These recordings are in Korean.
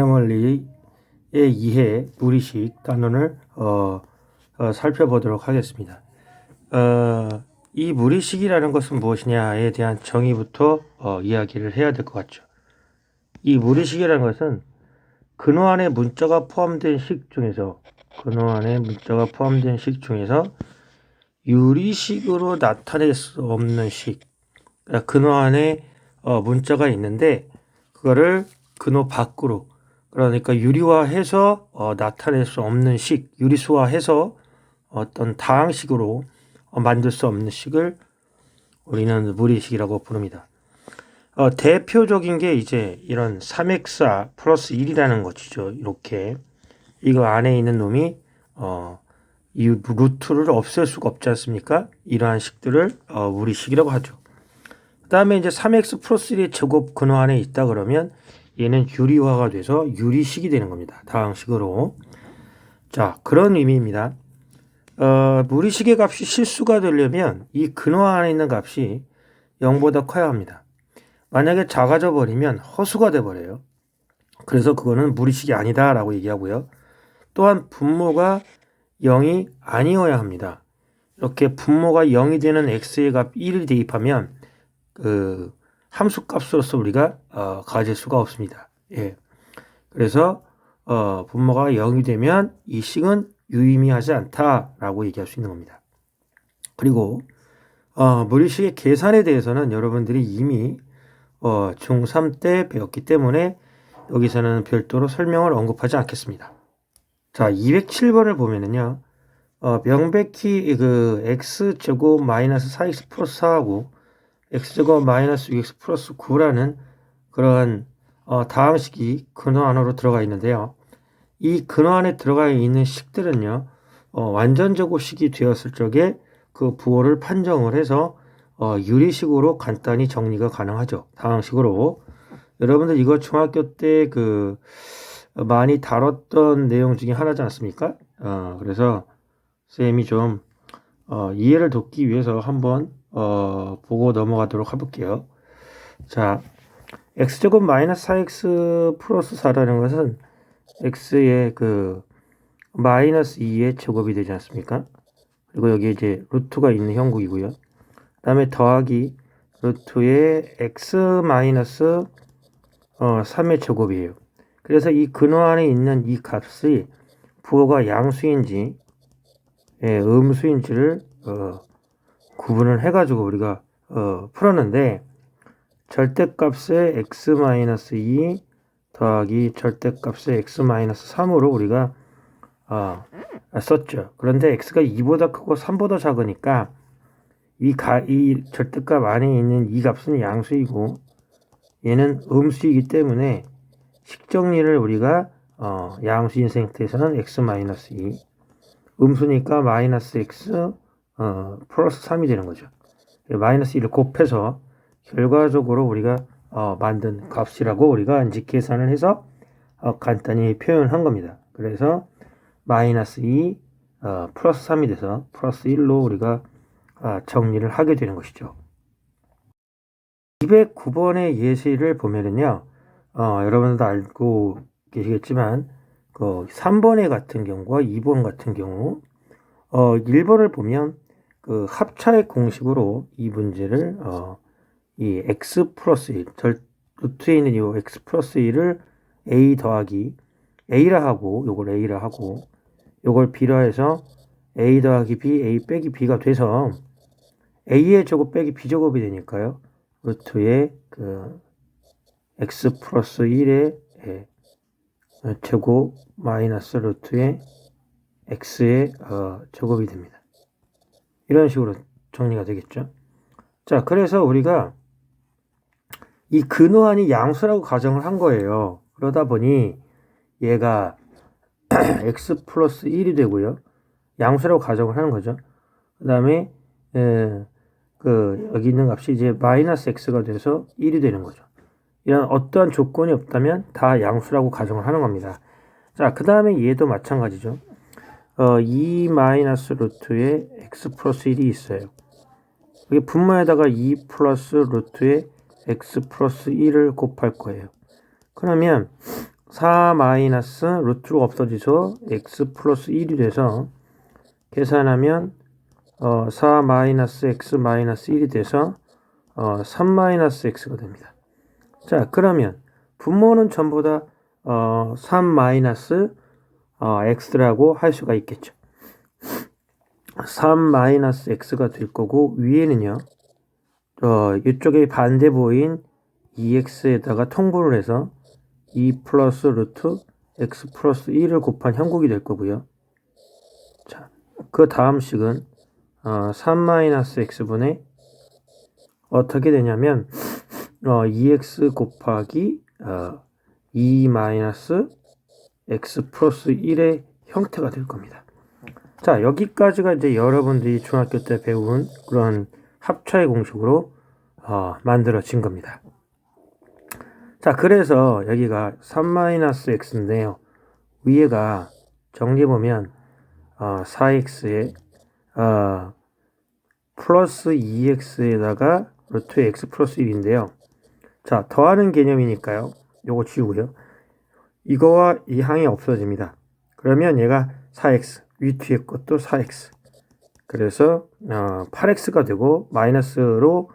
원리의 이해, 무리식 단원을 살펴보도록 하겠습니다. 이 무리식이라는 것은 무엇이냐에 대한 정의부터 이야기를 해야 될 것 같죠. 이 무리식이라는 것은 근호 안에 문자가 포함된 식 중에서 유리식으로 나타낼 수 없는 식. 그러니까 근호 안에 문자가 있는데 그거를 근호 밖으로, 그러니까 유리화해서 나타낼 수 없는 식, 유리수화해서 어떤 다항식으로 만들 수 없는 식을 우리는 무리식이라고 부릅니다. 대표적인 게 이제 이런 3x 플러스 1이라는 것이죠. 이렇게 이거 안에 있는 놈이 이 루트를 없앨 수가 없지 않습니까? 이러한 식들을 무리식이라고 하죠. 그 다음에 이제 3x 플러스 1의 제곱 근호 안에 있다 그러면 얘는 유리화가 돼서 유리식이 되는 겁니다. 다항식으로. 자, 그런 의미입니다. 무리식의 값이 실수가 되려면 이 근호 안에 있는 값이 0보다 커야 합니다. 만약에 작아져 버리면 허수가 돼 버려요. 그래서 그거는 무리식이 아니다 라고 얘기하고요. 또한 분모가 0이 아니어야 합니다. 이렇게 분모가 0이 되는 x의 값 1을 대입하면 그 함수 값으로서 우리가 가질 수가 없습니다. 예. 그래서 분모가 0이 되면 이 식은 유의미하지 않다라고 얘기할 수 있는 겁니다. 그리고 무리식의 계산에 대해서는 여러분들이 이미 중3 때 배웠기 때문에 여기서는 별도로 설명을 언급하지 않겠습니다. 자, 207번을 보면은요. 명백히 그 x제곱 마이너스 4x 플러스 4하고 x제곱 마이너스 6x 플러스 9라는 그러한 다항식이 근호 안으로 들어가 있는데요. 이 근호 안에 들어가 있는 식들은요. 완전제곱식이 되었을 적에 그 부호를 판정을 해서 유리식으로 간단히 정리가 가능하죠. 다항식으로. 여러분들 이거 중학교 때 그 많이 다뤘던 내용 중에 하나지 않습니까? 그래서 쌤이 좀 이해를 돕기 위해서 한번 보고 넘어가도록 해볼게요. 자, x제곱 마이너스 4x 플러스 4라는 것은 x의 그 마이너스 2의 제곱이 되지 않습니까? 그리고 여기 이제 루트가 있는 형국이고요. 그 다음에 더하기 루트의 x 마이너스 3의 제곱이에요. 그래서 이 근호 안에 있는 이 값이 부호가 양수인지 음수인지를 구분을 해가지고 우리가 풀었는데 절대값의 x-2 더하기 절대값의 x-3으로 우리가 썼죠. 그런데 x가 2보다 크고 3보다 작으니까 이 절대값 안에 있는 이 값은 양수이고 얘는 음수이기 때문에 식정리를 우리가 양수인 상태에서는 x-2 음수니까 마이너스 x 플러스 3이 되는 거죠. 마이너스 1을 곱해서 결과적으로 우리가 만든 값이라고 우리가 이제 계산을 해서 간단히 표현한 겁니다. 그래서 마이너스 2 플러스 3이 돼서 플러스 1로 우리가 정리를 하게 되는 것이죠. 209번의 예시를 보면은요, 여러분들도 알고 계시겠지만 그 3번의 같은 경우와 2번 같은 경우 1번을 보면 그 합차의 공식으로 이 문제를 이 x 플러스 1 루트에 있는 이 x 플러스 1을 a 더하기 a라 하고 요걸 a라 하고 요걸 b라 해서 a 더하기 b a 빼기 b가 돼서 a의 제곱 빼기 b 제곱이 되니까요. 루트의 그 x 플러스 1의 제곱 마이너스 루트의 x의 제곱이 됩니다. 이런 식으로 정리가 되겠죠. 자, 그래서 우리가 이 근호안이 양수라고 가정을 한 거예요. 그러다 보니 얘가 x 플러스 1이 되고요. 양수라고 가정을 하는 거죠. 그 다음에 여기 있는 값이 이제 마이너스 x가 돼서 1이 되는 거죠. 이런 어떠한 조건이 없다면 다 양수라고 가정을 하는 겁니다. 자, 그 다음에 얘도 마찬가지죠. 2 마이너스 루트에 x 플러스 1이 있어요. 여기 분모에다가 2 플러스 루트에 x 플러스 1을 곱할 거예요. 그러면 4 마이너스 루트가 없어지죠. x 플러스 1이 돼서 계산하면 4 마이너스 x 마이너스 1이 돼서 3 마이너스 x가 됩니다. 자, 그러면 분모는 전부 다 3 마이너스 x라고 할 수가 있겠죠. 3 마이너스 x가 될 거고 위에는요. 이쪽에 반대보인 2x에다가 통분을 해서 2 플러스 루트 x 플러스 1을 곱한 형국이 될 거고요. 자, 그 다음 식은 3 마이너스 x분의 어떻게 되냐면 2x 곱하기 2 마이너스 x 플러스 1의 형태가 될 겁니다. 자, 여기까지가 이제 여러분들이 중학교 때 배운 그런 합차의 공식으로 만들어진 겁니다. 자, 그래서 여기가 3-x인데요. 위에가 정리해보면 4x에 플러스 2x에다가 루트 x 플러스 1인데요. 자, 더하는 개념이니까요. 요거 지우고요. 이거와 이 항이 없어집니다. 그러면 얘가 4x, 위 뒤에 것도 4x. 그래서 8x가 되고 마이너스로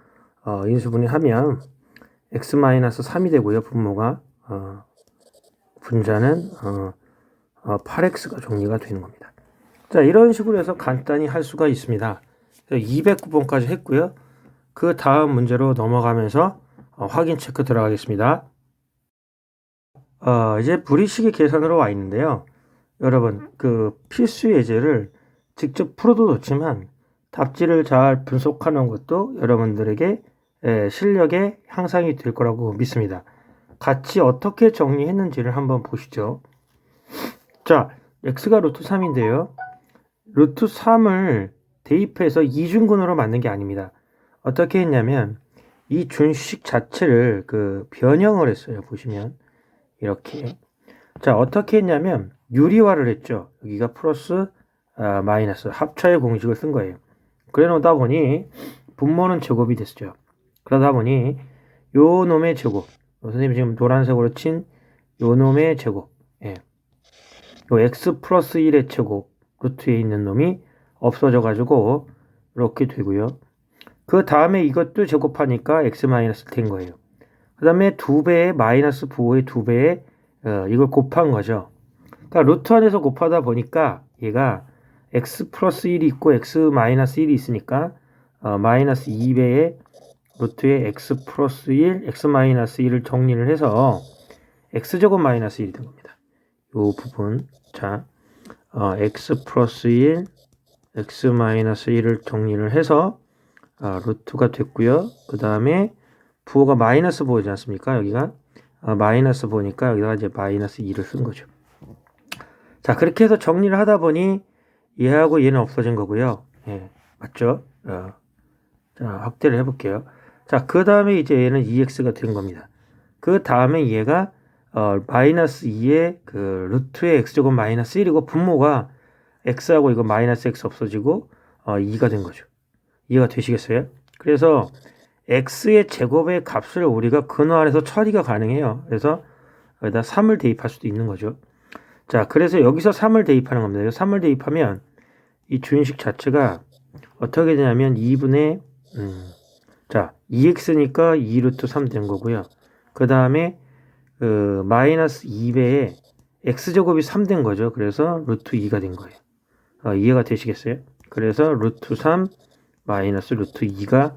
인수분해하면 x-3이 되고요. 분모가 분자는 8x가 정리가 되는 겁니다. 자, 이런 식으로 해서 간단히 할 수가 있습니다. 209번까지 했고요. 그 다음 문제로 넘어가면서 확인 체크 들어가겠습니다. 이제 불이식의 계산으로 와 있는데요. 여러분, 그 필수 예제를 직접 풀어도 좋지만 답지를 잘 분석하는 것도 여러분들에게 실력의 향상이 될 거라고 믿습니다. 같이 어떻게 정리했는지를 한번 보시죠. 자, x가 루트 3인데요. 루트 3을 대입해서 이중근으로 만든 게 아닙니다. 어떻게 했냐면 이 준식 자체를 그 변형을 했어요. 보시면 이렇게. 자, 어떻게 했냐면 유리화를 했죠. 여기가 플러스 마이너스 합차의 공식을 쓴 거예요. 그래 놓다 보니 분모는 제곱이 됐죠. 그러다 보니 요 놈의 제곱, 선생님이 지금 노란색으로 친 요 놈의 제곱, 요 x 플러스 1의 제곱 루트에 있는 놈이 없어져 가지고 이렇게 되고요. 그 다음에 이것도 제곱하니까 x 마이너스 된 거예요. 그 다음에 2배의 마이너스 부호의 2배의 이걸 곱한 거죠. 그러니까 루트 안에서 곱하다 보니까 얘가 x 플러스 1이 있고 x 마이너스 1이 있으니까 마이너스 2배의 루트의 x 플러스 1, x 마이너스 1을 정리를 해서 x제곱 마이너스 1이 된 겁니다. 이 부분. 자, x 플러스 1, x 마이너스 1을 정리를 해서 루트가 됐고요. 그 다음에 부호가 마이너스 부호지 않습니까? 여기가 마이너스 부호니까 여기다가 이제 마이너스 2를 쓴 거죠. 자, 그렇게 해서 정리를 하다 보니 얘하고 얘는 없어진 거고요. 예, 맞죠? 자, 확대를 해볼게요. 자, 그 다음에 이제 얘는 2x가 된 겁니다. 그 다음에 얘가 마이너스 2의 그 루트의 x제곱 마이너스 1이고 분모가 x하고 이거 마이너스 x 없어지고 2가 된 거죠. 이해가 되시겠어요? 그래서 x의 제곱의 값을 우리가 근호 안에서 처리가 가능해요. 그래서 여기다 3을 대입할 수도 있는 거죠. 자, 그래서 여기서 3을 대입하는 겁니다. 3을 대입하면 이 준식 자체가 어떻게 되냐면 2분의 자, 2x니까 2루트 3 된 거고요. 그 다음에 마이너스 2배에 x제곱이 3 된 거죠. 그래서 루트 2가 된 거예요. 이해가 되시겠어요? 그래서 루트 3 마이너스 루트 2가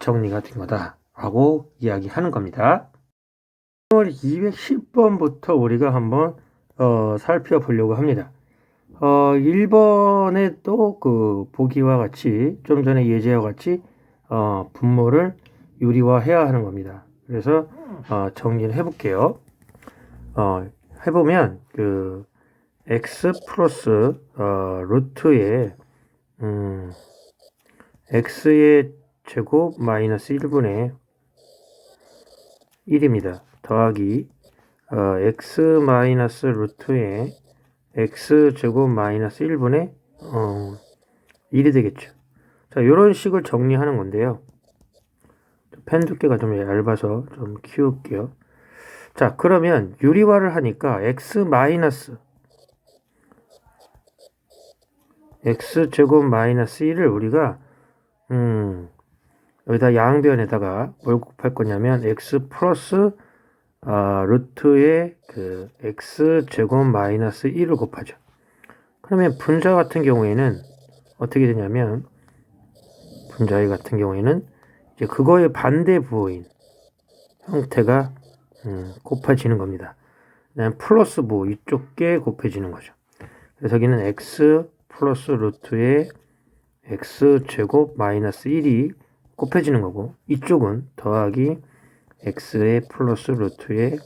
정리가 된 거다라고 이야기하는 겁니다. 210번부터 우리가 한번 살펴보려고 합니다. 1번에 또 그 보기와 같이 좀 전에 예제와 같이 분모를 유리화해야 하는 겁니다. 그래서 정리를 해볼게요. 해보면 그 x 플러스 루트에 x의 제곱 마이너스 1분의 1입니다. 더하기 x 마이너스 루트에 x 제곱 마이너스 1분의 1이 되겠죠. 자, 이런 식을 정리하는 건데요. 펜 두께가 좀 얇아서 좀 키울게요. 자, 그러면 유리화를 하니까 x 제곱 마이너스 1을 우리가 여기다 양변에다가 뭘 곱할 거냐면 x 플러스 루트의 그 x 제곱 마이너스 1을 곱하죠. 그러면 분자 같은 경우에는 어떻게 되냐면 분자의 같은 경우에는 이제 그거의 반대 부호인 형태가 곱해지는 겁니다. 그다음 플러스 부호 이쪽 게 곱해지는 거죠. 그래서 여기는 x 플러스 루트의 x 제곱 마이너스 1이 곱해지는 거고 이쪽은 더하기 x의 플러스 루트의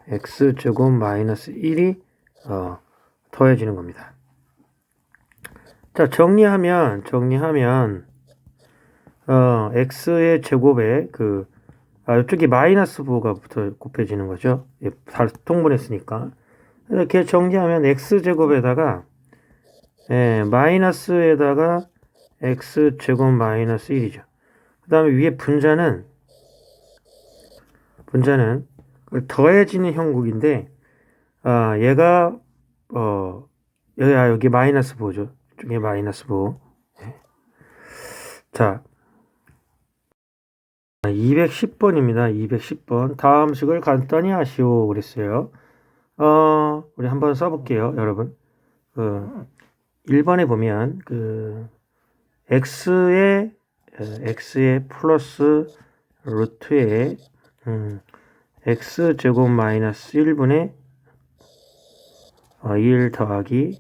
x 제곱 마이너스 1이 더해지는 겁니다. 자, 정리하면 x의 제곱에 이쪽이 마이너스 부호가 붙어 곱해지는 거죠. 예, 다 통분했으니까. 이렇게 정리하면 x 제곱에다가 마이너스에다가 x 제곱 마이너스 1이죠. 그 다음에 위에 분자는 더해지는 형국인데 얘가 여기 마이너스 부호죠. 이쪽에 마이너스 부호. 자, 210번입니다. 210번. 다음 식을 간단히 하시오 그랬어요. 우리 한번 써볼게요, 여러분. 1번에 보면 x의 플러스 루트의 x 제곱 마이너스 1분의 1 더하기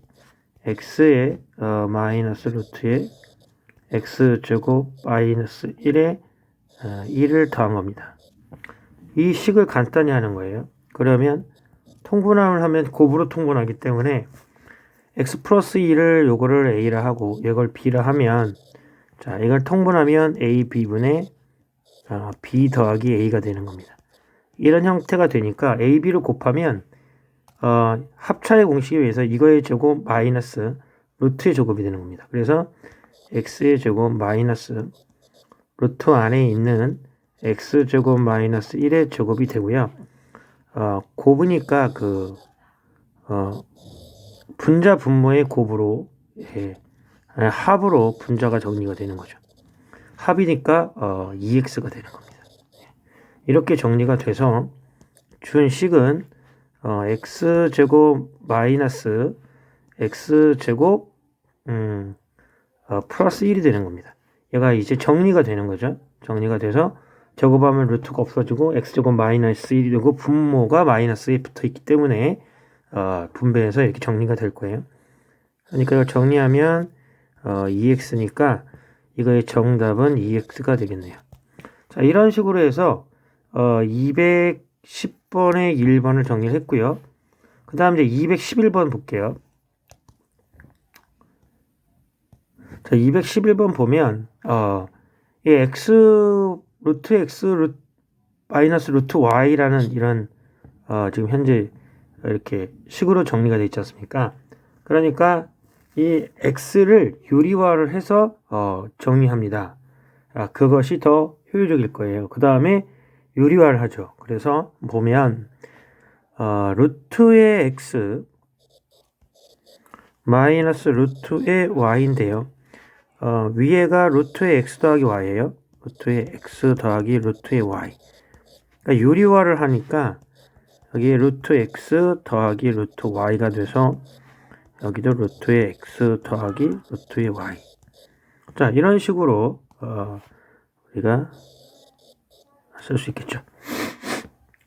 x의 마이너스 루트의 x 제곱 마이너스 1의 1을 더한 겁니다. 이 식을 간단히 하는 거예요. 그러면 통분함을 하면 곱으로 통분하기 때문에 x 플러스 2를 요거를 a라 하고 이걸 b라 하면 자, 이걸 통분하면 a b분의 b 더하기 a가 되는 겁니다. 이런 형태가 되니까 a, b를 곱하면 합차의 공식에 의해서 이거의 제곱 마이너스 루트의 제곱이 되는 겁니다. 그래서 x의 제곱 마이너스 루트 안에 있는 x 제곱 마이너스 1의 제곱이 되고요. 곱이니까 분자 분모의 곱으로 합으로 분자가 정리가 되는 거죠. 합이니까 2x가 되는 겁니다. 이렇게 정리가 돼서 준 식은 x 제곱 마이너스 x 제곱 플러스 1이 되는 겁니다. 얘가 이제 정리가 되는 거죠. 정리가 돼서 제곱하면 루트가 없어지고 x제곱 마이너스 1이 되고 분모가 마이너스에 붙어 있기 때문에 분배해서 이렇게 정리가 될 거예요. 그러니까 이걸 정리하면 2x니까 이거의 정답은 2x가 되겠네요. 자, 이런 식으로 해서 210번에 1번을 정리를 했고요. 그 다음 이제 211번 볼게요. 자, 211번 보면 이 루트 마이너스 루트 y라는 이런 지금 현재 이렇게 식으로 정리가 되어 있지 않습니까? 그러니까 이 x를 유리화를 해서 정리합니다. 그것이 더 효율적일 거예요. 그 다음에 유리화를 하죠. 그래서 보면 루트의 x 마이너스 루트의 y인데요. 위에가 루트의 x 더하기 y예요. 루트의 x 더하기 루트의 y. 그러니까 유리화를 하니까 여기에 루트 x 더하기 루트 y가 돼서 여기도 루트의 x 더하기 루트의 y. 자, 이런 식으로 우리가 쓸 수 있겠죠.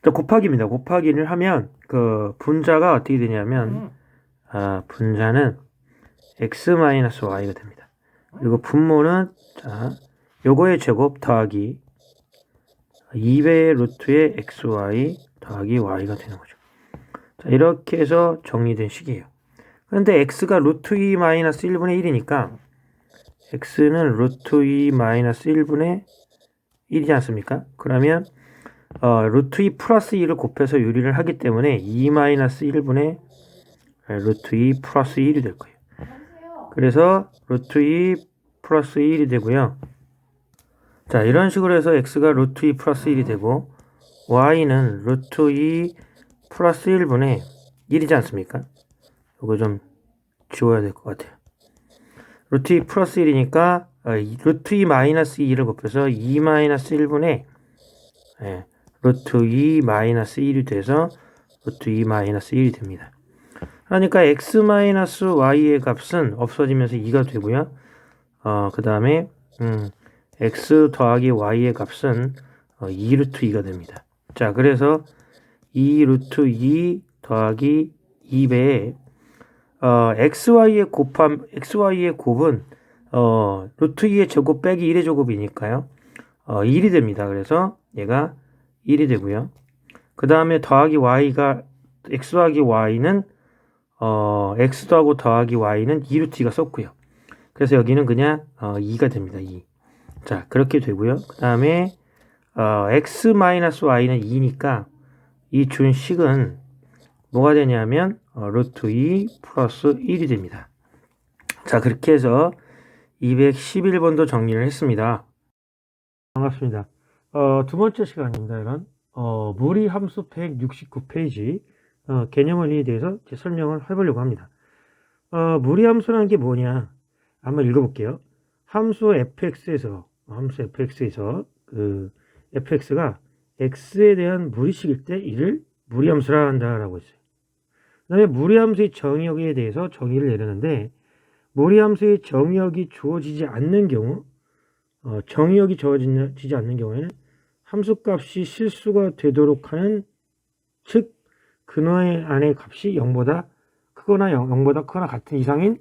또 곱하기입니다. 곱하기를 하면 그 분자가 어떻게 되냐면 분자는 x-y가 됩니다. 그리고 분모는 자, 요거의 제곱 더하기 2배의 루트의 xy 더하기 y가 되는 거죠. 자, 이렇게 해서 정리된 식이에요. 그런데 x가 루트 2 마이너스 1분의 1이니까 x는 루트 2 마이너스 1분의 1이지 않습니까? 그러면 루트 2 플러스 2를 곱해서 유리를 하기 때문에 2 마이너스 1분의 루트 2 플러스 1이 될 거예요. 그래서 루트 2 플러스 1이 되고요. 자, 이런 식으로 해서 x가 루트 2 플러스 1이 되고 y는 루트 2 플러스 1분의 1이지 않습니까? 이거 좀 지워야 될 것 같아요. 루트 2 플러스 1이니까 루트 2 마이너스 2를 곱해서 2 마이너스 1분의 루트 2 마이너스 1이 돼서 루트 2 마이너스 1이 됩니다. 그러니까 x 마이너스 y의 값은 없어지면서 2가 되고요. 그 다음에 x 더하기 y의 값은 2 루트 2가 됩니다. 자, 그래서 2 루트 2 더하기 2배에 xy의 곱은 루트 2의 제곱 빼기 1의 제곱이니까요. 1이 됩니다. 그래서 얘가 1이 되고요. 그 다음에 더하기 y가 x 더하기 y는 x 더하고 더하기 y는 2 루트 2가 썼고요. 그래서 여기는 그냥 2가 됩니다. 2. 자, 그렇게 되고요. 그 다음에 x 마이너스 y는 2니까 이 준 식은 뭐가 되냐면 루트 2 플러스 1이 됩니다. 자, 그렇게 해서 211번도 정리를 했습니다. 반갑습니다. 두 번째 시간입니다. 이런 무리 함수 169페이지 개념원리에 대해서 설명을 해보려고 합니다. 무리 함수라는 게 뭐냐? 한번 읽어볼게요. 함수 fx에서 그 fx가 x에 대한 무리식일 때 이를 무리함수라 한다라고 했어요. 그 다음에 무리함수의 정의역에 대해서 정의를 내렸는데, 무리함수의 정의역이 주어지지 않는 경우, 정의역이 주어지지 않는 경우에는 함수값이 실수가 되도록 하는, 즉 근화의 안의 값이 0보다 크거나 0보다 크거나 같은 이상인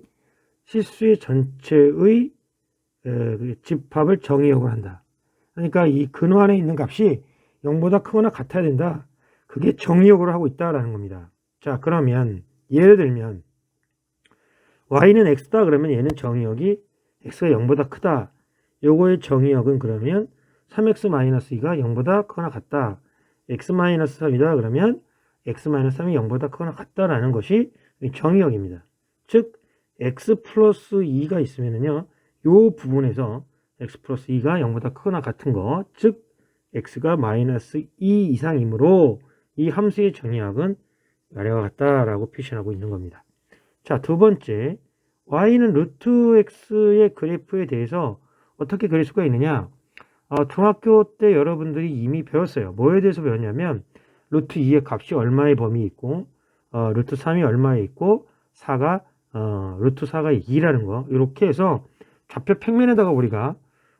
실수의 전체의 집합을 정의역으로 한다. 그러니까 이 근화 안에 있는 값이 0보다 크거나 같아야 된다. 그게 정의역으로 하고 있다라는 겁니다. 자, 그러면 예를 들면 y는 x다 그러면 얘는 정의역이 x가 0보다 크다. 요거의 정의역은 그러면 3x-2가 0보다 크거나 같다. x-3이다 그러면 x-3이 0보다 크거나 같다라는 것이 정의역입니다. 즉 x 플러스 2가 있으면요, 요 부분에서 x 플러스 2가 0보다 크거나 같은 거, 즉 x가 마이너스 2 이상이므로 이 함수의 정의역은 아래와 같다라고 표시하고 있는 겁니다. 자, 두 번째, y는 루트 x의 그래프에 대해서 어떻게 그릴 수가 있느냐? 중학교 때 여러분들이 이미 배웠어요. 뭐에 대해서 배웠냐면 루트 2의 값이 얼마의 범위 있고 루트 3이 얼마에 있고 4가 루트 4가 2라는 거, 이렇게 해서 좌표 평면에다가 우리가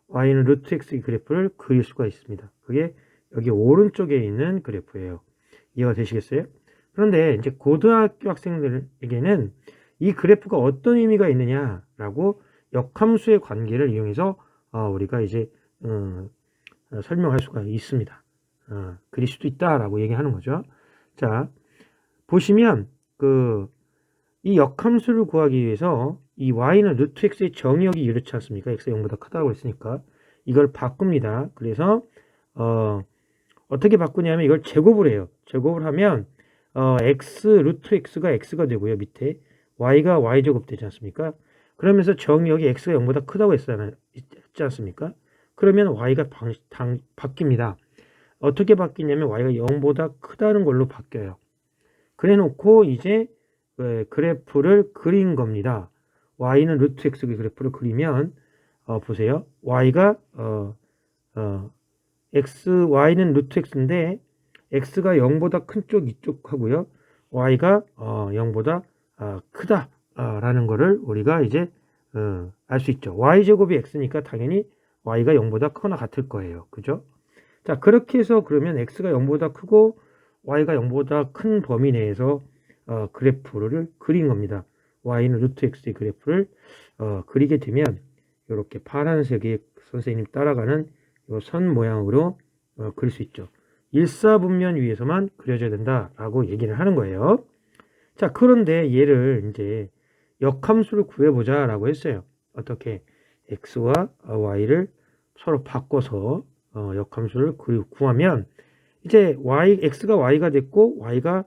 y는 루트 x의 그래프를 그릴 수가 있습니다. 그게 여기 오른쪽에 있는 그래프예요. 이해가 되시겠어요? 그런데 이제 고등학교 학생들에게는 이 그래프가 어떤 의미가 있느냐라고 역함수의 관계를 이용해서 우리가 이제 설명할 수가 있습니다. 그릴 수도 있다라고 얘기하는 거죠. 자, 보시면 이 역함수를 구하기 위해서 이 y는 루트 x의 정의역이 이렇지 않습니까? x가 0보다 크다고 했으니까 이걸 바꿉니다. 그래서 어떻게 바꾸냐면 이걸 제곱을 해요. 제곱을 하면 루트 x가 x가 되고요. 밑에 y가 y제곱 되지 않습니까? 그러면서 정의역이 x가 0보다 크다고 했지 않습니까? 그러면 y가 바뀝니다. 어떻게 바뀌냐면 y가 0보다 크다는 걸로 바뀌어요. 그래 놓고 이제 그래프를 그린 겁니다. y는 루트 x의 그래프를 그리면 보세요. y가 y는 루트 x인데 x가 0보다 큰 쪽 이쪽 하고요. y가 0보다 크다라는 거를 우리가 이제 알 수 있죠. y제곱이 x니까 당연히 y가 0보다 크거나 같을 거예요. 그죠? 자, 그렇게 해서 그러면 x가 0보다 크고 y가 0보다 큰 범위 내에서 그래프를 그린 겁니다. y는 루트 x의 그래프를 그리게 되면 이렇게 파란색의 선생님 따라가는 이 선 모양으로 그릴 수 있죠. 일사분면 위에서만 그려져야 된다라고 얘기를 하는 거예요. 자, 그런데 얘를 이제 역함수를 구해보자라고 했어요. 어떻게? x와 y를 서로 바꿔서 역함수를 구하면 이제 x가 y가 됐고 y가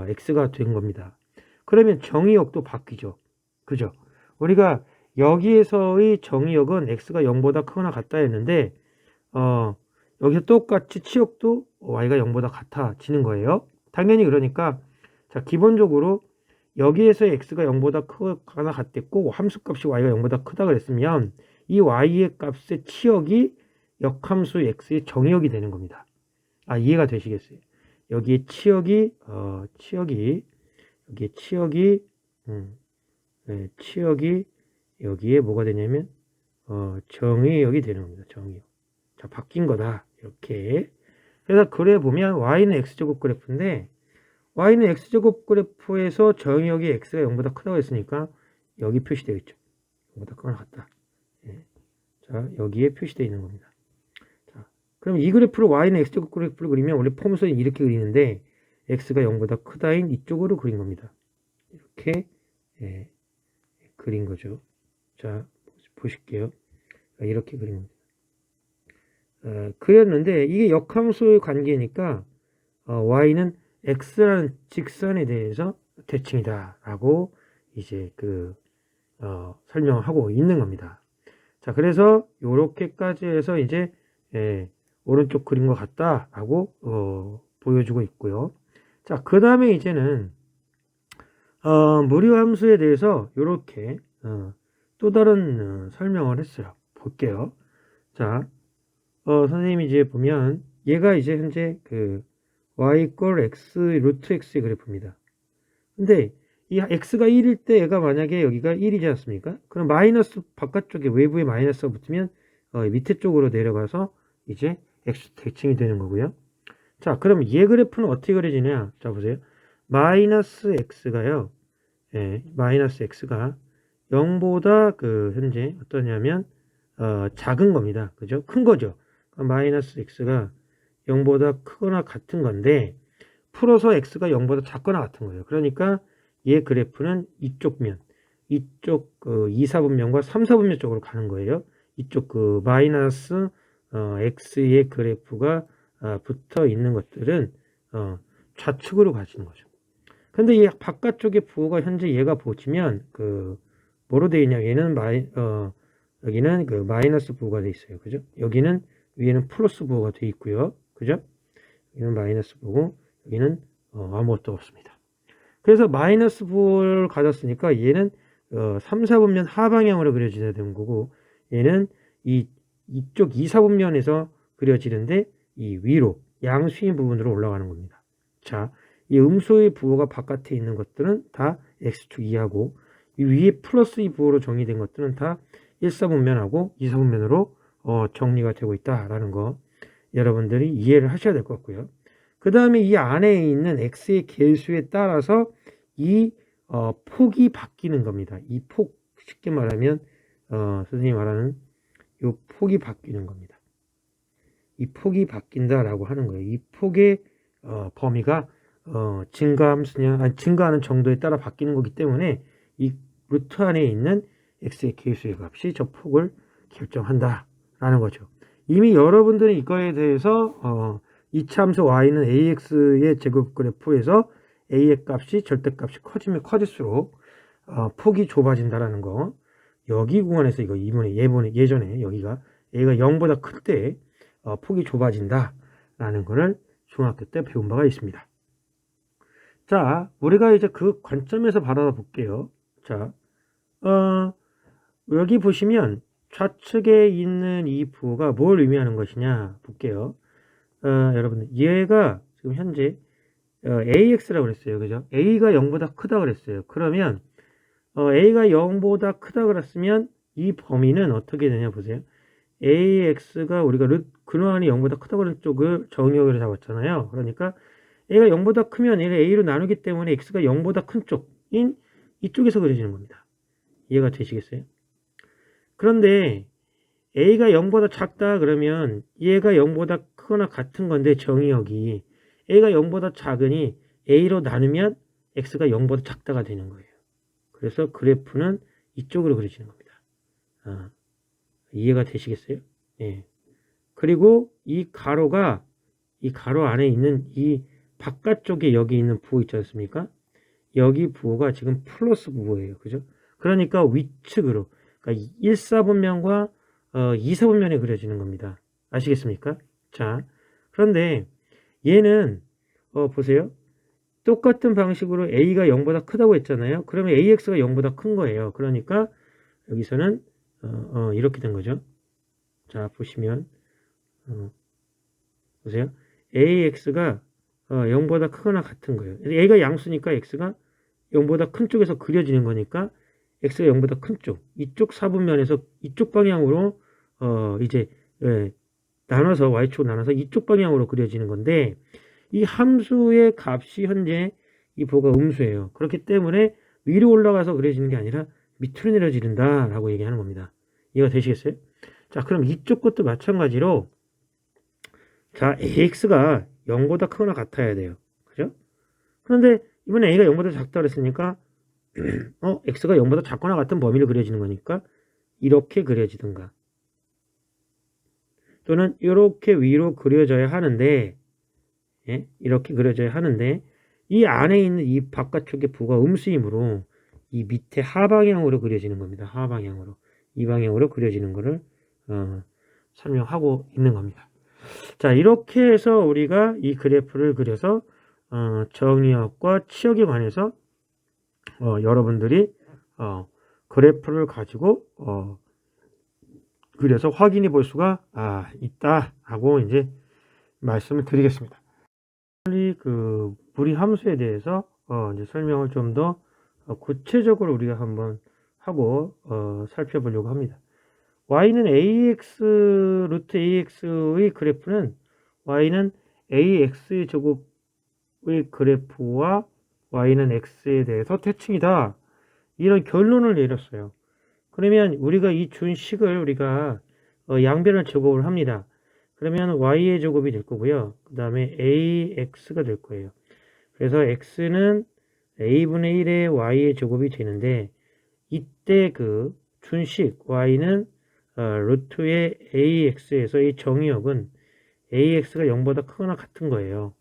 x가 된 겁니다. 그러면 정의역도 바뀌죠. 그죠? 우리가 여기에서의 정의역은 x가 0보다 크거나 같다 했는데 여기서 똑같이 치역도 y가 0보다 같아지는 거예요. 당연히 그러니까 자 기본적으로 여기에서 x가 0보다 크거나 같댔고 함수값이 y가 0보다 크다 그랬으면 이 y의 값의 치역이 역함수 x의 정의역이 되는 겁니다. 아 이해가 되시겠어요? 여기에 치역이 여기에 치역이 네, 치역이 여기에 뭐가 되냐면 정의역이 되는 겁니다. 정의역. 자 바뀐 거다 이렇게. 그래서 그래 보면 y는 x제곱 그래프인데 y는 x제곱 그래프에서 정의역이 x가 0보다 크다고 했으니까 여기 표시되어 있죠. 0보다 크거나 같다. 예. 자 여기에 표시되어 있는 겁니다. 자 그럼 이 그래프로 y는 x제곱 그래프를 그리면 원래 폼수는 이렇게 그리는데 x가 0보다 크다인 이쪽으로 그린 겁니다. 이렇게 예, 그린 거죠. 자 보실게요. 이렇게 그린 겁니다. 그렸는데 이게 역함수의 관계니까 y는 x라는 직선에 대해서 대칭이다 라고 이제 설명하고 있는 겁니다. 자 그래서 요렇게까지 해서 이제 오른쪽 그린 것 같다 라고 보여주고 있고요. 자 그 다음에 이제는 무료 함수에 대해서 요렇게 또 다른 설명을 했어요. 볼게요. 자 선생님이 이제 보면 얘가 이제 현재 y 이퀄 x 루트 x의 그래프입니다. 근데 이 x가 1일 때 얘가 만약에 여기가 1이지 않습니까? 그럼 마이너스 바깥쪽에 외부에 마이너스가 붙으면 밑에 쪽으로 내려가서 이제 x 대칭이 되는 거고요. 자 그럼 얘 그래프는 어떻게 그려지냐? 자 보세요. 마이너스 x가요. 마이너스 x가 0보다 현재 어떠냐면 작은 겁니다. 그죠? 큰 거죠. 마이너스 x가 0보다 크거나 같은 건데 풀어서 x가 0보다 작거나 같은 거예요. 그러니까 얘 그래프는 이쪽 면, 이쪽 2, 4분면과 3, 4분면 쪽으로 가는 거예요. 이쪽 마이너스 x의 그래프가 붙어 있는 것들은 좌측으로 가시는 거죠. 근데 이 바깥쪽의 부호가 현재 얘가 보시면 뭐로 되어 있냐? 얘는 여기는 마이너스 부호가 되어 있어요. 그죠? 여기는 위에는 플러스 부호가 되어 있고요. 그죠? 여기는 마이너스 부호, 여기는 아무것도 없습니다. 그래서 마이너스 부호를 가졌으니까 얘는 3, 4분면 하방향으로 그려져야 되는 거고 얘는 이쪽 2, 4분면에서 그려지는데 이 위로 양수인 부분으로 올라가는 겁니다. 자, 이 음수의 부호가 바깥에 있는 것들은 다 x축 이하고 이 위에 플러스 이 부호로 정의된 것들은 다 1, 4분면하고 2, 4분면으로 정리가 되고 있다라는 거 여러분들이 이해를 하셔야 될 것 같고요. 그 다음에 이 안에 있는 x의 개수에 따라서 이 폭이 바뀌는 겁니다. 이 폭, 쉽게 말하면 선생님이 말하는 이 폭이 바뀌는 겁니다. 이 폭이 바뀐다라고 하는 거예요. 이 폭의 범위가 증가하는 정도에 따라 바뀌는 거기 때문에 이 루트 안에 있는 x의 개수의 값이 저 폭을 결정한다라는 거죠. 이미 여러분들은 이거에 대해서 이차함수 y는 ax의 제곱 그래프에서 a의 값이 절대값이 커지면 커질수록 폭이 좁아진다라는 거. 여기 구간에서 이거 예전에 여기가 a가 0보다 클 때 폭이 좁아진다라는 거를 중학교 때 배운 바가 있습니다. 자, 우리가 이제 그 관점에서 바라볼게요. 자, 여기 보시면 좌측에 있는 이 부호가 뭘 의미하는 것이냐 볼게요. 여러분들 얘가 지금 현재 AX라고 그랬어요. 그죠? A가 0보다 크다 그랬어요. 그러면 A가 0보다 크다 그랬으면 이 범위는 어떻게 되냐 보세요. AX가 우리가 근원이 0보다 크다고 그랬 쪽을 정의역으로 잡았잖아요. 그러니까 A가 0보다 크면 얘를 A로 나누기 때문에 X가 0보다 큰 쪽인 이쪽에서 그려지는 겁니다. 이해가 되시겠어요? 그런데 A가 0보다 작다 그러면 얘가 0보다 크거나 같은 건데 정의역이 A가 0보다 작으니 A로 나누면 X가 0보다 작다가 되는 거예요. 그래서 그래프는 이쪽으로 그려지는 겁니다. 이해가 되시겠어요? 예. 그리고 이 가로 안에 있는 이 바깥쪽에 여기 있는 부호 있지 않습니까? 여기 부호가 지금 플러스 부호예요. 그죠? 그러니까 위측으로, 그러니까 1, 4분면과 2, 4분면에 그려지는 겁니다. 아시겠습니까? 자, 그런데 얘는 보세요. 똑같은 방식으로 a가 0보다 크다고 했잖아요. 그러면 ax가 0보다 큰 거예요. 그러니까 여기서는 이렇게 된 거죠. 자, 보시면 보세요. ax가 0보다 크거나 같은 거예요. a가 양수니까 x가 0보다 큰 쪽에서 그려지는 거니까 x가 0보다 큰 쪽, 이쪽 사분면에서 이쪽 방향으로 이제 나눠서 y축 나눠서 이쪽 방향으로 그려지는 건데, 이 함수의 값이 현재 이 보가 음수예요. 그렇기 때문에 위로 올라가서 그려지는 게 아니라 밑으로 내려지는다 라고 얘기하는 겁니다. 이해가 되시겠어요? 자, 그럼 이쪽 것도 마찬가지로, 자, ax가 0보다 크거나 같아야 돼요. 그죠? 그런데 이번에 a가 0보다 작다 그랬으니까 x가 0보다 작거나 같은 범위로 그려지는 거니까 이렇게 그려지든가, 또는 이렇게 위로 그려져야 하는데, 이렇게 그려져야 하는데, 이 안에 있는 이 바깥쪽의 부가 음수이므로 이 밑에 하방향으로 그려지는 겁니다. 하방향으로. 이 방향으로 그려지는 거를 설명하고 있는 겁니다. 자, 이렇게 해서 우리가 이 그래프를 그려서 정의역과 치역에 관해서 여러분들이 그래프를 가지고 그래서 확인해 볼 수가 있다 하고 이제 말씀을 드리겠습니다. 그 무리 함수에 대해서 이제 설명을 좀 더 구체적으로 우리가 한번 하고 살펴보려고 합니다. y는 ax 루트 ax의 그래프는 y는 ax의 제곱의 그래프와 y는 x에 대해서 대칭이다, 이런 결론을 내렸어요. 그러면 우리가 이 준 식을 우리가 양변을 제곱을 합니다. 그러면 y의 제곱이 될 거고요. 그 다음에 ax가 될 거예요. 그래서 x는 a분의 1의 y의 제곱이 되는데, 이때 그 준식 y는 루트의 ax에서 이 정의역은 ax가 0보다 크거나 같은 거예요.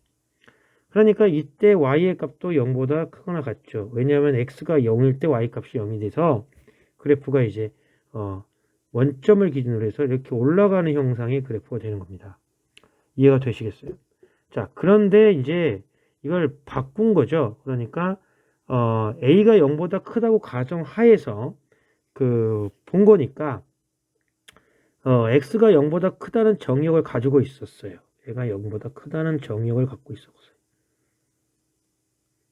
그러니까 이때 y의 값도 0보다 크거나 같죠. 왜냐하면 x가 0일 때 y 값이 0이 돼서 그래프가 이제 원점을 기준으로 해서 이렇게 올라가는 형상의 그래프가 되는 겁니다. 이해가 되시겠어요? 자, 그런데 이제 이걸 바꾼 거죠. 그러니까 a가 0보다 크다고 가정하에서 본 거니까 x가 0보다 크다는 정의역을 가지고 있었어요. 얘가 0보다 크다는 정의역을 갖고 있었어요.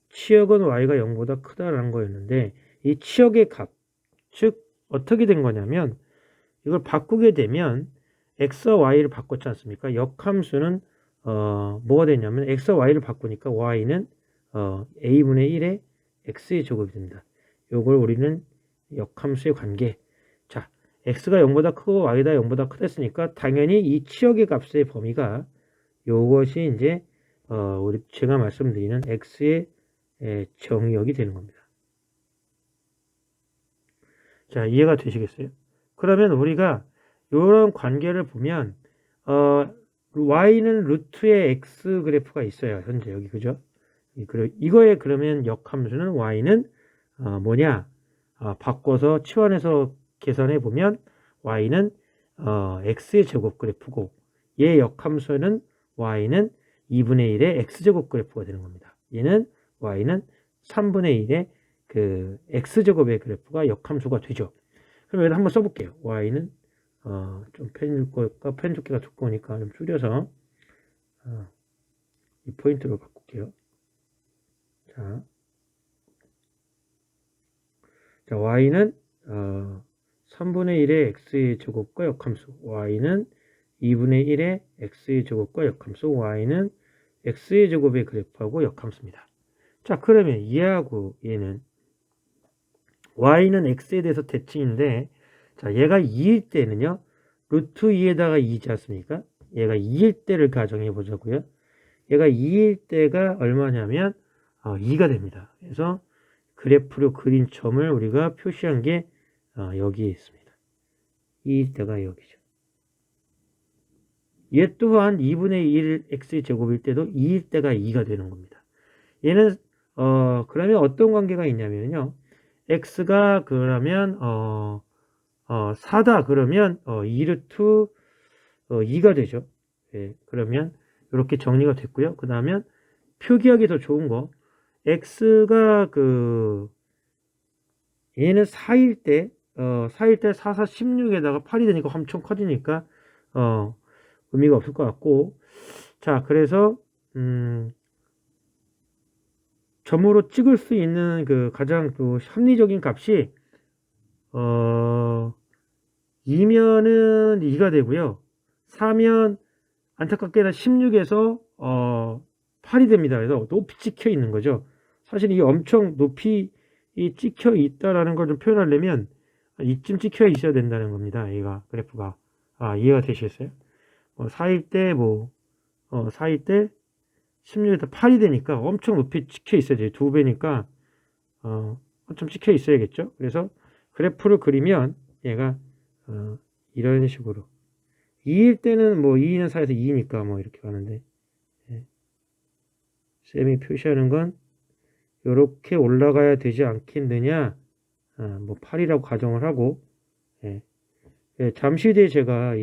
치역은 y가 0보다 크다라는 거였는데, 이 치역의 값, 즉 어떻게 된 거냐면, 이걸 바꾸게 되면 x와 y를 바꿨지 않습니까? 역함수는 뭐가 되냐면 x와 y를 바꾸니까 y는 a분의 1의 x의 제곱이 됩니다. 요걸 우리는 역함수의 관계. 자, x가 0보다 크고 y가 0보다 크다 했으니까 당연히 이 치역의 값의 범위가 요것이 이제 제가 말씀드리는 x의 정의역이 되는 겁니다. 자, 이해가 되시겠어요? 그러면 우리가 이런 관계를 보면 y는 루트의 x 그래프가 있어요. 현재 여기, 그죠? 이거에 그러면 역함수는 y는 뭐냐? 바꿔서 치환해서 계산해 보면 y는 x의 제곱 그래프고, 얘 역함수는 y는 2분의 1의 x제곱 그래프가 되는 겁니다. 얘는 y는 3분의 1의 그 x제곱의 그래프가 역함수가 되죠. 그럼 여기다 한번 써볼게요. y는 좀 펜두께가 두꺼우니까 좀 줄여서 이 포인트로 바꿀게요. 자, y는 3분의 1의 x의 제곱과 역함수, y는 2분의 1의 x의 제곱과 역함수, y는 x의 제곱의 그래프하고 역함수입니다. 자, 그러면 얘하고 얘는 y는 x에 대해서 대칭인데, 자, 얘가 2일 때는요, 루트 2에다가 2지 않습니까? 얘가 2일 때를 가정해 보자고요. 얘가 2일 때가 얼마냐면 2가 됩니다. 그래서 그래프로 그린 점을 우리가 표시한 게 여기에 있습니다. 2일 때가 여기죠. 얘 또한 2분의 1 x의 제곱일 때도 2일 때가 2가 되는 겁니다. 얘는 그러면 어떤 관계가 있냐면요, x가 그러면 4다 그러면 2루트 2가 되죠. 예, 그러면 이렇게 정리가 됐고요. 그 다음에 표기하기 더 좋은 거, x가 얘는 4일 때 4일 때 4, 4, 16에다가 8이 되니까 엄청 커지니까 의미가 없을 것 같고, 자, 그래서 점으로 찍을 수 있는 그 가장 합리적인 값이 2면은 2가 되고요. 4면 안타깝게나 16에서 8이 됩니다. 그래서 높이 찍혀 있는 거죠. 사실 이게 엄청 높이 찍혀 있다라는 걸 좀 표현하려면 이쯤 찍혀 있어야 된다는 겁니다. 얘가 그래프가. 이해가 되시겠어요? 4일 때 4일 때 16에서 8이 되니까 엄청 높이 찍혀 있어야 돼요. 2배니까 엄청 찍혀 있어야겠죠. 그래서 그래프를 그리면 얘가 이런 식으로 2일 때는 2는 4에서 2니까 이렇게 가는데, 쌤이 표시하는 건 이렇게 올라가야 되지 않겠느냐, 8이라고 가정을 하고, 잠시 뒤에 제가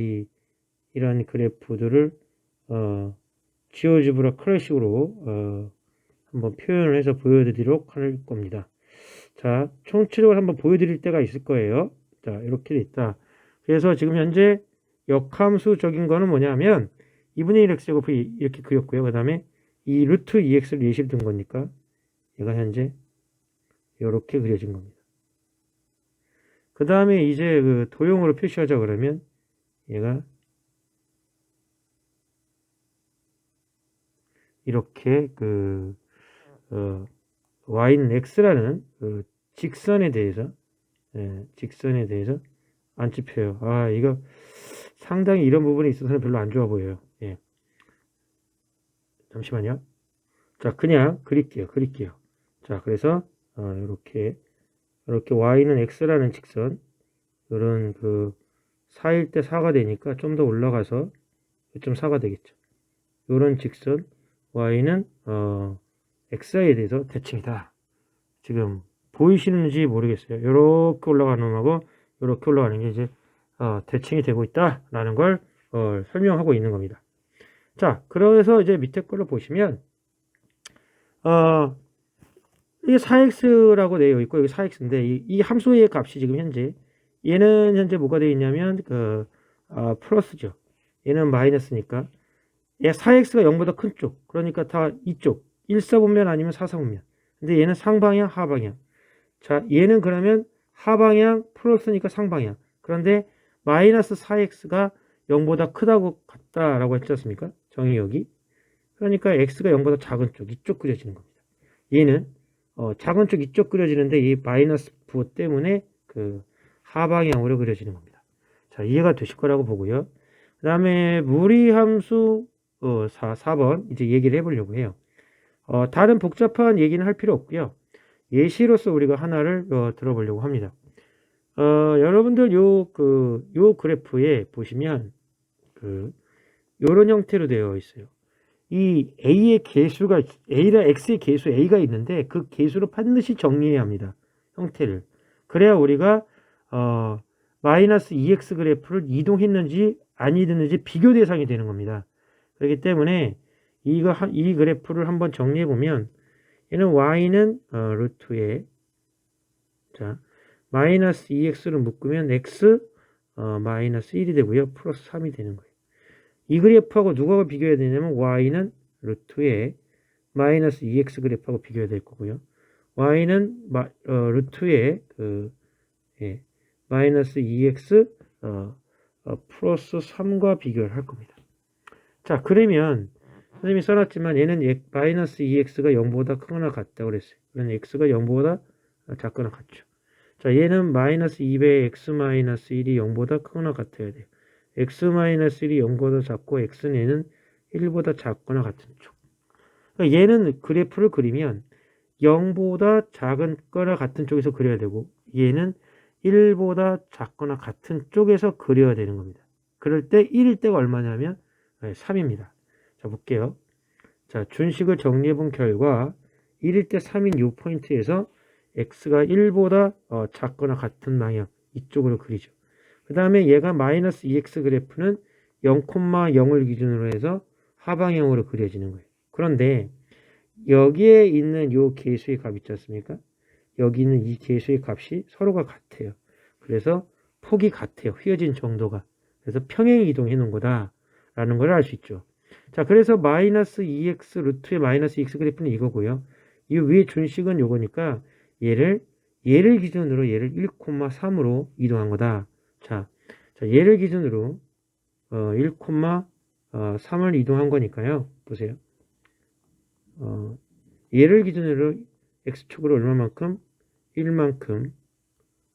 이런 그래프들을 지오지브라 클래식으로 한번 표현을 해서 보여드리도록 할 겁니다. 자, 총체적으로 한번 보여드릴 때가 있을 거예요. 자, 이렇게 돼 있다. 그래서 지금 현재 역함수적인 거는 뭐냐면 2분의 1 x제곱 이렇게 그렸고요. 그 다음에 이 루트 2x를 예시로 든 거니까 얘가 현재 이렇게 그려진 겁니다. 그 다음에 이제 그 도형으로 표시하자 그러면 얘가 이렇게 y는 x라는 직선에 대해서 안 찝혀요. 이거 상당히 이런 부분에 있어서는 별로 안 좋아 보여요. 잠시만요. 자, 그냥 그릴게요. 자, 그래서 이렇게 y는 x라는 직선, 이런 4일 때 4가 되니까 좀 더 올라가서 1.4가 되겠죠. 이런 직선 y는 x에 대해서 대칭이다. 지금 보이시는지 모르겠어요. 이렇게 올라가는 놈하고 이렇게 올라가는 게 이제 대칭이 되고 있다라는 걸 설명하고 있는 겁니다. 자, 그래서 이제 밑에 걸로 보시면 이게 4x라고 되어 있고 여기 4x인데 이 함수의 값이 지금 현재 얘는 현재 뭐가 되어 있냐면 플러스죠. 얘는 마이너스니까 얘 4x가 0보다 큰 쪽, 그러니까 다 이쪽 1사분면 아니면 4사분면. 근데 얘는 상방향 하방향. 자, 얘는 그러면 하방향 플러스니까 상방향. 그런데 마이너스 4x가 0보다 크다고 같다라고 했지 않습니까? 정의 여기. 그러니까 x가 0보다 작은 쪽 이쪽 그려지는 겁니다. 얘는 작은 쪽 이쪽 그려지는데 이 마이너스 부호 때문에 하방향으로 그려지는 겁니다. 자, 이해가 되실 거라고 보고요. 그 다음에 무리함수 4번 이제 얘기를 해보려고 해요. 다른 복잡한 얘기는 할 필요 없고요. 예시로서 우리가 하나를 들어보려고 합니다. 여러분들 요 그래프에 보시면 요런 형태로 되어 있어요. 이 A의 개수가 A랑 X의 개수 A가 있는데 그 개수로 반드시 정리해야 합니다. 형태를. 그래야 우리가 마이너스 2x 그래프를 이동했는지 아니든지 비교 대상이 되는 겁니다. 그렇기 때문에 이 그래프를 한번 정리해 보면 얘는 y는 루트에 마이너스 2x를 묶으면 x 마이너스 1이 되고요. 플러스 3이 되는 거예요. 이 그래프하고 누가 비교해야 되냐면 y는 루트에 마이너스 2x 그래프하고 비교해야 될 거고요. y는 루트에 마이너스 2x 플러스 3과 비교를 할 겁니다. 자, 그러면 선생님이 써놨지만 얘는 마이너스 2x가 0보다 크거나 같다고 그랬어요. 그러면 x가 0보다 작거나 같죠. 자, 얘는 마이너스 2배 x 마이너스 1이 0보다 크거나 같아야 돼요. x 마이너스 1이 0보다 작고 x는 얘는 1보다 작거나 같은 쪽. 그러니까 얘는 그래프를 그리면 0보다 작은 거나 같은 쪽에서 그려야 되고 얘는 1보다 작거나 같은 쪽에서 그려야 되는 겁니다. 그럴 때 1일 때가 얼마냐면 3입니다. 자, 볼게요. 자, 준식을 정리해 본 결과 1일 때 3인 이 포인트에서 x가 1보다 작거나 같은 방향 이쪽으로 그리죠. 그 다음에 얘가 마이너스 2x 그래프는 0,0을 기준으로 해서 하방형으로 그려지는 거예요. 그런데 여기에 있는 요 계수의 값 있지 않습니까? 여기 있는 이 계수의 값이 서로가 같아요. 그래서 폭이 같아요. 휘어진 정도가. 그래서 평행 이동해 놓은 거다라는 걸 알 수 있죠. 자, 그래서 마이너스 2x 루트의 마이너스 x 그래프는 이거고요. 이 위에 준식은 요거니까 얘를 기준으로 얘를 1,3으로 이동한 거다. 자, 얘를 기준으로 1,3을 이동한 거니까요. 보세요. 얘를 기준으로 x축으로 얼마만큼? 1만큼,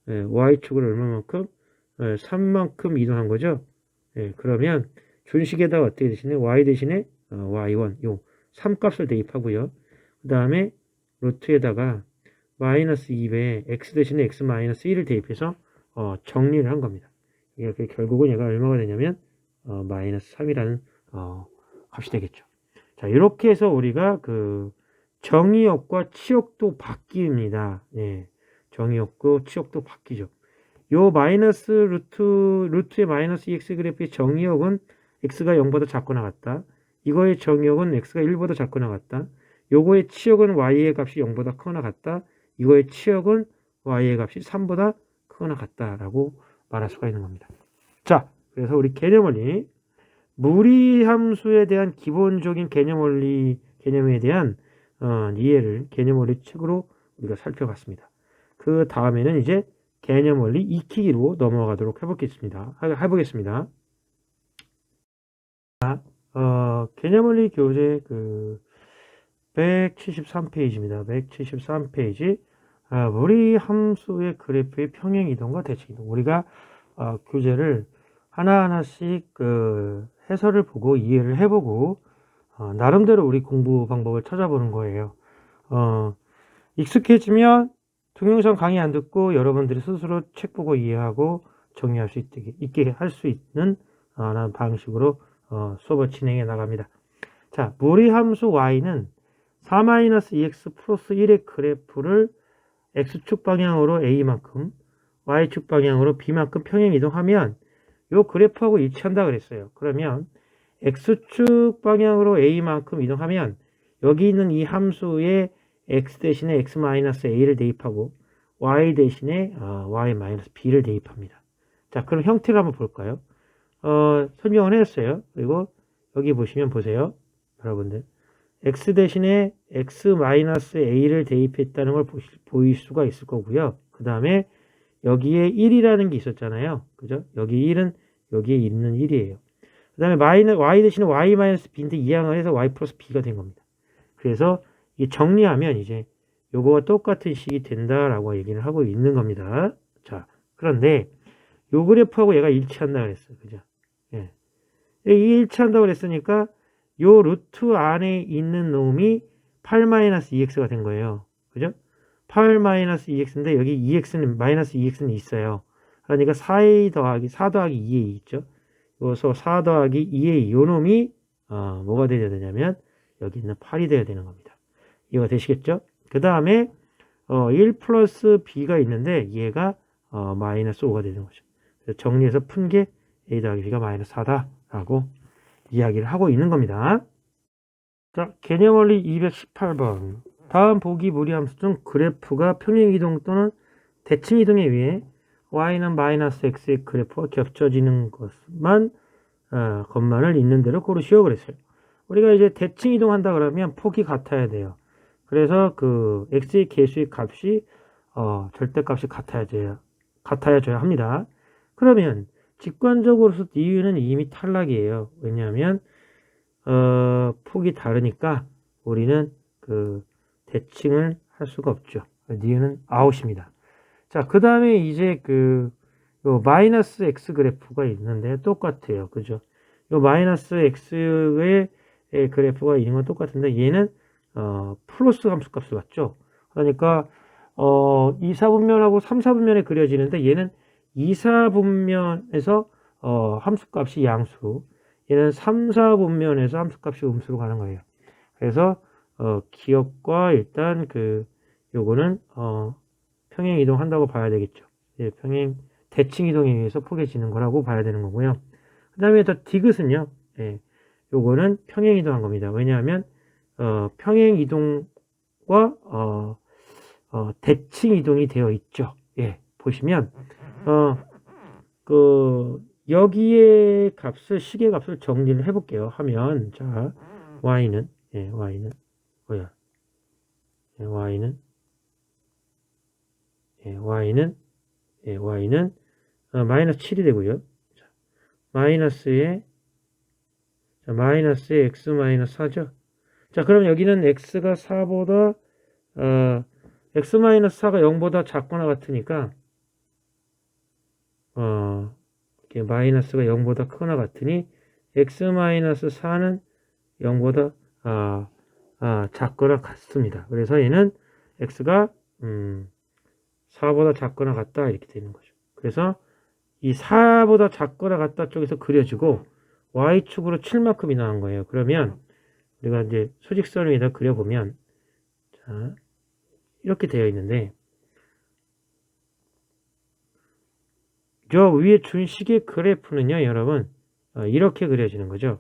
y축으로 얼마만큼? 3만큼 이동한 거죠. 그러면 준식에다가 어떻게 대신에 y 대신에 y1 요 3값을 대입하고요. 그 다음에 루트에다가 마이너스 2배 x 대신에 x 마이너스 1을 대입해서 정리를 한 겁니다. 이렇게 결국은 얘가 얼마가 되냐면 마이너스 3이라는 값이 되겠죠. 자, 이렇게 해서 우리가 그 정의역과 치역도 바뀝니다. 예, 정의역과 치역도 바뀌죠. 요 마이너스 루트의 마이너스 2x 그래프의 정의역은 x가 0보다 작거나 같다. 이거의 정의역은 x가 1보다 작거나 같다. 요거의 치역은 y의 값이 0보다 크거나 같다. 이거의 치역은 y의 값이 3보다 크거나 같다라고 말할 수가 있는 겁니다. 자, 그래서 우리 개념원리 무리함수에 대한 기본적인 개념에 대한 이해를 개념원리 책으로 우리가 살펴봤습니다. 그 다음에는 이제 개념원리 익히기로 넘어가도록 해보겠습니다. 개념원리 교재 그 173페이지입니다. 173페이지 무리함수의 그래프의 평행이동과 대칭이동. 우리가 교재를 하나하나씩 그 해설을 보고 이해를 해보고 나름대로 우리 공부 방법을 찾아보는 거예요. 익숙해지면 동영상 강의 안 듣고 여러분들이 스스로 책 보고 이해하고 정리할 수 있게 할 수 있는 방식으로 수업을 진행해 나갑니다. 자, 무리함수 y는 4-2x 플러스 1의 그래프를 x축 방향으로 a만큼 y축 방향으로 b만큼 평행 이동하면 요 그래프하고 일치한다 그랬어요. 그러면 x축 방향으로 a만큼 이동하면 여기 있는 이 함수에 x 대신에 x-a를 대입하고 y 대신에 y-b를 대입합니다. 자, 그럼 형태를 한번 볼까요? 설명을 했어요. 그리고 여기 보시면 보세요. 여러분들 x 대신에 x-a를 대입했다는 걸 보일 수가 있을 거고요. 그 다음에 여기에 1이라는 게 있었잖아요. 그죠? 여기 1은 여기에 있는 1이에요. 그 다음에 y 대신에 y-b인데 이항을 해서 y 플러스 b가 된 겁니다. 그래서 이 정리하면 이제 요거와 똑같은 식이 된다라고 얘기를 하고 있는 겁니다. 자, 그런데 요 그래프하고 얘가 일치한다 그랬어요. 그죠? 예. 이 일치한다고 그랬으니까 요 루트 안에 있는 놈이 8-2x가 된 거예요. 그죠? 8-2x인데 여기 2x는 마이너스 2x는 있어요. 그러니까 4 더하기 2a 있죠. 그래서 4 더하기 2a 요 놈이 뭐가 되어야 되냐면 여기 있는 8이 되어야 되는 겁니다. 이해가 되시겠죠? 그 다음에 1 플러스 b가 있는데 얘가 마이너스 5가 되는 거죠. 그래서 정리해서 푼 게 a 더하기 b가 마이너스 4다라고 이야기를 하고 있는 겁니다. 자, 개념원리 218번. 다음 보기 무리함수 중 그래프가 평행이동 또는 대칭이동에 의해 y는 마이너스 x의 그래프와 겹쳐지는 것만을 있는 대로 고르시오 그랬어요. 우리가 이제 대칭이동한다 그러면 폭이 같아야 돼요. 그래서 그 x의 계수의 값이 절대값이 같아져야 합니다. 그러면 직관적으로서 이유는 이미 탈락이에요. 왜냐하면 폭이 다르니까 우리는 그 대칭을 할 수가 없죠. 니은은 아웃입니다. 자, 그 다음에 이제 요 마이너스 x 그래프가 있는데 똑같아요. 그죠? 요 마이너스 x의 그래프가 있는 건 똑같은데 얘는 플러스 함수값을 갖죠. 그러니까 2, 4분면하고 3, 4분면에 그려지는데 얘는 2, 4분면에서 함수값이 양수, 얘는 3, 4분면에서 함수값이 음수로 가는 거예요. 그래서 기억과 일단 요거는 평행 이동한다고 봐야 되겠죠. 예, 대칭 이동에 의해서 포개지는 거라고 봐야 되는 거고요. 그 다음에 더 디귿은요. 예, 요거는 평행 이동한 겁니다. 왜냐하면 평행 이동과 대칭 이동이 되어 있죠. 예, 보시면 여기에 값을 시계 값을 정리를 해볼게요. 하면 자 y는 y는 뭐야? y는 y는 마이너스 7이 되고요. 자, 마이너스에 x 마이너스 4죠. 자, 그럼 여기는 x가 4보다 x 마이너스 4가 0보다 작거나 같으니까 이렇게 마이너스가 0보다 크거나 같으니 x 마이너스 4는 0보다 작거나 같습니다. 그래서 얘는 x가 4보다 작거나 같다 이렇게 되는 거죠. 그래서 이 4보다 작거나 같다 쪽에서 그려지고 y축으로 7만큼이 나온 거예요. 그러면 우리가 이제 수직선을 위에다 그려보면 자, 이렇게 되어 있는데 저 위에 준 식의 그래프는요, 여러분 이렇게 그려지는 거죠.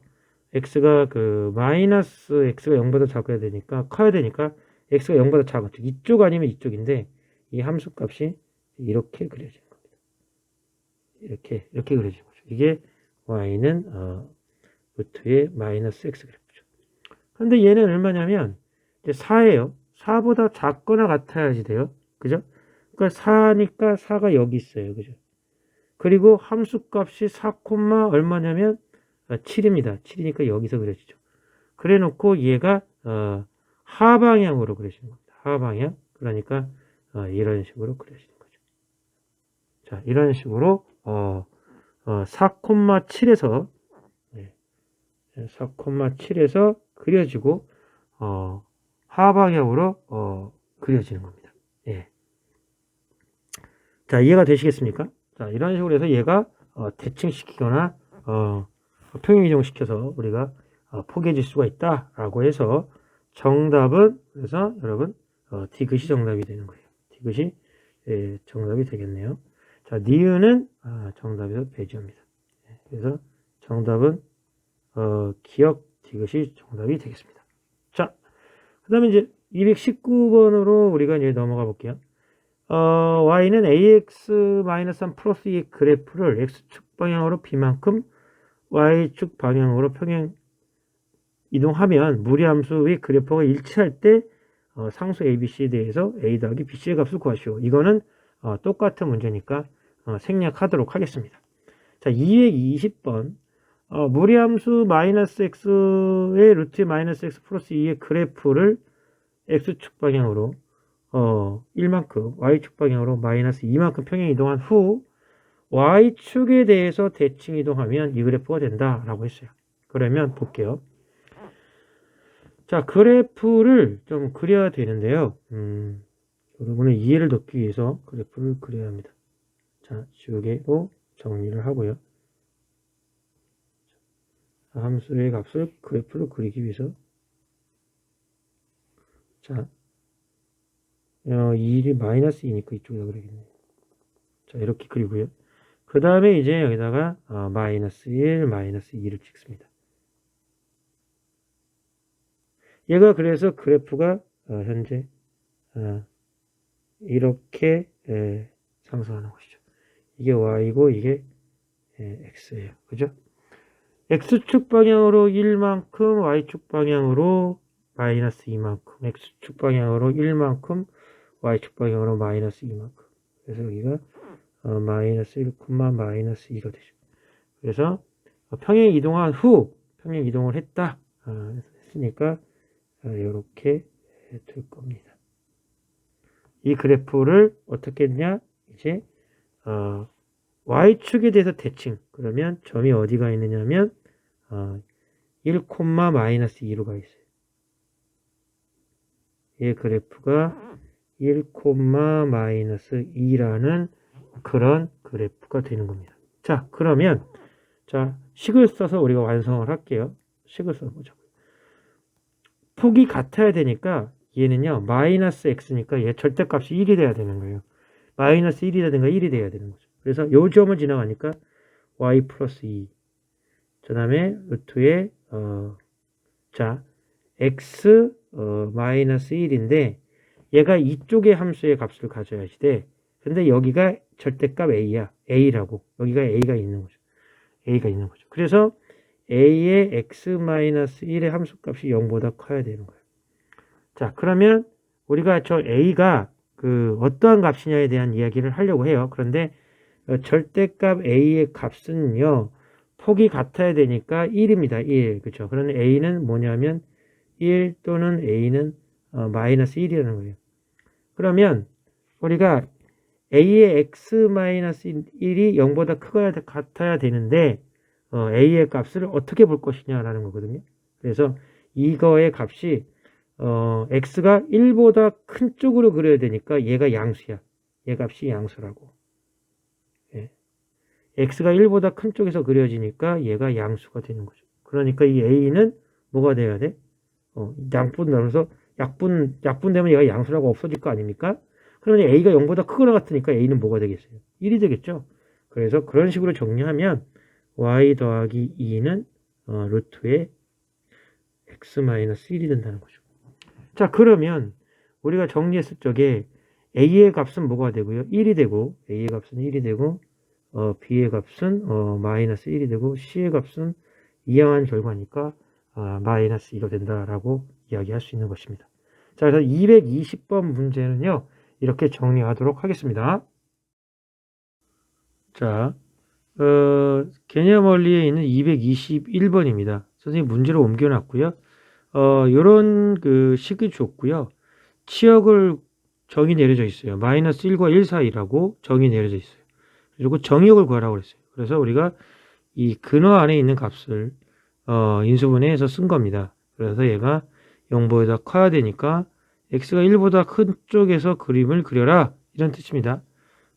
x가 마이너스 x가 0보다 작아야 되니까 커야 되니까 x가 0보다 작은 쪽 이쪽 아니면 이쪽인데 이 함수 값이 이렇게 그려지는 겁니다. 이렇게 그려지는 거죠. 이게 y는 루트의 마이너스 x 그래프죠. 근데 얘는 얼마냐면 이제 4예요. 4보다 작거나 같아야지 돼요. 그죠? 그러니까 4니까 4가 여기 있어요. 그죠? 그리고 함수 값이 4, 얼마냐면 7입니다. 7이니까 여기서 그려지죠. 그래 놓고 얘가 하방향으로 그려지는 겁니다. 하방향. 그러니까 이런 식으로 그려지는 거죠. 자, 이런 식으로 4,7에서 4,7에서 그려지고 하방향으로 그려지는 겁니다. 예. 자, 이해가 되시겠습니까? 자, 이런 식으로 해서 얘가 대칭시키거나 평행 이동시켜서 우리가 포개질 수가 있다라고 해서 정답은 그래서 여러분 디귿이 정답이 되는 거예요. 디귿이 정답이 되겠네요. 자, 니은은 정답에서 배제합니다. 그래서 정답은 기억 디귿이 정답이 되겠습니다. 자, 그 다음에 이제 219번으로 우리가 이제 넘어가 볼게요. y는 ax-3 플러스 2의 그래프를 x축 방향으로 b만큼 y축 방향으로 평행 이동하면 무리함수의 그래프가 일치할 때 상수 ABC에 대해서 a 더하기 bc의 값을 구하시오. 이거는 똑같은 문제니까 생략하도록 하겠습니다. 자, 220번 무리함수 마이너스 x의 루트 마이너스 x 플러스 2의 그래프를 x축 방향으로 1만큼 y축 방향으로 마이너스 2만큼 평행 이동한 후 y축에 대해서 대칭 이동하면 이 그래프가 된다라고 했어요. 그러면 볼게요. 자, 그래프를 좀 그려야 되는데요. 여러분의 이해를 돕기 위해서 그래프를 그려야 합니다. 자, 지우개로 정리를 하고요. 자, 함수의 값을 그래프로 그리기 위해서 자, 2이 마이너스 2니까 이쪽에다 그리겠네요. 자, 이렇게 그리고요. 그 다음에 이제 여기다가 마이너스 1, 마이너스 2를 찍습니다. 얘가 그래서 그래프가 현재 이렇게 상승하는 것이죠. 이게 y고 이게 x예요. 그죠? x축 방향으로 1만큼, y축 방향으로 마이너스 2만큼, x축 방향으로 1만큼, y축 방향으로 마이너스 2만큼. 그래서 여기가 마이너스 1, 마이너스 2가 되죠. 그래서 평행 이동한 후 평행 이동을 했다. 했으니까 이렇게 될 겁니다. 이 그래프를 어떻게 했냐? 이제 y축에 대해서 대칭. 그러면 점이 어디가 있느냐면 1, 마이너스 2로 가 있어요. 이 그래프가 1, 마이너스 2라는 그런 그래프가 되는 겁니다. 자, 그러면 자, 식을 써서 우리가 완성을 할게요. 식을 써보자고요. 폭이 같아야 되니까 얘는요 마이너스 x니까 얘 절대값이 1이 돼야 되는 거예요. 마이너스 1이라든가 1이 돼야 되는 거죠. 그래서 요 점을 지나가니까 y 플러스 2 그 다음에 루트에 자, x 마이너스 1인데 얘가 이쪽의 함수의 값을 가져야지 돼. 근데 여기가 절대값 a야. a라고. 여기가 a가 있는 거죠. a가 있는 거죠. 그래서 a의 x-1의 함수값이 0보다 커야 되는 거예요. 자, 그러면 우리가 저 a가 그 어떠한 값이냐에 대한 이야기를 하려고 해요. 그런데 절대값 a의 값은요, 폭이 같아야 되니까 1입니다. 1. 그렇죠? 그러면 a는 뭐냐면 1 또는 a는 마이너스 1이라는 거예요. 그러면 우리가 a의 x-1이 0보다 크거나 같아야 되는데 a의 값을 어떻게 볼 것이냐라는 거거든요. 그래서 이거의 값이 x가 1보다 큰 쪽으로 그려야 되니까 얘가 양수야. 얘 값이 양수라고. 예. x가 1보다 큰 쪽에서 그려지니까 얘가 양수가 되는 거죠. 그러니까 이 a는 뭐가 돼야 돼? 양분 나눠서 약분 되면 얘가 양수라고 없어질 거 아닙니까? 그러면 a가 0보다 크거나 같으니까 a는 뭐가 되겠어요? 1이 되겠죠? 그래서 그런 식으로 정리하면 y 더하기 2는 루트의 x-1이 된다는 거죠. 자, 그러면 우리가 정리했을 적에 a의 값은 뭐가 되고요? 1이 되고, a의 값은 1이 되고, b의 값은 마이너스 1이 되고, c의 값은 이항한 결과니까 마이너스 2가 된다라고 이야기할 수 있는 것입니다. 자, 그래서 220번 문제는요, 이렇게 정리하도록 하겠습니다. 자, 개념 원리에 있는 221번입니다. 선생님 문제로 옮겨놨고요. 요런 그 식이 좋고요. 치역을 정의 내려져 있어요. 마이너스 1과 1 사이라고 정의 내려져 있어요. 그리고 정의역을 구하라고 그랬어요. 그래서 우리가 이 근호 안에 있는 값을 인수분해해서 쓴 겁니다. 그래서 얘가 0보다 커야 되니까 x가 1보다 큰 쪽에서 그림을 그려라 이런 뜻입니다.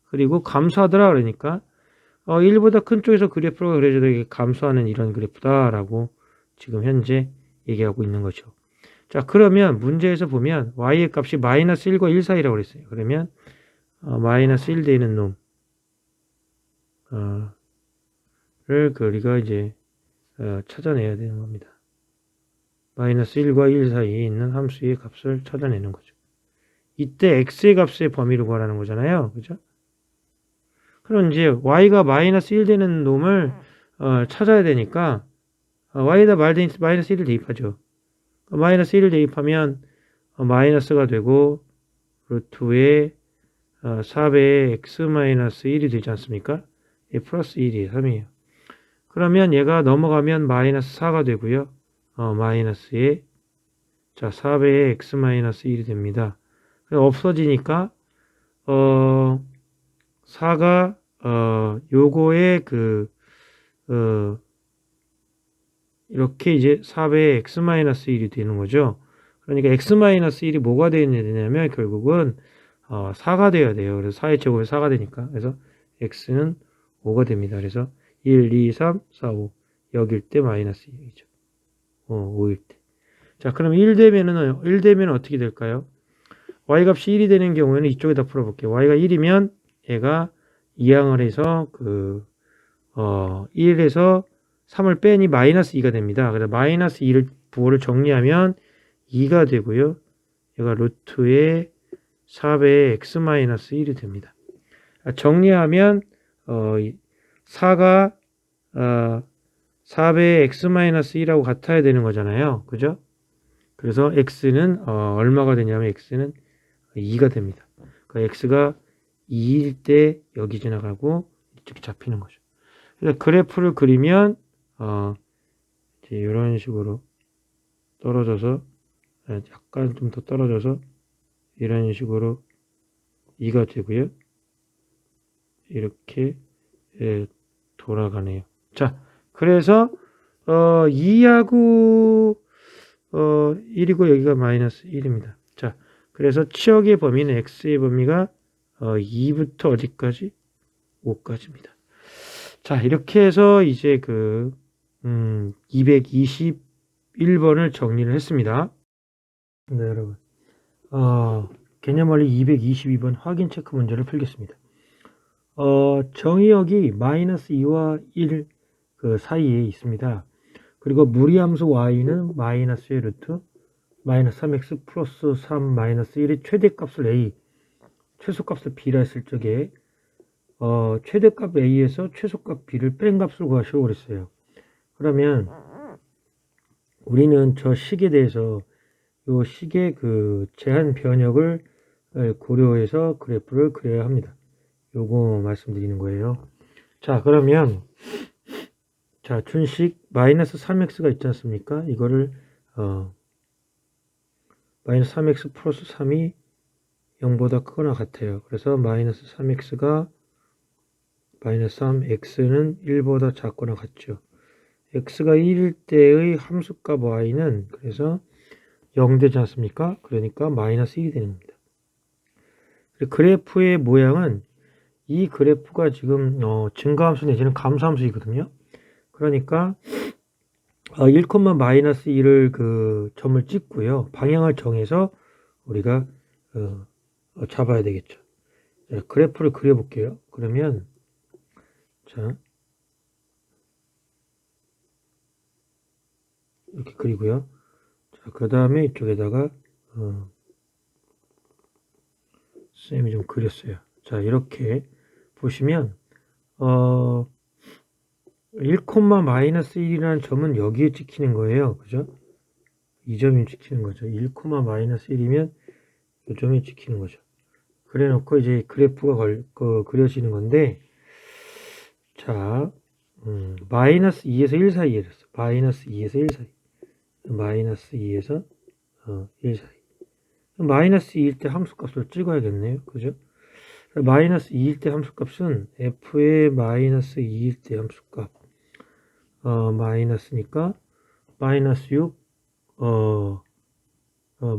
그리고 감소하더라 그러니까 1보다 큰 쪽에서 그래프가 그려져도 이게 감소하는 이런 그래프다라고 지금 현재 얘기하고 있는 거죠. 자, 그러면 문제에서 보면 y의 값이 마이너스 1과 1 사이라고 그랬어요. 그러면 마이너스 1 되는 놈 를 우리가 이제 찾아내야 되는 겁니다. 마이너스 1과 1 사이에 있는 함수의 값을 찾아내는 거죠. 이때 x의 값의 범위를 구하라는 거잖아요. 그죠? 그럼 이제 y가 마이너스 1 되는 놈을 찾아야 되니까 y에다 마이너스 1을 대입하죠. 마이너스 1을 대입하면 마이너스가 되고 루트의 4배의 x-1이 되지 않습니까? 얘 플러스 1이에요. 3이에요. 그러면 얘가 넘어가면 마이너스 4가 되고요. 마이너스의 4배의 x-1이 됩니다. 없어지니까 4가 요거의 이렇게 이제 4배의 x-1이 되는 거죠. 그러니까 x-1이 뭐가 되냐면 결국은 4가 돼야 돼요. 그래서 4의 제곱이 4가 되니까. 그래서 x는 5가 됩니다. 그래서 1, 2, 3, 4, 5 여길 때 마이너스 2죠. 5일 때. 자, 그럼 1 되면 어떻게 될까요? y 값이 1이 되는 경우에는 이쪽에다 풀어볼게요. y가 1이면 얘가 이항을 해서 1에서 3을 빼니 마이너스 2가 됩니다. 그래서 마이너스 2를 부호를 정리하면 2가 되고요. 얘가 루트의 4배의 x-1이 됩니다. 정리하면 4가 4배의 x-1하고 같아야 되는 거잖아요. 그죠? 그래서 x는 얼마가 되냐면 x는 2가 됩니다. 그러니까 x가 2일 때 여기 지나가고 이쪽에 잡히는 거죠. 그래서 그래프를 그리면 이제 이런 식으로 떨어져서 약간 좀 더 떨어져서 이런 식으로 2가 되고요. 이렇게 돌아가네요. 자, 그래서 2하고 1이고 여기가 마이너스 1입니다. 자, 그래서 치역의 범위는 x의 범위가 2부터 어디까지? 5까지입니다. 자, 이렇게 해서 이제 221번을 정리를 했습니다. 네, 여러분. 개념원리 222번 확인 체크 문제를 풀겠습니다. 정의역이 마이너스 2와 1 그 사이에 있습니다. 그리고 무리함수 y는 마이너스 1 루트 마이너스 3x 플러스 3 마이너스 1이 최대값을 a, 최소값을 b라 했을 적에 최대값 a에서 최소값 b를 뺀 값을 구하시오 그랬어요. 그러면 우리는 저 식에 대해서 요 식의 그 제한 변역을 고려해서 그래프를 그려야 합니다. 요거 말씀드리는 거예요. 자, 그러면 자, 준식 마이너스 3x가 있지 않습니까? 이거를 마이너스 3x 플러스 3이 0보다 크거나 같아요. 그래서 마이너스 3x가 마이너스 3, x는 1보다 작거나 같죠. x가 1일 때의 함수값 y는 그래서 0 되지 않습니까? 그러니까 마이너스 1이 되는 겁니다. 그래프의 모양은 이 그래프가 지금 증가함수 내지는 감소함수이거든요. 그러니까 1, 마이너스 1을 그 점을 찍고요. 방향을 정해서 우리가 잡아야 되겠죠. 자, 그래프를 그려볼게요. 그러면 자 이렇게 그리고요. 자, 그 다음에 이쪽에다가 쌤이 좀 그렸어요. 자, 이렇게 보시면 1, 마이너스 1이라는 점은 여기에 찍히는 거예요. 그죠? 이 점이 찍히는 거죠. 1, 마이너스 1이면 이 점이 찍히는 거죠. 그래 놓고 이제 그래프가 그려지는 건데, 자, 마이너스 2에서 1 사이에 됐어. 마이너스 2에서 1 사이. 마이너스 2에서 1 사이. 마이너스 2일 때 함수값을 찍어야겠네요. 그죠? 마이너스 2일 때 함수값은 f의 마이너스 2일 때 함수값. 마이너스니까 마이너스 6,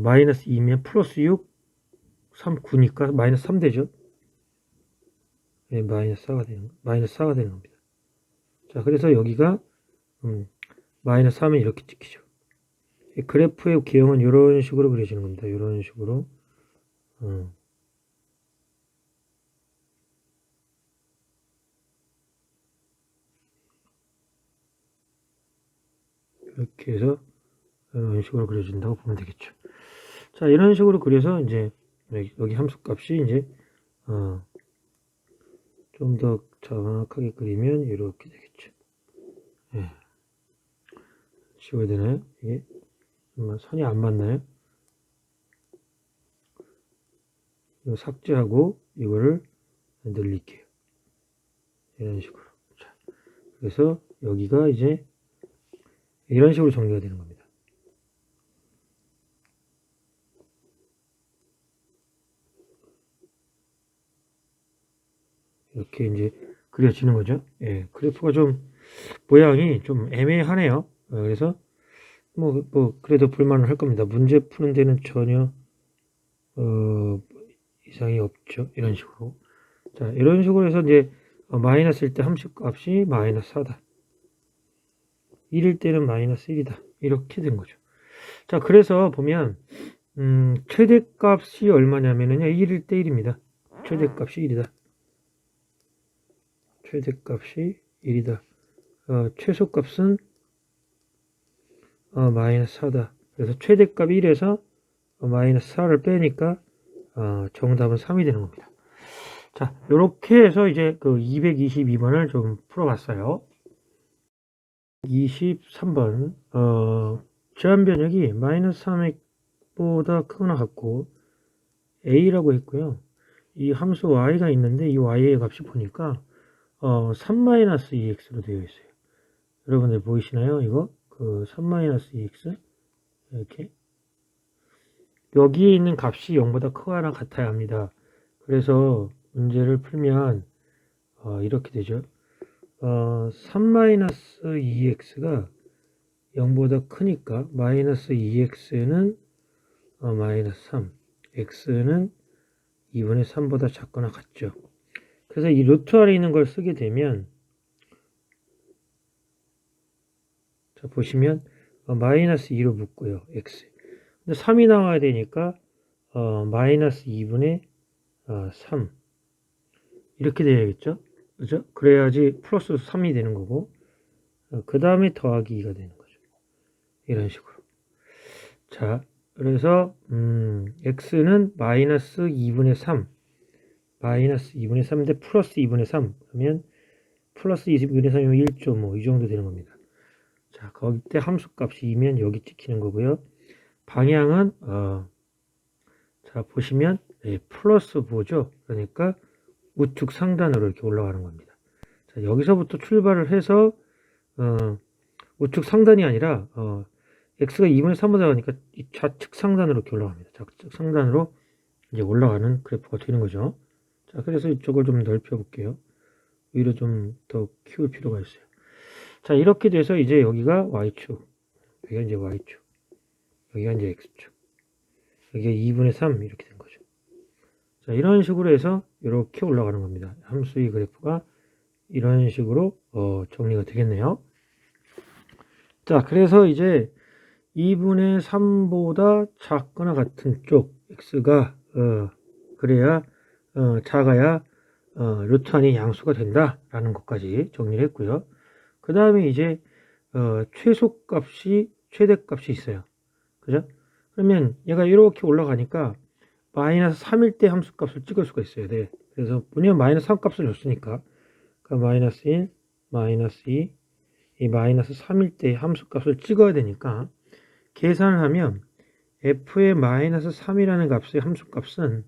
마이너스 2면 플러스 6, 3, 9니까 마이너스 3 되죠? 네, 마이너스 4가 되는 겁니다. 자, 그래서 여기가 마이너스 3은 이렇게 찍히죠. 그래프의 개형은 이런 식으로 그려지는 겁니다. 이런 식으로. 이렇게 해서 이런 식으로 그려진다고 보면 되겠죠. 자, 이런 식으로 그려서 이제 여기 함수값이 이제 좀 더 정확하게 그리면 이렇게 되겠죠. 예. 지워야 되나요? 이게 선이 안 맞나요? 이거 삭제하고 이거를 늘릴게요. 이런 식으로. 자, 그래서 여기가 이제 이런 식으로 정리가 되는 겁니다. 이렇게 이제 그려지는 거죠. 예, 그래프가 좀 모양이 좀 애매하네요. 그래서 뭐 그래도 불만을 할 겁니다. 문제 푸는 데는 전혀 이상이 없죠. 이런 식으로. 자, 이런 식으로 해서 이제 마이너스일 때 함수값이 마이너스 4다. 1일 때는 마이너스 1이다. 이렇게 된 거죠. 자, 그래서 보면 최대값이 얼마냐면은요. 1일 때 1입니다. 최대값이 1이다. 최대값이 1이다. 최소값은 마이너스 4다. 그래서 최대값 1에서 마이너스 4를 빼니까 정답은 3이 되는 겁니다. 자, 요렇게 해서 이제 그 222번을 좀 풀어봤어요. 23번 제한 변역이 마이너스 3x보다 크거나 같고 a라고 했고요. 이 함수 y가 있는데 이 y의 값이 보니까 3-2x로 되어 있어요. 여러분들 보이시나요? 이거 그 3-2x 이렇게 여기에 있는 값이 0보다 크거나 같아야 합니다. 그래서 문제를 풀면 이렇게 되죠. 3-2x가 0보다 크니까 마이너스 2x는 마이너스 3, x는 2분의 3보다 작거나 같죠. 그래서 이 루트 아래 있는 걸 쓰게 되면 자 보시면 마이너스 2로 묶고요. x. 근데 3이 나와야 되니까 마이너스 2분의 3 이렇게 돼야겠죠. 그죠? 그래야지 플러스 3이 되는 거고 그 다음에 더하기 2가 되는 거죠. 이런 식으로. 자, 그래서 x는 마이너스 2분의 3, 마이너스 2분의 3인데 플러스 2분의 3 그러면 플러스 2분의 3이면 1.5 이 정도 되는 겁니다. 자, 거기 때 함수값이 2면 여기 찍히는 거고요. 방향은 자 보시면 플러스 보죠. 그러니까 우측 상단으로 이렇게 올라가는 겁니다. 자, 여기서부터 출발을 해서 우측 상단이 아니라 x가 2분의 3보다 가니까 좌측 상단으로 이렇게 올라갑니다. 좌측 상단으로 이제 올라가는 그래프가 되는 거죠. 자, 그래서 이쪽을 좀 넓혀 볼게요. 위로 좀 더 키울 필요가 있어요. 자, 이렇게 돼서 이제 여기가 y축, 여기가 이제 y축, 여기가 이제 x축, 여기가 2분의 3 이렇게 된 거죠. 자, 이런 식으로 해서 이렇게 올라가는 겁니다. 함수의 그래프가 이런 식으로 정리가 되겠네요. 자, 그래서 이제 2분의 3보다 작거나 같은 쪽 x가 그래야 작아야 루트 안이 양수가 된다라는 것까지 정리를 했고요. 그 다음에 이제 최소값이 최대값이 있어요. 그죠? 그러면 얘가 이렇게 올라가니까 마이너스 3일 때 함수값을 찍을 수가 있어야 돼. 그래서 왜냐면 마이너스 3 값을 줬으니까 그러니까 마이너스 1, 마이너스 2, 이 마이너스 3일 때 함수값을 찍어야 되니까 계산을 하면 f의 마이너스 3이라는 값의 함수값은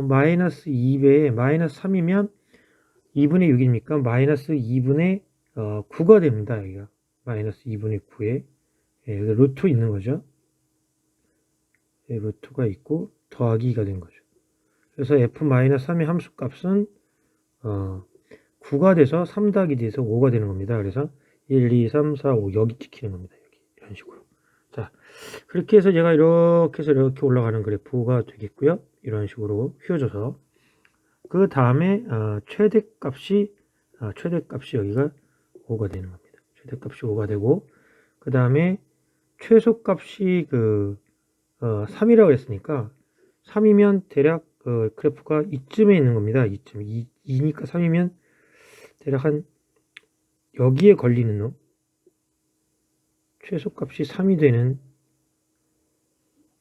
마이너스 2배에 마이너스 3이면 2분의 6이니까 마이너스 2분의 9가 됩니다. 여기가 마이너스 2분의 9에 여기 루트 있는 거죠. 루트가 있고 더하기 2가 된 거죠. 그래서 f-3의 함수값은 9가 돼서 3 더하기 돼서 5가 되는 겁니다. 그래서 1, 2, 3, 4, 5 여기 찍히는 겁니다. 여기 이런 식으로. 자, 그렇게 해서 제가 이렇게 해서 이렇게 올라가는 그래프가 되겠고요. 이런 식으로 휘어져서 그 다음에 최대값이 여기가 5가 되는 겁니다. 최대값이 5가 되고 그 다음에 최소값이 3이라고 했으니까 3이면 대략 그래프가 이쯤에 있는 겁니다. 이쯤 2니까 3이면 대략 한 여기에 걸리는 놈 최소값이 3이 되는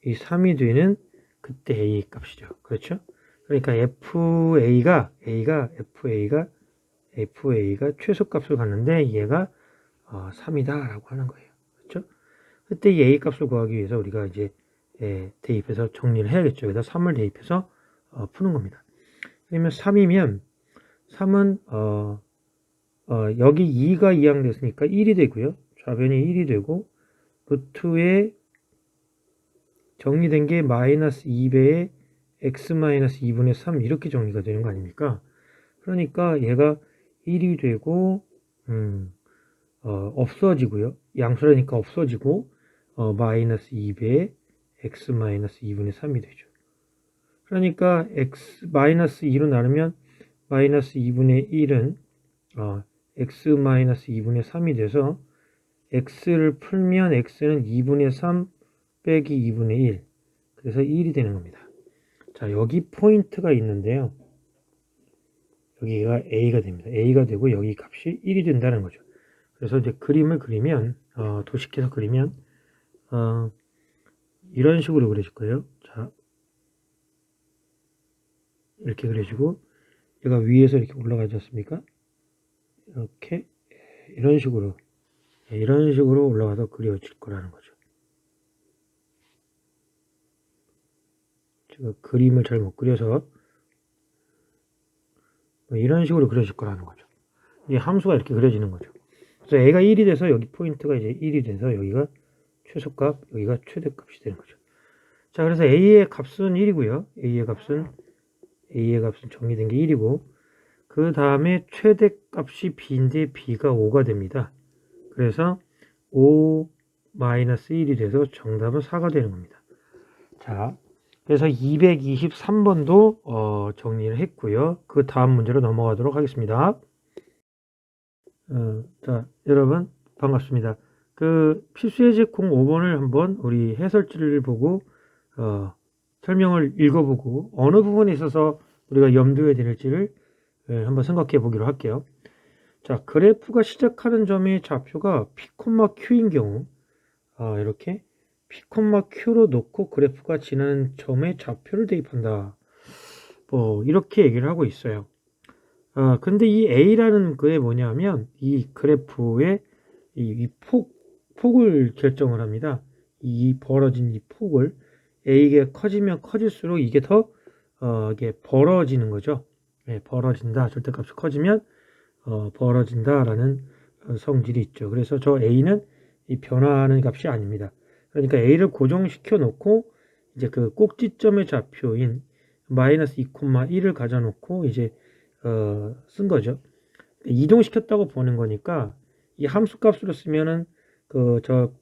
이 3이 되는 그때 A 값이죠. 그렇죠? 그러니까 FA가 최소값을 갖는데 얘가 3이다 라고 하는 거예요. 그렇죠? 그때 이 A 값을 구하기 위해서 우리가 이제 대입해서 정리를 해야겠죠. 여기다 3을 대입해서 푸는 겁니다. 그러면 3이면 3은 여기 2가 이항됐으니까 1이 되고요. 좌변이 1이 되고 루트에 정리된 게 마이너스 2배의 x 마이너스 2분의 3 이렇게 정리가 되는 거 아닙니까? 그러니까 얘가 1이 되고 없어지고요. 양수라니까 없어지고 마이너스 2배의 x 마이너스 2분의 3이 되죠. 그러니까 x 마이너스 2로 나누면 마이너스 2분의 1은 x 마이너스 2분의 3이 돼서 x를 풀면 x는 2분의 3 빼기 2분의 1 그래서 1이 되는 겁니다. 자, 여기 포인트가 있는데요. 여기가 A가 됩니다. A가 되고 여기 값이 1이 된다는 거죠. 그래서 이제 그림을 그리면 도식해서 그리면 이런 식으로 그려질 거예요. 자, 이렇게 그려지고 얘가 위에서 이렇게 올라가지 않습니까? 이렇게 이런 식으로 올라가서 그려질 거라는 거죠. 제가 그림을 잘 못 그려서 이런 식으로 그려질 거라는 거죠. 이 함수가 이렇게 그려지는 거죠. 그래서 A가 1이 돼서 여기 포인트가 이제 1이 돼서 여기가 최소값, 여기가 최대값이 되는 거죠. 자, 그래서 A의 값은 1이고요. A의 값은 정리된 게 1이고 그 다음에 최대값이 B인데 B가 5가 됩니다. 그래서 5-1이 돼서 정답은 4가 되는 겁니다. 자, 그래서 223번도 정리를 했고요. 그 다음 문제로 넘어가도록 하겠습니다. 자, 여러분 반갑습니다. 그 필수예제 공 5번을 한번 우리 해설지를 보고 설명을 읽어보고 어느 부분에 있어서 우리가 염두에 될지를 한번 생각해 보기로 할게요. 자, 그래프가 시작하는 점의 좌표가 P, Q인 경우 이렇게 P, Q로 놓고 그래프가 지나는 점의 좌표를 대입한다. 뭐 이렇게 얘기를 하고 있어요. 근데 이 A라는 그게 뭐냐면 이 그래프의 이 폭을 결정을 합니다. 이 벌어진 이 폭을 A가 커지면 커질수록 이게 더 이게 벌어지는 거죠. 예, 벌어진다. 절대값이 커지면 벌어진다라는 성질이 있죠. 그래서 저 A는 이 변화하는 값이 아닙니다. 그러니까 A를 고정시켜 놓고 이제 그 꼭지점의 좌표인 마이너스 2,1을 가져 놓고 이제 쓴 거죠. 이동시켰다고 보는 거니까 이 함수 값으로 쓰면은 그 저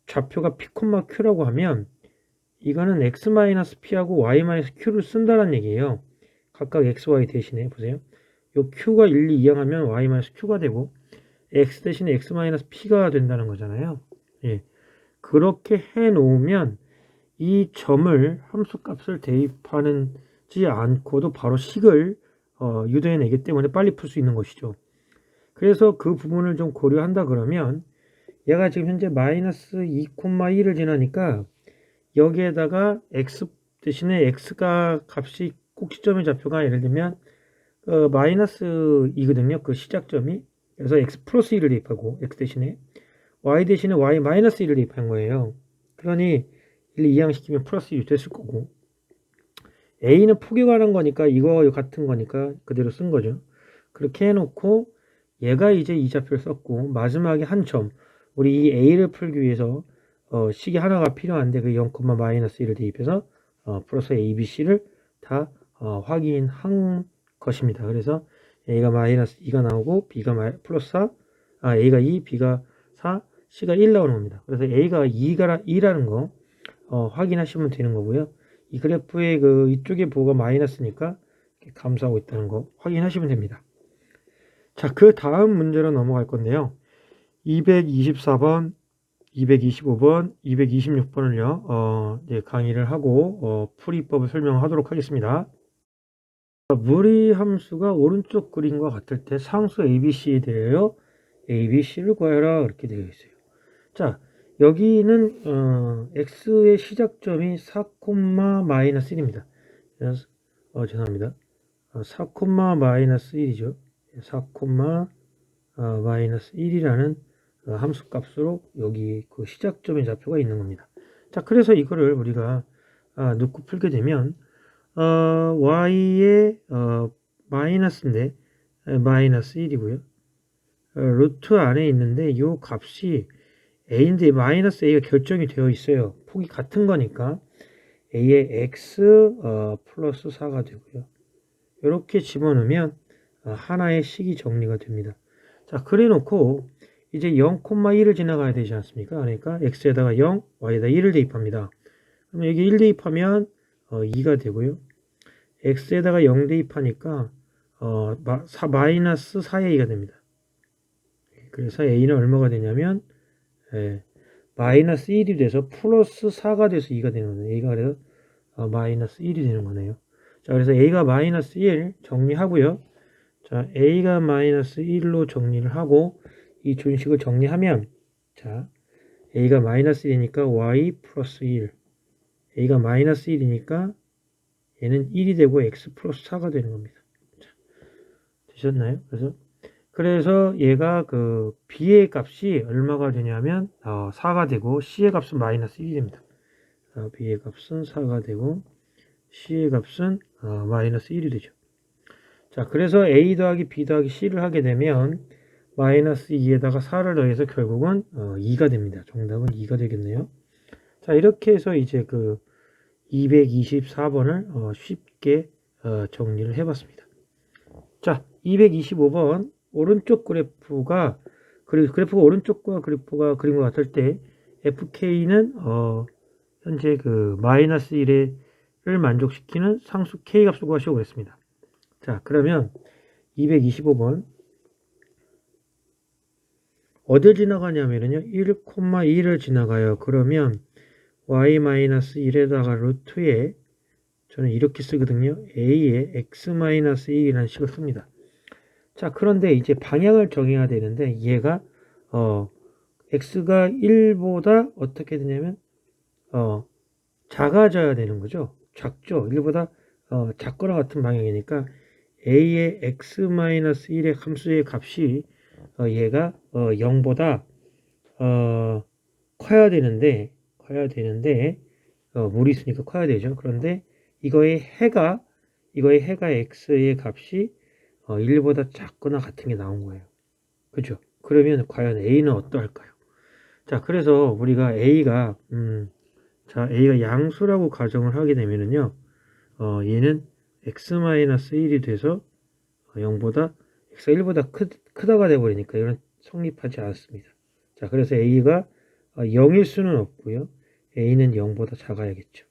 좌표가 P, Q라고 하면 이거는 X-P하고 Y-Q를 쓴다는 얘기예요. 각각 X, Y 대신에 보세요. 요 Q가 1, 2 이항하면 Y-Q가 되고 X 대신에 X-P가 된다는 거잖아요. 예. 그렇게 해 놓으면 이 점을 함수값을 대입하는지 않고도 바로 식을 유도해내기 때문에 빨리 풀 수 있는 것이죠. 그래서 그 부분을 좀 고려한다 그러면 얘가 지금 현재 마이너스 2,1을 지나니까 여기에다가 x 대신에 x가 값이 꼭지점의 좌표가 예를 들면 마이너스 2거든요. 그 시작점이. 그래서 x 플러스 1을 대입하고 x 대신에 y 대신에 y 마이너스 1을 대입한 거예요. 그러니 1, 2항시키면 플러스 1이 됐을 거고 a는 폭에 관한 거니까 이거 같은 거니까 그대로 쓴 거죠. 그렇게 해놓고 얘가 이제 이 좌표를 썼고 마지막에 한 점 우리 이 a를 풀기 위해서 식이 하나가 필요한데 그 0, 마이너스 1을 대입해서 플러스 a, b, c를 다 확인한 것입니다. 그래서 a가 마이너스 2가 나오고 b가 플러스 4, a가 2, b가 4, c가 1 나오는 겁니다. 그래서 a가 2라는 거 확인하시면 되는 거고요. 이 그래프의 그 이쪽에 부호가 마이너스니까 감소하고 있다는 거 확인하시면 됩니다. 자, 그 다음 문제로 넘어갈 건데요. 224번, 225번, 226번을요, 이제 강의를 하고, 풀이법을 설명하도록 하겠습니다. 무리함수가 오른쪽 그림과 같을 때 상수 ABC에 대하여 ABC를 구하여라. 이렇게 되어 있어요. 자, 여기는, x의 시작점이 4, 마이너스 1입니다. 죄송합니다. 4, 마이너스 1이죠. 4, 마이너스 1이라는 함수 값으로 여기 그 시작점의 좌표가 있는 겁니다. 자, 그래서 이거를 우리가 넣고 풀게 되면 y의 마이너스인데 마이너스 1이고요. 루트 안에 있는데 이 값이 a인데 마이너스 a가 결정이 되어 있어요. 폭이 같은 거니까 a의 x 플러스 4가 되고요. 이렇게 집어넣으면 하나의 식이 정리가 됩니다. 자, 그래 놓고 이제 0,1을 지나가야 되지 않습니까? 그러니까 x에다가 0, y에다 1을 대입합니다. 그러면 여기 1 대입하면 2가 되고요. x에다가 0 대입하니까 마이너스 4의 2가 됩니다. 그래서 a는 얼마가 되냐면 마이너스 1이 돼서 플러스 4가 돼서 2가 되는 거예요. a가 그래서 마이너스 1이 되는 거네요. 자, 그래서 a가 마이너스 1 정리하고요. 자, a가 마이너스 1로 정리를 하고 이 준식을 정리하면 자, a가 마이너스 1이니까 y 플러스 1 a가 마이너스 1이니까 얘는 1이 되고 x 플러스 4가 되는 겁니다. 자, 되셨나요? 그래서 얘가 그 b의 값이 얼마가 되냐면 4가 되고 c의 값은 마이너스 1이 됩니다. b의 값은 4가 되고 c의 값은 마이너스 1이 되죠. 자, 그래서 a 더하기 b 더하기 c를 하게 되면 마이너스 2에다가 4를 더해서 결국은 2가 됩니다. 정답은 2가 되겠네요. 자, 이렇게 해서 이제 그 224번을 쉽게 정리를 해봤습니다. 자, 225번 오른쪽 그래프가 오른쪽과 그래프가 그림과 같을 때 fk는 현재 그 마이너스 1을 만족시키는 상수 k 값을 구하시오 그랬습니다. 자, 그러면 225번 어딜 지나가냐면요 1,2를 지나가요. 그러면 y-1에다가 루트에 저는 이렇게 쓰거든요. a의 x-1이라는 식을 씁니다. 자, 그런데 이제 방향을 정해야 되는데 얘가 x가 1보다 어떻게 되냐면 작아져야 되는 거죠. 작죠. 1보다 작거나 같은 방향이니까 a의 x-1의 함수의 값이 얘가 0보다 커야 되는데 무리수니까 커야 되죠. 그런데 이거의 해가 x의 값이 1보다 작거나 같은 게 나온 거예요. 그죠? 그러면 과연 a는 어떠할까요? 자, 그래서 우리가 a가 양수라고 가정을 하게 되면은요, 얘는 x-1이 돼서 0보다 x가 1보다 크다가 돼버리니까 이건 성립하지 않습니다. 자, 그래서 a가 0일 수는 없고요. a는 0보다 작아야겠죠.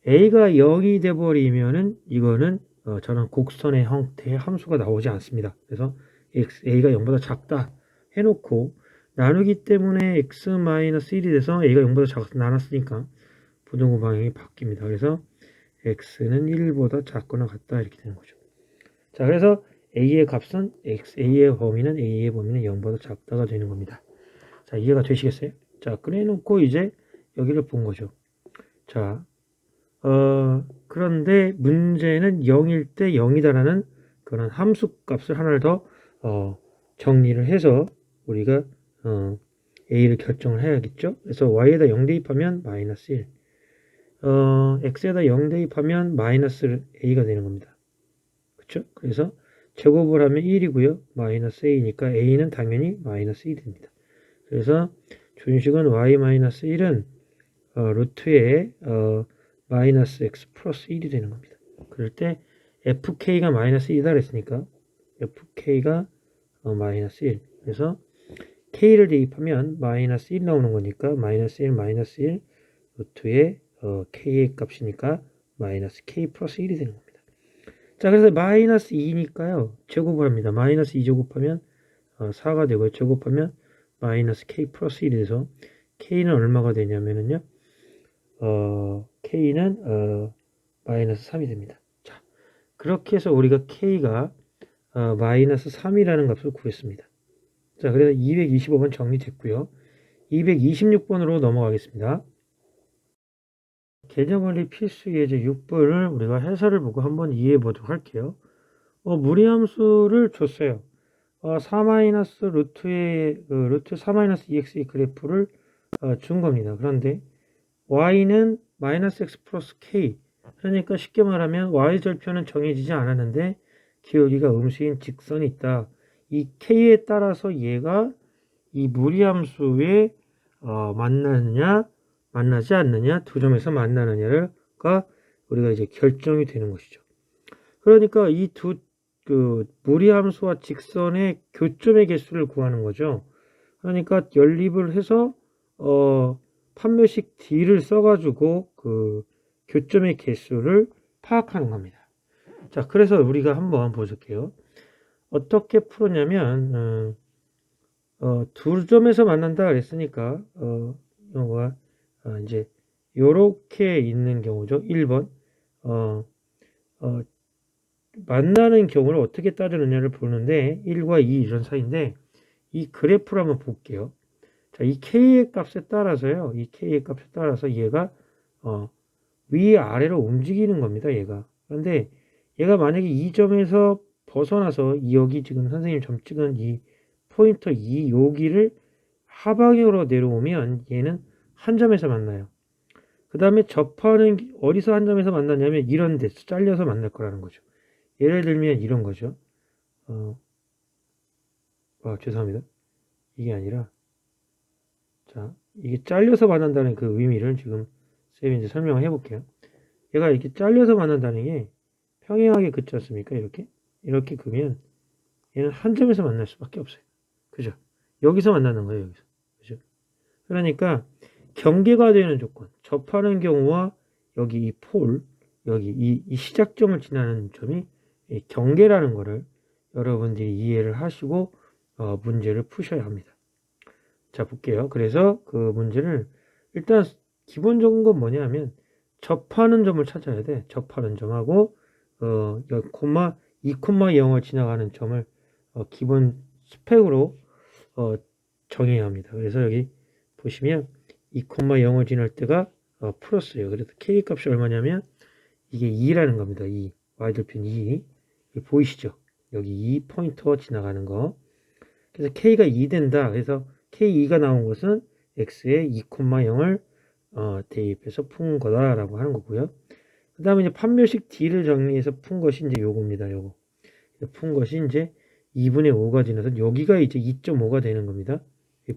a가 0이 돼버리면은 이거는 저는 곡선의 형태의 함수가 나오지 않습니다. 그래서 a가 0보다 작다 해놓고 나누기 때문에 x-1이 돼서 a가 0보다 작아서 나눴으니까 부등호 방향이 바뀝니다. 그래서 x는 1보다 작거나 같다 이렇게 되는 거죠. 자, 그래서 a의 값은 a의 범위는 0보다 작다가 되는 겁니다. 자, 이해가 되시겠어요? 자, 그래놓고 이제 여기를 본 거죠. 자, 그런데 문제는 0일 때 0이다라는 그런 함수 값을 하나를 더 정리를 해서 우리가 a를 결정을 해야겠죠. 그래서 y에다 0 대입하면 마이너스 1, x에다 0 대입하면 마이너스 a가 되는 겁니다. 그렇죠? 그래서 제곱을 하면 1이고요. 마이너스 a니까 a는 당연히 마이너스 1이 됩니다. 그래서 준식은 y-1은 루트에 마이너스 x 플러스 1이 되는 겁니다. 그럴 때 fk가 마이너스 1이다 그랬으니까 fk가 마이너스 1. 그래서 k를 대입하면 마이너스 1 나오는 거니까 마이너스 1 마이너스 1 루트에 k의 값이니까 마이너스 k 플러스 1이 되는 겁니다. 자, 그래서 마이너스 2니까요. 제곱을 합니다. 마이너스 2 제곱하면 4가 되고요. 제곱하면 마이너스 k 플러스 1이 돼서 k는 얼마가 되냐면은요. k는 마이너스 3이 됩니다. 자, 그렇게 해서 우리가 k가 마이너스 3이라는 값을 구했습니다. 자, 그래서 225번 정리됐고요. 226번으로 넘어가겠습니다. 개념원리 필수 예제 6번을 우리가 해설을 보고 한번 이해해 보도록 할게요. 무리함수를 줬어요. 4-루트 4-2x의 그래프를 준 겁니다. 그런데 y는 마이너스 x 플러스 k, 그러니까 쉽게 말하면 y절표는 정해지지 않았는데 기울기가 음수인 직선이 있다. 이 k에 따라서 얘가 이 무리함수에 만나느냐 만나지 않느냐, 두 점에서 만나느냐가 우리가 이제 결정이 되는 것이죠. 그러니까 이 무리함수와 직선의 교점의 개수를 구하는 거죠. 그러니까 연립을 해서 판별식 D를 써가지고 그 교점의 개수를 파악하는 겁니다. 자, 그래서 우리가 한번 보실게요. 어떻게 풀었냐면 두 점에서 만난다 그랬으니까 이거가 이제 요렇게 있는 경우죠. 1번 만나는 경우를 어떻게 따르느냐를 보는데 1과 2 이런 사이인데 이 그래프를 한번 볼게요. 자, 이 k의 값에 따라서요. 이 k의 값에 따라서 얘가 위아래로 움직이는 겁니다. 얘가. 그런데 얘가 만약에 이 점에서 벗어나서 여기 지금 선생님 점 찍은 이 포인터 여기를 하방으로 내려오면 얘는 한 점에서 만나요. 그 다음에 접하는 어디서 한 점에서 만나냐면 이런 데서 잘려서 만날 거라는 거죠. 예를 들면 이런 거죠. 죄송합니다. 이게 아니라 자, 이게 잘려서 만난다는 그 의미를 지금 쌤이 이제 설명을 해볼게요. 얘가 이렇게 잘려서 만난다는 게 평행하게 긋지 않습니까? 이렇게 그면 얘는 한 점에서 만날 수밖에 없어요. 그죠? 여기서 만나는 거예요. 여기서. 그죠? 그러니까 경계가 되는 조건, 접하는 경우와 여기 이 폴, 여기 이 시작점을 지나는 점이 경계라는 거를 여러분들이 이해를 하시고 문제를 푸셔야 합니다. 자, 볼게요. 그래서 그 문제를 일단 기본적인 건 뭐냐면 접하는 점을 찾아야 돼. 접하는 점하고 여기 2,0을 지나가는 점을 기본 스펙으로 정해야 합니다. 그래서 여기 보시면 2,0을 지날 때가 플러스예요. 그래서 k 값이 얼마냐면 이게 2라는 겁니다. 2. y절편 2. 보이시죠? 여기 2 포인터 지나가는 거. 그래서 k가 2 된다. 그래서 k2가 나온 것은 x에 2,0을 대입해서 푼 거다라고 하는 거고요. 그 다음에 이제 판별식 d를 정리해서 푼 것이 이제 요겁니다. 요거. 푼 것이 이제 2분의 5가 지나서 여기가 이제 2.5가 되는 겁니다.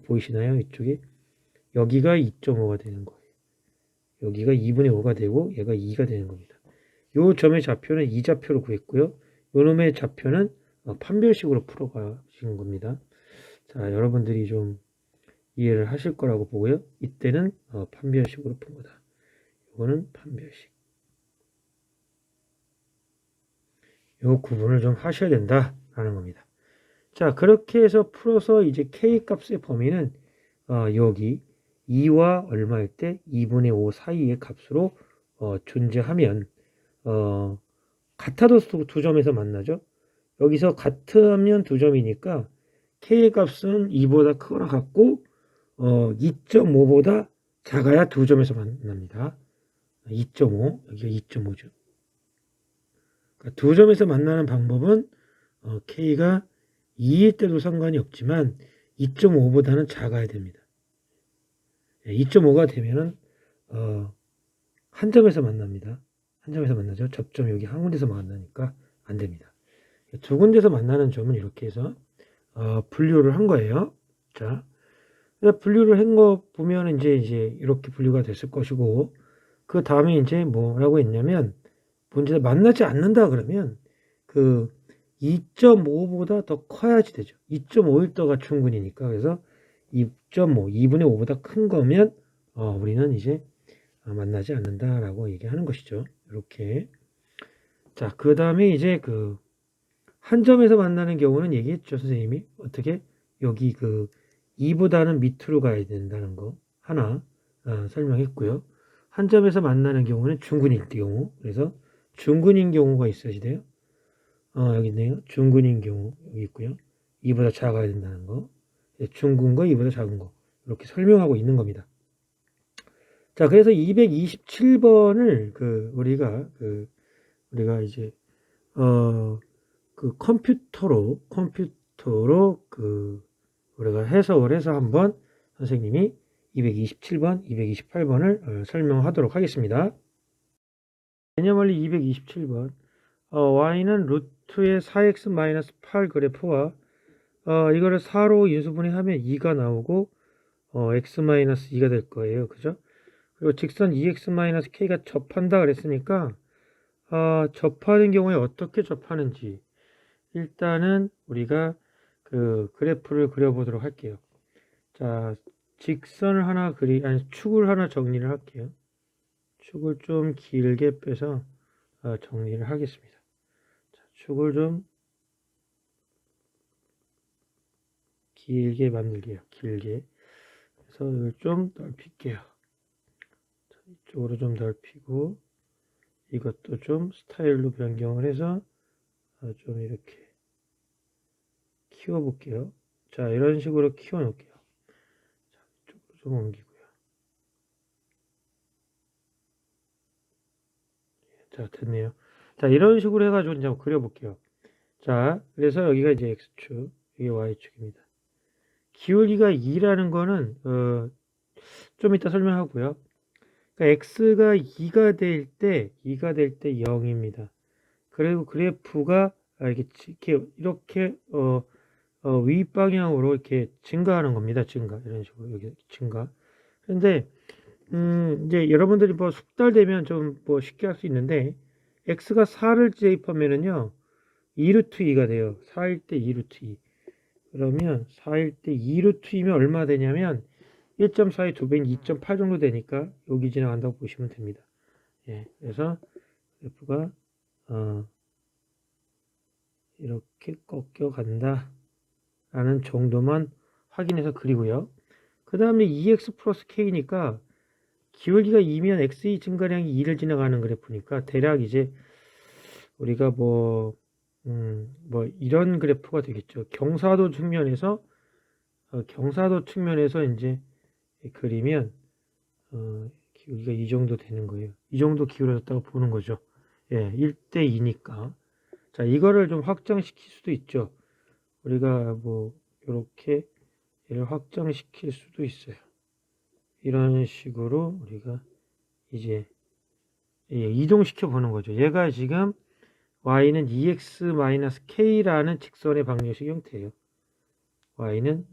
보이시나요? 이쪽에. 여기가 2.5가 되는 거예요. 여기가 2분의 5가 되고 얘가 2가 되는 겁니다. 요 점의 좌표는 이 좌표로 구했고요. 요 놈의 좌표는 판별식으로 풀어가신 겁니다. 자, 여러분들이 좀 이해를 하실 거라고 보고요. 이때는 판별식으로 푼 거다. 이거는 판별식. 요 구분을 좀 하셔야 된다라는 겁니다. 자, 그렇게 해서 풀어서 이제 k 값의 범위는 여기 2와 얼마일 때 2분의 5 사이의 값으로 존재하면 같아도 두 점에서 만나죠. 여기서 같으면 두 점이니까 k의 값은 2보다 크거나 같고 2.5보다 작아야 두 점에서 만납니다. 2.5 여기가 2.5죠. 그러니까 두 점에서 만나는 방법은 k가 2일 때도 상관이 없지만 2.5보다는 작아야 됩니다. 2.5가 되면은 한 점에서 만납니다. 한 점에서 만나죠. 접점 여기 한 군데서 만나니까 안 됩니다. 두 군데서 만나는 점은 이렇게 해서 분류를 한 거예요. 자, 분류를 한 거 보면 이제 이렇게 분류가 됐을 것이고 그 다음에 이제 뭐라고 했냐면 문제가 만나지 않는다 그러면 그 2.5보다 더 커야지 되죠. 2.5일 더가 충분이니까. 그래서 2.5, 2분의 5보다 큰 거면 우리는 이제 만나지 않는다라고 얘기하는 것이죠. 이렇게. 자, 그 다음에 이제 그 한 점에서 만나는 경우는 얘기했죠, 선생님이. 어떻게? 여기 그 2보다는 밑으로 가야 된다는 거 하나 설명했고요. 한 점에서 만나는 경우는 중근일 경우. 그래서 중근인 경우가 있어야 돼요. 여기 있네요. 중근인 경우 여기 있고요. 2보다 작아야 된다는 거. 중근 거, 2보다 작은 거. 이렇게 설명하고 있는 겁니다. 자, 그래서 227번을 우리가 이제 그 컴퓨터로 우리가 해석을 해서 한번 선생님이 227번, 228번을 설명하도록 하겠습니다. 개념원리 227번. y는 루트의 4x-8 그래프와 이거를 4로 인수분해하면 2가 나오고 x-2가 될 거예요. 그죠? 그리고 직선 2x-k가 접한다 그랬으니까 접하는 경우에 어떻게 접하는지 일단은 우리가 그 그래프를 그려보도록 할게요. 자, 직선을 하나 축을 하나 정리를 할게요. 축을 좀 길게 빼서 정리를 하겠습니다. 자, 축을 좀 길게 만들게요. 길게. 그래서 이걸 좀 넓힐게요. 자, 이쪽으로 좀 넓히고 이것도 좀 스타일로 변경을 해서 좀 이렇게 키워볼게요. 자, 이런 식으로 키워놓을게요. 자, 이쪽으로 좀 옮기고요. 자, 됐네요. 자, 이런 식으로 해가지고 이제 한번 그려볼게요. 자, 그래서 여기가 이제 X축, 이게 Y축입니다. 기울기가 2라는 거는, 좀 이따 설명하고요. 그러니까 X가 2가 될 때 0입니다. 그리고 그래프가 이렇게, 윗방향으로 이렇게 증가하는 겁니다. 증가. 이런 식으로, 여기 증가. 근데, 이제 여러분들이 뭐 숙달되면 좀 뭐 쉽게 할 수 있는데, X가 4를 대입하면은요, 2루트 2가 돼요. 4일 때 2루트 2. 그러면 4일 때 2루트 2면 얼마 되냐면 1.4의 2배인 2.8 정도 되니까 여기 지나간다고 보시면 됩니다. 예, 그래서 F가 이렇게 꺾여 간다 라는 정도만 확인해서 그리고요. 그 다음에 2x 플러스 k니까 기울기가 2면 x의 증가량이 2를 지나가는 그래프니까 대략 이제 우리가 뭐 이런 그래프가 되겠죠. 경사도 측면에서 경사도 측면에서 이제 그리면 기울기가 이 정도 되는 거예요. 이 정도 기울어졌다고 보는 거죠. 예, 1대 2니까. 자, 이거를 좀 확장시킬 수도 있죠. 우리가 뭐 이렇게 얘를 확장시킬 수도 있어요. 이런 식으로 우리가 이제 이동시켜 보는 거죠. 얘가 지금 y는 2x-k라는 직선의 방정식 형태예요. y는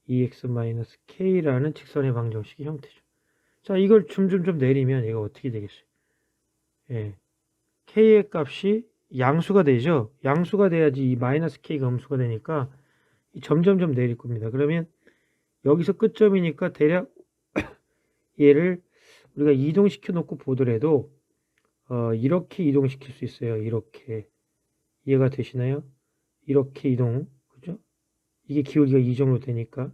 2x-k라는 직선의 방정식 형태죠. 자, 이걸 좀 내리면 얘가 어떻게 되겠어요? 예, k의 값이 양수가 되죠. 양수가 돼야지 이 마이너스 k가 음수가 되니까 점점점 내릴 겁니다. 그러면 여기서 끝점이니까 대략 얘를 우리가 이동시켜 놓고 보더라도 이렇게 이동시킬 수 있어요. 이렇게. 이해가 되시나요? 이렇게 이동. 그죠? 이게 기울기가 이 정도 되니까.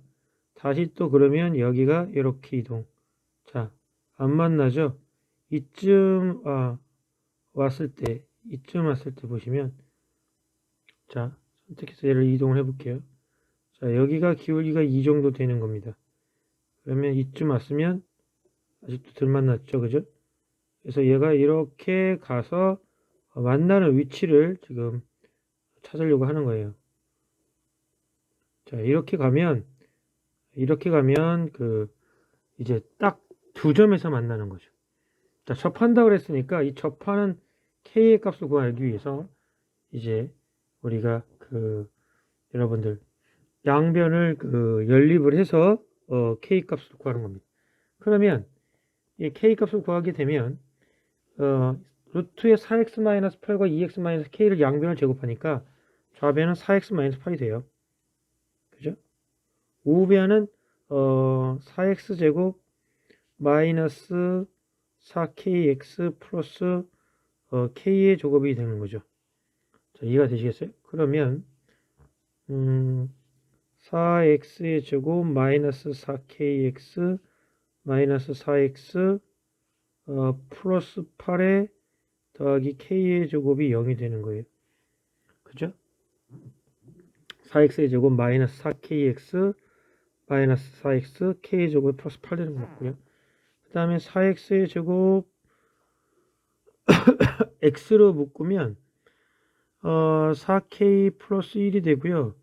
다시 또 그러면 여기가 이렇게 이동. 자, 안 만나죠? 이쯤 왔을 때 보시면, 자, 선택해서 얘를 이동을 해볼게요. 자, 여기가 기울기가 이 정도 되는 겁니다. 그러면 이쯤 왔으면 아직도 덜 만났죠, 그죠? 그래서 얘가 이렇게 가서 만나는 위치를 지금 찾으려고 하는 거예요. 자, 이렇게 가면 이제 딱 두 점에서 만나는 거죠. 자, 접한다고 그랬으니까 이 접하는 k의 값을 구하기 위해서 이제 우리가 여러분들 양변을 연립을 해서 k 값을 구하는 겁니다. 그러면 이 k 값을 구하게 되면 루트의 4x-8과 2x-k를 양변을 제곱하니까 좌변은 4x-8이 돼요. 그죠? 우변은 4x제곱 마이너스 4kx 플러스 k의 제곱이 되는 거죠. 자, 이해가 되시겠어요? 그러면 4x의 제곱 마이너스 4kx 마이너스 4x 플러스 8에 더하기 k의 제곱이 0이 되는 거예요. 그죠? 4x의 제곱 마이너스 4kx 마이너스 4x k의 제곱 플러스 8 되는 거고요. 그 다음에 4x의 제곱 x로 묶으면 4k 플러스 1이 되고요.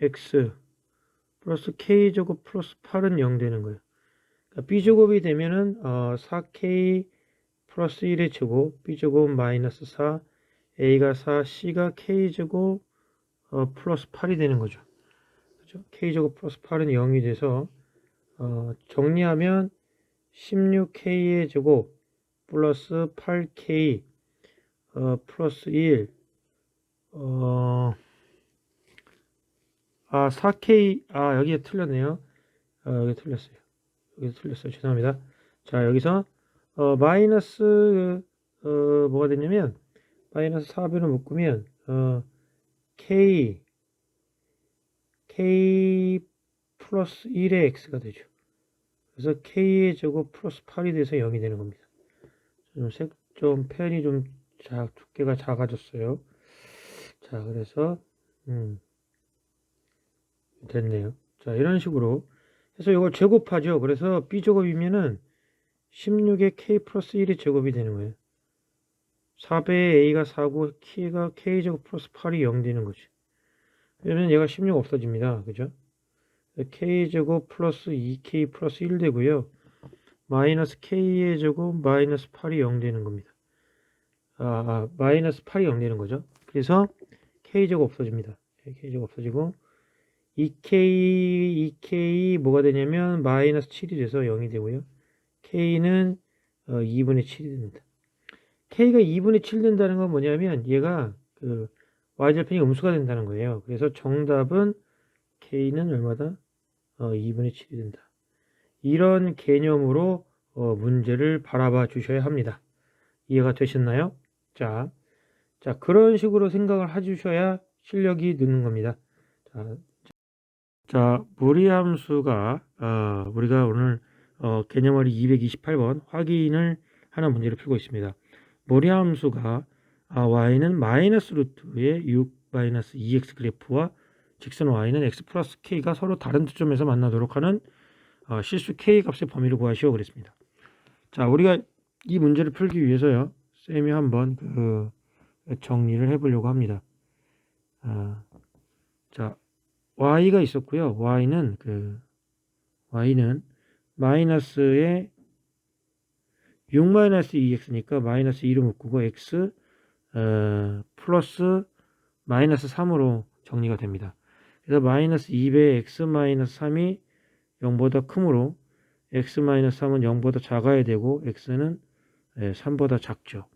x 플러스 k 제곱 플러스 8은 0 되는 거예요. 그러니까 b 제곱이 되면은 4k 플러스 1의 제곱, b 제곱 마이너스 4, a가 4, c가 k 제곱 플러스 8이 되는 거죠. 그죠? k 제곱 플러스 8은 0이 돼서 정리하면 16k의 제곱 플러스 8k 플러스 1 4k 여기에 틀렸네요. 여기 틀렸어요. 죄송합니다. 자, 여기서 마이너스 뭐가 됐냐면 마이너스 4변을 묶으면 k 플러스 1의 x가 되죠. 그래서 k의 제곱 플러스 8이 돼서 0이 되는 겁니다. 펜이 좀 두께가 작아졌어요. 자, 그래서 됐네요. 자, 이런 식으로 해서 이걸 제곱하죠. 그래서 b제곱이면은 16의 k 플러스 1이 제곱이 되는 거예요. 4배의 a가 4고 k가 k제곱 플러스 8이 0 되는 거지. 그러면 얘가 16 없어집니다. 그죠? k제곱 플러스 2k 플러스 1 되고요. 마이너스 k의 제곱 마이너스 8이 0 되는 겁니다. 마이너스 8이 0 되는 거죠. 그래서 k제곱 없어집니다. k제곱 없어지고 2k 뭐가 되냐면 마이너스 7이 돼서 0이 되고요. k는 2분의 7이 됩니다. k가 2분의 7 된다는 건 뭐냐면 얘가 y절편이 음수가 된다는 거예요. 그래서 정답은 k는 얼마다? 2분의 7이 된다. 이런 개념으로 문제를 바라봐 주셔야 합니다. 이해가 되셨나요? 자, 그런 식으로 생각을 해주셔야 실력이 느는 겁니다. 자, 무리함수가 우리가 오늘 개념어리 228번 확인을 하는 문제를 풀고 있습니다. 무리함수가 y는 마이너스 루트의 6 마이너스 2x 그래프와 직선 y는 x 플러스 k가 서로 다른 두 점에서 만나도록 하는 실수 k 값의 범위를 구하시오 그랬습니다. 자, 우리가 이 문제를 풀기 위해서요, 쌤이 한번 정리를 해보려고 합니다. 자, y가 있었고요. y는 마이너스에 6-2x니까 마이너스 2로 묶고 x 플러스 마이너스 3으로 정리가 됩니다. 그래서 마이너스 2배 x 마이너스 3이 0보다 크므로 x 마이너스 3은 0보다 작아야 되고 x는 3보다 작죠.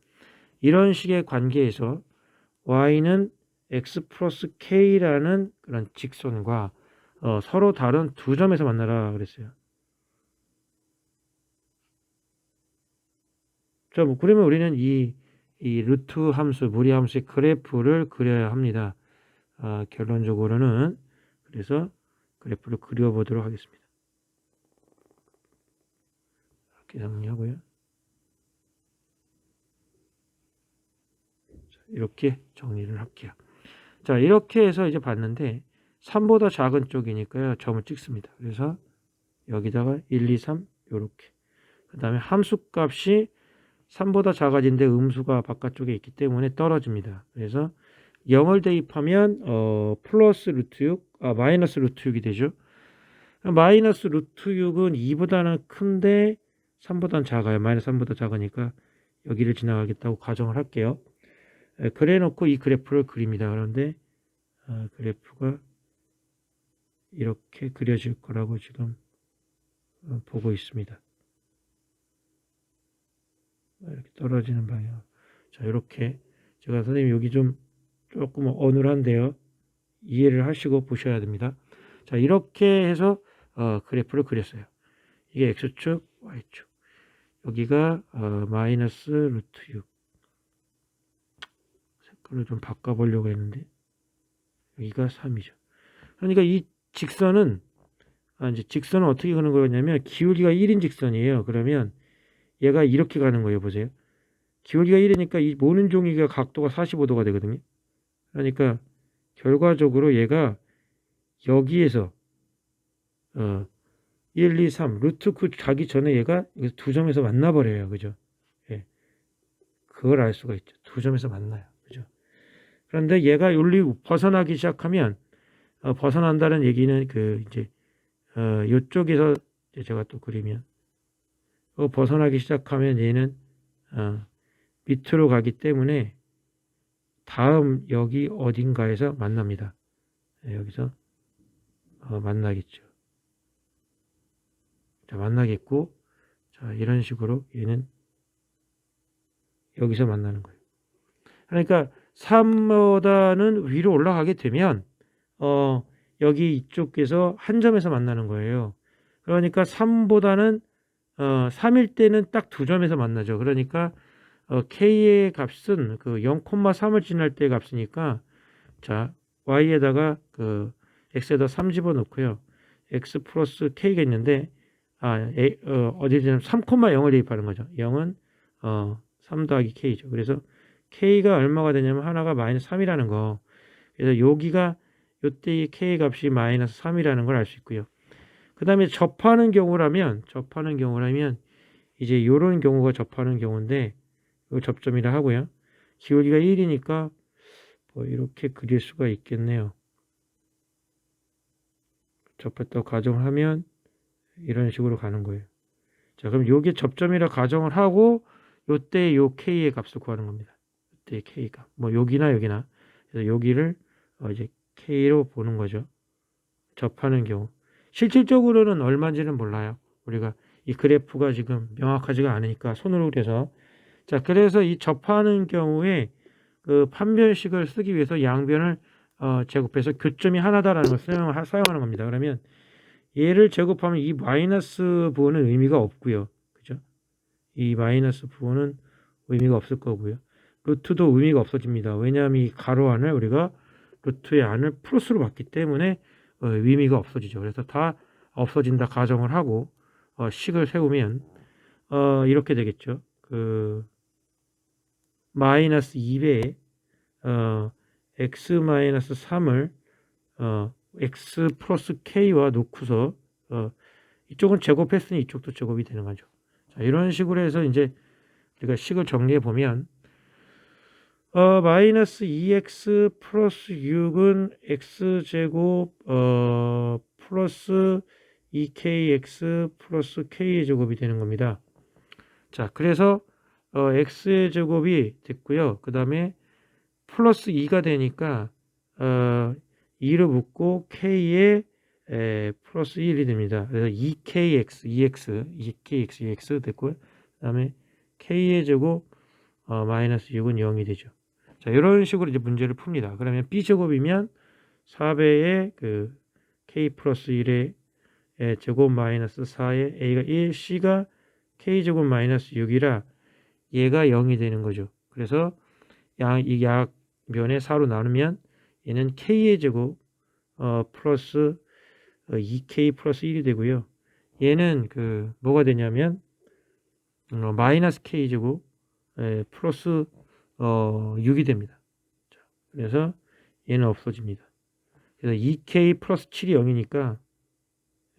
이런 식의 관계에서 y는 x 플러스 k라는 그런 직선과 서로 다른 두 점에서 만나라 그랬어요. 자, 그러면 우리는 이 루트 함수, 무리 함수의 그래프를 그려야 합니다. 결론적으로는 그래서 그래프를 그려보도록 하겠습니다. 이렇게 정리하고요. 자, 이렇게 정리를 할게요. 자, 이렇게 해서 이제 봤는데 3보다 작은 쪽이니까요, 점을 찍습니다. 그래서 여기다가 1, 2, 3 이렇게. 그 다음에 함수값이 3보다 작아진데 음수가 바깥쪽에 있기 때문에 떨어집니다. 그래서 0을 대입하면 플러스 루트 6, 마이너스 루트 6이 되죠. 마이너스 루트 6은 2보다는 큰데 3보다는 작아요. 마이너스 3보다 작으니까 여기를 지나가겠다고 가정을 할게요. 그래 놓고 이 그래프를 그립니다. 그런데 그래프가 이렇게 그려질 거라고 지금 보고 있습니다. 이렇게 떨어지는 방향. 자, 이렇게 제가 선생님 여기 좀 조금 어눌한데요, 이해를 하시고 보셔야 됩니다. 자, 이렇게 해서 그래프를 그렸어요. 이게 x축, y축. 여기가 마이너스 루트 6. 색깔을 좀 바꿔보려고 했는데 여기가 3이죠. 그러니까 이 직선은 이제 직선은 어떻게 가는 거냐면 기울기가 1인 직선이에요. 그러면 얘가 이렇게 가는 거예요. 보세요. 기울기가 1이니까 이 모는 종이가 각도가 45도가 되거든요. 그러니까 결과적으로 얘가 여기에서 1, 2, 3 루트 9 가기 전에 얘가 두 점에서 만나버려요. 그죠? 예. 그걸 알 수가 있죠. 두 점에서 만나요. 그죠? 그런데 얘가 여기 벗어나기 시작하면 벗어난다는 얘기는 이제 이쪽에서 제가 또 그리면 벗어나기 시작하면 얘는 밑으로 가기 때문에 다음 여기 어딘가에서 만납니다. 여기서 만나겠죠. 자, 만나겠고, 자, 이런 식으로 얘는 여기서 만나는 거예요. 그러니까 3보다는 위로 올라가게 되면 여기 이쪽에서 한 점에서 만나는 거예요. 그러니까 3보다는 3일 때는 딱 두 점에서 만나죠. 그러니까 k의 값은 0,3을 지날 때의 값이니까, 자, y에다가 x에다 3 집어넣고요. x 플러스 k가 있는데 어디든 3,0을 대입하는 거죠. 0은 3 더하기 k죠. 그래서 k가 얼마가 되냐면 하나가 마이너스 3이라는 거. 그래서 여기가 요때의 k 값이 마이너스 3이라는 걸 알 수 있고요. 그 다음에 접하는 경우라면 이제 요런 경우가 접하는 경우인데 이거 접점이라 하고요. 기울기가 1이니까 뭐 이렇게 그릴 수가 있겠네요. 접했다고 가정하면 이런 식으로 가는 거예요. 자, 그럼 요게 접점이라 가정을 하고 요때 요 k의 값을 구하는 겁니다. 요때 k가 뭐 여기나 그래서 여기를 이제 k로 보는 거죠. 접하는 경우. 실질적으로는 얼마인지는 몰라요. 우리가 이 그래프가 지금 명확하지가 않으니까 손으로 그려서. 자, 그래서 이 접하는 경우에 판별식을 쓰기 위해서 양변을 제곱해서 교점이 하나다라는 걸 사용하는 겁니다. 그러면 얘를 제곱하면 이 마이너스 부호는 의미가 없고요. 그죠? 이 마이너스 부호는 의미가 없을 거고요. 루트도 의미가 없어집니다. 왜냐하면 이 가로 안을 우리가 루트의 안을 플러스로 봤기 때문에 의미가 없어지죠. 그래서 다 없어진다 가정을 하고 식을 세우면 이렇게 되겠죠. 마이너스 2배에 x 마이너스 3을 x 플러스 k와 놓고서 이쪽은 제곱했으니 이쪽도 제곱이 되는 거죠. 자, 이런 식으로 해서 이제 우리가 식을 정리해 보면 마이너스 2x 플러스 6은 x제곱 플러스 2kx 플러스 k의 제곱이 되는 겁니다. 자, 그래서 x의 제곱이 됐고요. 그 다음에 플러스 2가 되니까 2를 묶고 k의 플러스 1이 됩니다. 그래서 2kx 됐고요. 그 다음에 k의 제곱 마이너스 6은 0이 되죠. 자, 이런 식으로 이제 문제를 풉니다. 그러면 b제곱이면 4배의 그 k 플러스 1의 제곱 마이너스 4의 a가 1, c가 k제곱 마이너스 6이라 얘가 0이 되는 거죠. 그래서 이 약면에 4로 나누면 얘는 k의 제곱 플러스 2k 플러스 1이 되고요. 얘는 그 뭐가 되냐면 마이너스 k제곱 플러스 6이 됩니다. 자, 그래서 얘는 없어집니다. 그래서 2k 플러스 7이 0이니까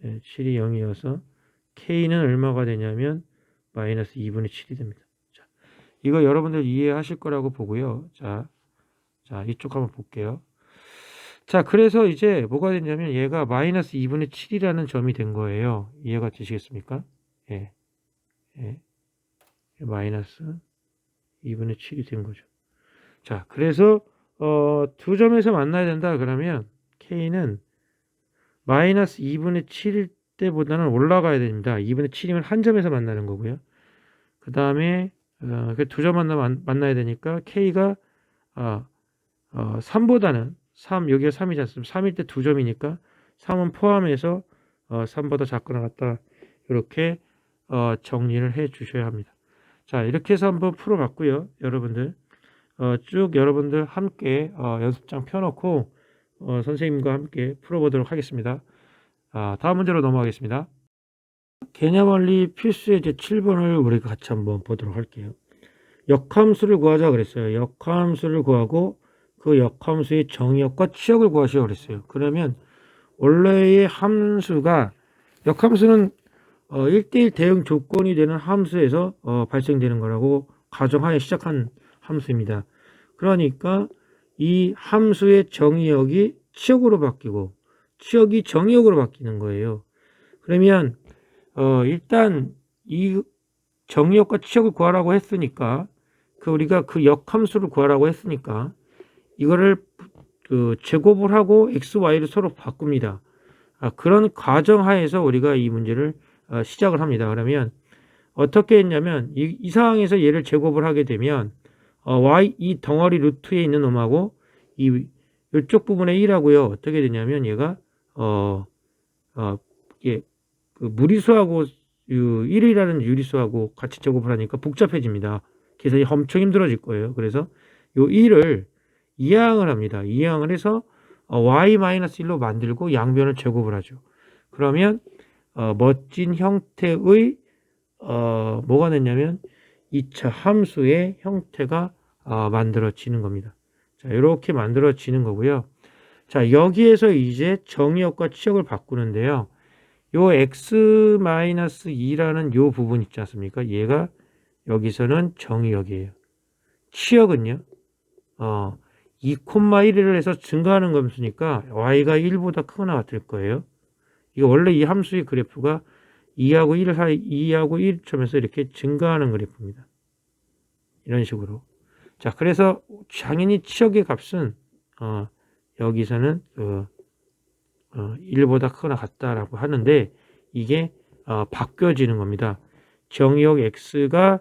7이 0이어서 k는 얼마가 되냐면 마이너스 2분의 7이 됩니다. 자, 이거 여러분들 이해하실 거라고 보고요. 자, 이쪽 한번 볼게요. 자, 그래서 이제 뭐가 됐냐면 얘가 마이너스 2분의 7이라는 점이 된 거예요. 이해가 되시겠습니까? 예. 마이너스 2분의 7이 된 거죠. 자, 그래서 두 점에서 만나야 된다 그러면 k는 마이너스 2분의 7일 때보다는 올라가야 됩니다. 2분의 7이면 한 점에서 만나는 거고요. 그 다음에 두 점 만나야 되니까 k가 3보다는 3, 여기가 3이지 않습니까? 3일 때 두 점이니까 3은 포함해서 3보다 작거나 같다. 이렇게 정리를 해 주셔야 합니다. 자, 이렇게 해서 한번 풀어봤고요. 여러분들 쭉 여러분들 함께 연습장 펴놓고 선생님과 함께 풀어보도록 하겠습니다. 다음 문제로 넘어가겠습니다. 개념원리 필수의 제 7번을 우리가 같이 한번 보도록 할게요. 역함수를 구하자 그랬어요. 역함수를 구하고 그 역함수의 정의역과 치역을 구하시라고 그랬어요. 그러면 원래의 함수가 역함수는 1대1 대응 조건이 되는 함수에서 발생되는 거라고 가정하에 시작한 함수입니다. 그러니까 이 함수의 정의역이 치역으로 바뀌고 치역이 정의역으로 바뀌는 거예요. 그러면 일단 이 정의역과 치역을 구하라고 했으니까 우리가 그 역함수를 구하라고 했으니까 이거를 제곱을 하고 x, y를 서로 바꿉니다. 그런 가정하에서 우리가 이 문제를 시작을 합니다. 그러면 어떻게 했냐면 이 상황에서 얘를 제곱을 하게 되면 y 이 덩어리 루트에 있는 놈하고 이쪽 부분에 1하고요. 어떻게 되냐면 얘가 그 무리수하고 1이라는 유리수하고 같이 제곱을 하니까 복잡해집니다. 계산이 엄청 힘들어질 거예요. 그래서 요 1을 이항을 합니다. 이항을 해서 y-1로 만들고 양변을 제곱을 하죠. 그러면 멋진 형태의 뭐가 됐냐면 2차 함수의 형태가 만들어지는 겁니다. 자, 이렇게 만들어지는 거고요. 자, 여기에서 이제 정의역과 치역을 바꾸는데요. 요 x-2라는 요 부분 있지 않습니까? 얘가 여기서는 정의역이에요. 치역은요. 2,1을 해서 증가하는 검수니까 y가 1보다 크거나 같을 거예요. 이거 원래 이 함수의 그래프가 2하고 1 사이, 2하고 1점에서 이렇게 증가하는 그래프입니다. 이런 식으로. 자, 그래서 당연히 치역의 값은 여기서는 1보다 크거나 같다라고 하는데 이게 바뀌어지는 겁니다. 정의역 x가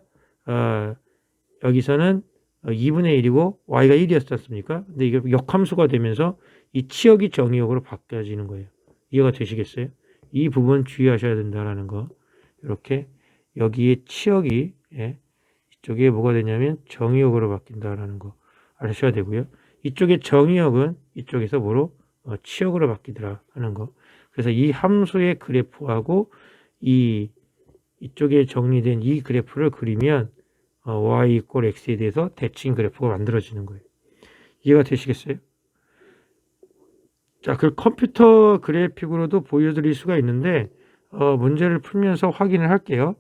여기서는 2분의 1이고 y가 1이었지 않습니까? 근데 이게 역함수가 되면서 이 치역이 정의역으로 바뀌어지는 거예요. 이해가 되시겠어요? 이 부분 주의하셔야 된다라는 거. 이렇게 여기에 치역이 이쪽에 뭐가 되냐면 정의역으로 바뀐다라는 거 아셔야 되고요. 이쪽에 정의역은 이쪽에서 뭐로 치역으로 바뀌더라 하는 거. 그래서 이 함수의 그래프하고 이쪽에 정리된 이 그래프를 그리면 y 이꼴 x에 대해서 대칭 그래프가 만들어지는 거예요. 이해가 되시겠어요? 자, 그 컴퓨터 그래픽으로도 보여드릴 수가 있는데 문제를 풀면서 확인을 할게요.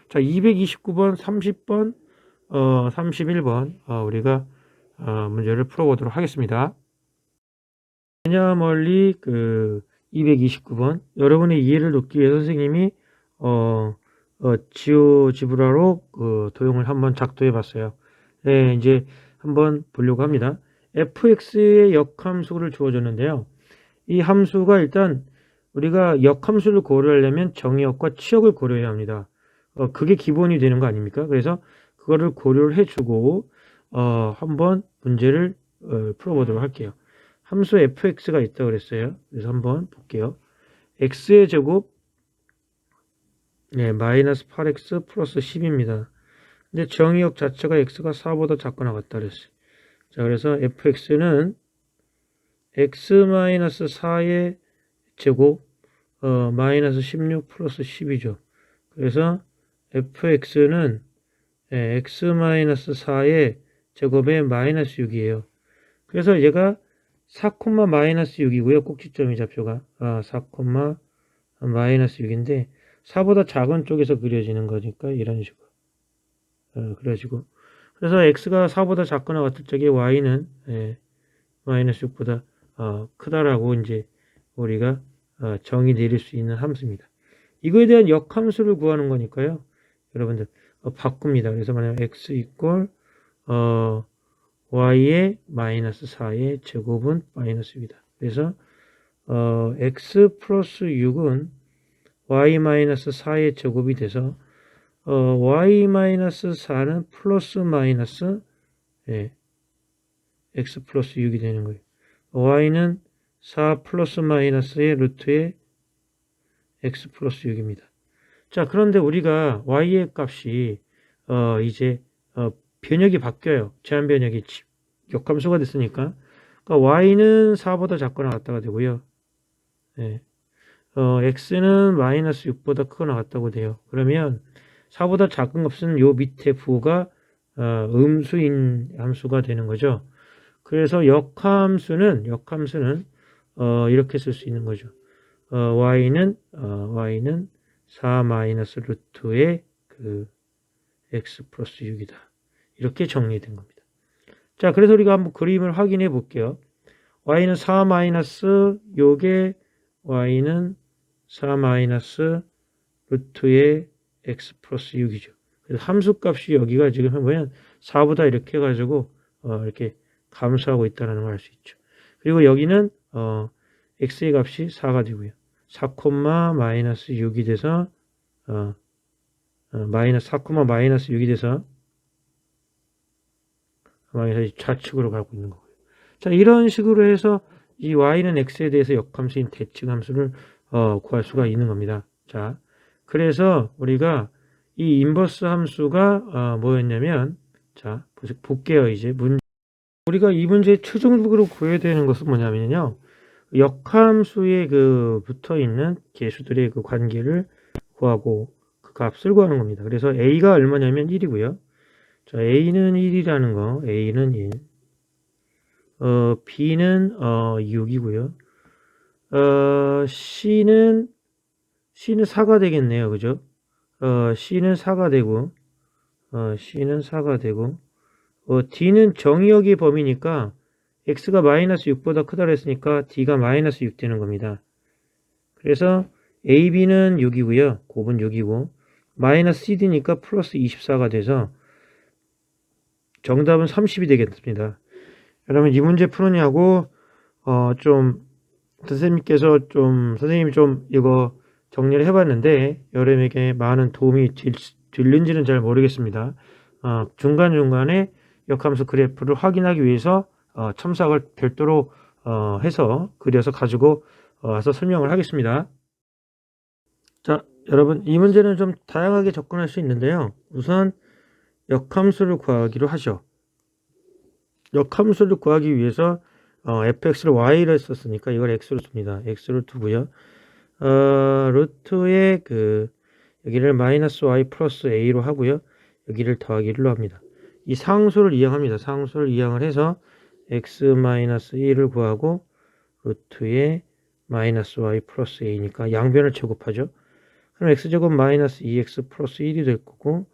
자, 229번, 30번, 31번 우리가 문제를 풀어보도록 하겠습니다. 그냥 멀리 그 229번 여러분의 이해를 돕기 위해 선생님이 지오지브라로 그 도형을 한번 작도해 봤어요. 네, 이제 한번 보려고 합니다. fx의 역함수를 주어졌는데요. 이 함수가 일단 우리가 역함수를 고려하려면 정의역과 치역을 고려해야 합니다. 그게 기본이 되는 거 아닙니까? 그래서 그거를 고려를 해주고 한번 문제를 풀어보도록 할게요. 함수 fx가 있다고 그랬어요. 그래서 한번 볼게요. x의 제곱 네, 마이너스 8x 플러스 10입니다. 근데 정의역 자체가 x가 4보다 작거나 같다 그랬어요. 자, 그래서 fx는 x-4의 제곱 마이너스 16 플러스 10이죠. 그래서 fx는 x-4의 제곱에 마이너스 6이에요. 그래서 얘가 4, 마이너스 6이고요. 꼭지점이 좌표가 4, 마이너스 6인데 4보다 작은 쪽에서 그려지는 거니까 이런 식으로 그려지고 그래서 x가 4보다 작거나 같을 적에 y는 마이너스 6보다 크다라고 이제 우리가 정의 내릴 수 있는 함수입니다. 이거에 대한 역함수를 구하는 거니까요. 여러분들 바꿉니다. 그래서 만약 x 이꼴 y의 마이너스 4의 제곱은 마이너스 6이다. 그래서 x 플러스 6은 y 마이너스 4의 제곱이 돼서 y 마이너스 4는 플러스 마이너스 x 플러스 6이 되는 거예요. y는 4 플러스 마이너스의 루트의 x 플러스 6입니다. 자, 그런데 우리가 y의 값이 이제 변역이 바뀌어요. 제한 변역이 역함수가 됐으니까. 그러니까 y는 4보다 작거나 같다가 되고요. x는 마이너스 6보다 크거나 같다고 돼요. 그러면 4보다 작은 값은 요 밑에 부호가 음수인 함수가 되는 거죠. 그래서 역함수는 이렇게 쓸 수 있는 거죠. y는 4 마이너스 루트의 그 x 플러스 6이다. 이렇게 정리된 겁니다. 자, 그래서 우리가 한번 그림을 확인해 볼게요. y는 4 마이너스 요게 y는 4 마이너스 루트의 x 플러스 6이죠. 그래서 함수 값이 여기가 지금 보면 4보다 이렇게 해가지고 이렇게 감소하고 있다는 걸 알 수 있죠. 그리고 여기는 x의 값이 4가 되고요. 4, 마이너스 6이 돼서 마이너스 4, 마이너스 6이 돼서 마이너스 좌측으로 가고 있는 거고요. 자, 이런 식으로 해서 이 y는 x에 대해서 역함수인 대칭 함수를 구할 수가 있는 겁니다. 자, 그래서 우리가 이 인버스 함수가 뭐였냐면, 자, 볼게요. 이제 우리가 이 문제에 최종적으로 구해야 되는 것은 뭐냐면요. 역함수에 그 붙어 있는 개수들의 그 관계를 구하고 그 값을 구하는 겁니다. 그래서 a가 얼마냐면 1이고요. 자, a는 1이라는 거, a는 1. b는 6이고요. c는 4가 되겠네요. 그죠? c는 4가 되고, d는 정의역의 범위니까 x가 마이너스 6보다 크다 그랬으니까 d가 마이너스 6 되는 겁니다. 그래서 ab는 6이고요. 곱은 6이고 마이너스 cd니까 플러스 24가 돼서 정답은 30이 되겠습니다. 여러분 이 문제 푸느냐고 좀 선생님이 좀 이거 정리를 해봤는데 여러분에게 많은 도움이 될는지는 잘 모르겠습니다. 중간중간에 역함수 그래프를 확인하기 위해서 첨삭을 별도로 해서 그려서 가지고 와서 설명을 하겠습니다. 자, 여러분 이 문제는 좀 다양하게 접근할 수 있는데요. 우선 역함수를 구하기로 하죠. 역함수를 구하기 위해서 fx를 y로 했었으니까 이걸 x로 둡니다. x로 두고요. 루트의 여기를 마이너스 y 플러스 a로 하고요. 여기를 더하기 1로 합니다. 이 상수를 이항합니다. 상수를 이항을 해서 x 마이너스 1을 구하고 루트에 마이너스 y 플러스 a니까 양변을 제곱하죠. 그럼 x제곱 마이너스 2x 플러스 1이 될 거고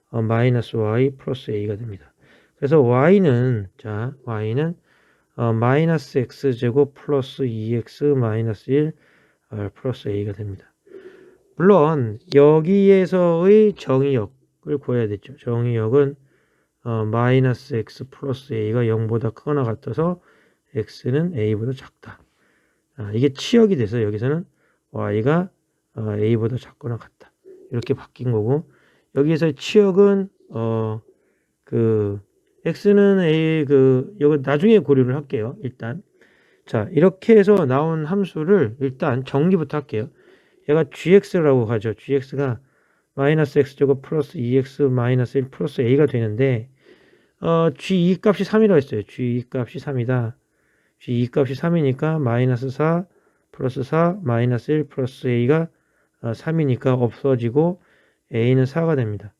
마이너스 y 플러스 a가 됩니다. 그래서 y는 마이너스 x제곱 플러스 2x 마이너스 1 플러스 a가 됩니다. 물론 여기에서의 정의역을 구해야 되죠. 정의역은 마이너스 x 플러스 a가 0보다 크거나 같아서 x는 a보다 작다. 이게 치역이 돼서 여기서는 y가 a보다 작거나 같다. 이렇게 바뀐 거고, 여기에서 치역은 x는 a 이거 나중에 고려를 할게요. 일단 자, 이렇게 해서 나온 함수를 일단 정리부터 할게요. 얘가 gx라고 하죠. gx가 마이너스 x제곱 플러스 2x 마이너스 1 플러스 a가 되는데 g2 값이 3이라고 했어요. g2 값이 3이다. g2 값이 3이니까 마이너스 4 플러스 4 마이너스 1 플러스 a가 3이니까 없어지고 a는 4가 됩니다.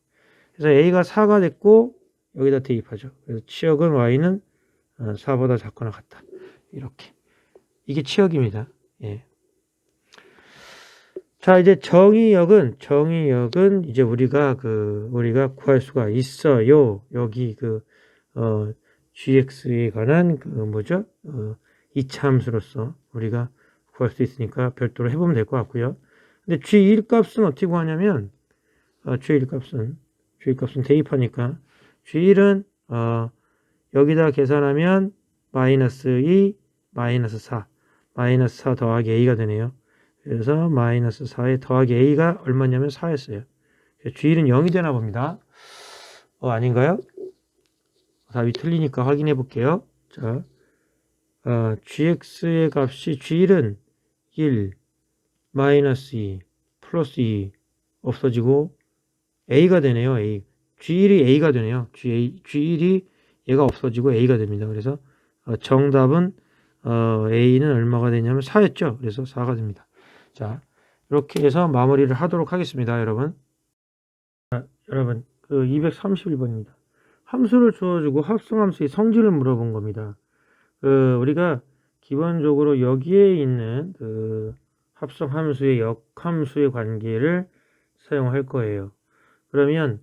그래서 a가 4가 됐고 여기다 대입하죠. 그래서 치역은 y는 4보다 작거나 같다. 이렇게. 이게 치역입니다. 예. 자, 이제 정의역은 이제 우리가 구할 수가 있어요. 여기 gx에 관한 이차 함수로서 우리가 구할 수 있으니까 별도로 해보면 될 것 같고요. 근데 g1 값은 어떻게 구하냐면 g1 값은 대입하니까 g1은 여기다 계산하면 마이너스 2 마이너스 4 마이너스 4 더하기 a가 되네요. 그래서 마이너스 4에 더하기 a가 얼마냐면 4였어요. g1은 0이 되나 봅니다. 아닌가요? 답이 틀리니까 확인해 볼게요. 자, gx의 값이 g1은 1 마이너스 2 플러스 2 없어지고 a가 되네요. a. g1이 a가 되네요. g1이 얘가 없어지고 a가 됩니다. 그래서 정답은 a는 얼마가 되냐면 4였죠. 그래서 4가 됩니다. 자, 이렇게 해서 마무리를 하도록 하겠습니다. 여러분. 자, 여러분 231번입니다. 함수를 주어주고 합성함수의 성질을 물어본 겁니다. 우리가 기본적으로 여기에 있는 합성함수의 역함수의 관계를 사용할 거예요. 그러면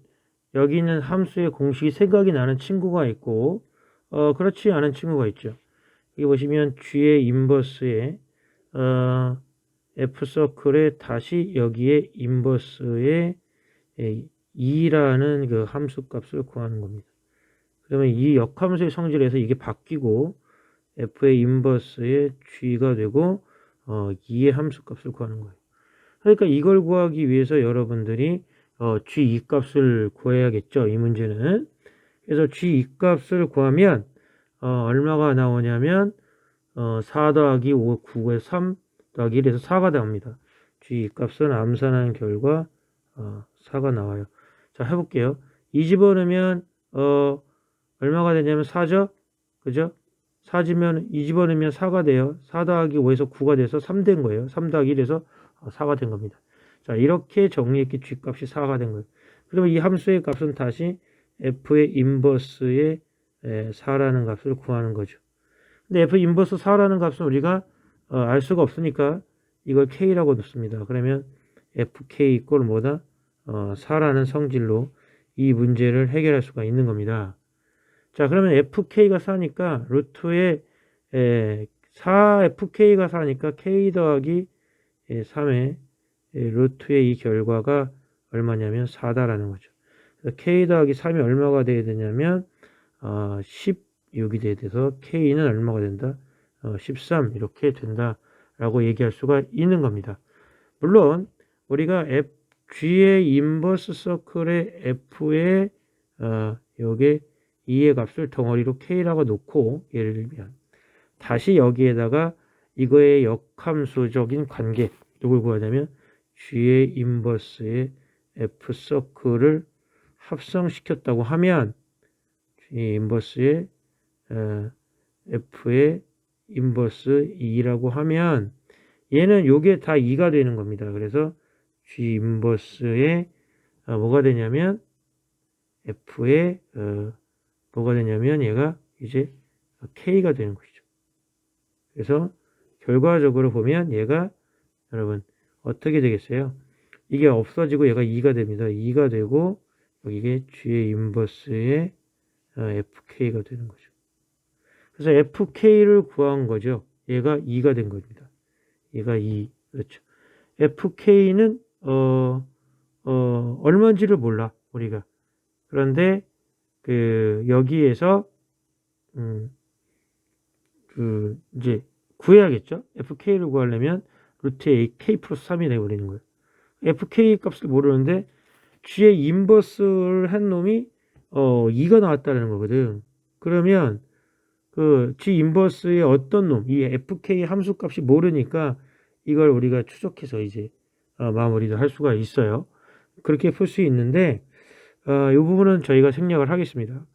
여기 있는 함수의 공식이 생각이 나는 친구가 있고 그렇지 않은 친구가 있죠. 여기 보시면 g의 인버스에 f서클에 다시 여기에 인버스에 2라는 그 함수 값을 구하는 겁니다. 그러면 이 역함수의 성질에서 이게 바뀌고 f의 인버스에 g가 되고 2의 함수 값을 구하는 거예요. 그러니까 이걸 구하기 위해서 여러분들이 g2 값을 구해야겠죠. 이 문제는. 그래서 g2 값을 구하면 얼마가 나오냐면 4 더하기 5, 9에 3 더하기 1에서 4가 나옵니다. g2 값은 암산한 결과 4가 나와요. 자, 해볼게요. 2 집어넣으면 얼마가 되냐면 4죠? 그죠? 4 집어넣으면 4가 돼요. 4 더하기 5에서 9가 돼서 3 된 거예요. 3 더하기 1에서 4가 된 겁니다. 자, 이렇게 정리했기 g값이 4가 된 거예요. 그러면 이 함수의 값은 다시 f의 인버스의 4라는 값을 구하는 거죠. 근데 f 인버스 4라는 값은 우리가 알 수가 없으니까 이걸 k라고 넣습니다. 그러면 fk 이꼴 뭐다? 4라는 성질로 이 문제를 해결할 수가 있는 겁니다. 자, 그러면 fk가 4니까 루트에 4fk가 4니까 k 더하기 3의 루트의 이 결과가 얼마냐면 4다라는 거죠. 그래서 k 더하기 3이 얼마가 돼야 되냐면 16이 돼서 k는 얼마가 된다? 13 이렇게 된다라고 얘기할 수가 있는 겁니다. 물론 우리가 g의 인버스 서클의 f의 여기에 2의 값을 덩어리로 k라고 놓고 예를 들면 다시 여기에다가 이거의 역함수적인 관계 누굴 구하냐면 g의 인버스의 f 서클을 합성시켰다고 하면 g 인버스의 f의 인버스 2라고 하면 얘는 요게 다 2가 되는 겁니다. 그래서 g 인버스의 뭐가 되냐면 f의 뭐가 되냐면 얘가 이제 k가 되는 것이죠. 그래서 결과적으로 보면 얘가 여러분 어떻게 되겠어요? 이게 없어지고 얘가 2가 됩니다. 2가 되고 이게 G의 인버스의 FK가 되는 거죠. 그래서 FK를 구한 거죠. 얘가 2가 된 겁니다. 얘가 2. 그렇죠. FK는 얼마인지를 몰라 우리가. 그런데 그 여기에서 이제 구해야겠죠. FK를 구하려면 루트 A K 플러스 3이 되어버리는 거예요. FK 값을 모르는데 G의 인버스를 한 놈이 2가 나왔다는 거거든. 그러면 그 G 인버스의 어떤 놈, 이 FK 함수 값이 모르니까 이걸 우리가 추적해서 이제 마무리를 할 수가 있어요. 그렇게 풀 수 있는데 이 부분은 저희가 생략을 하겠습니다.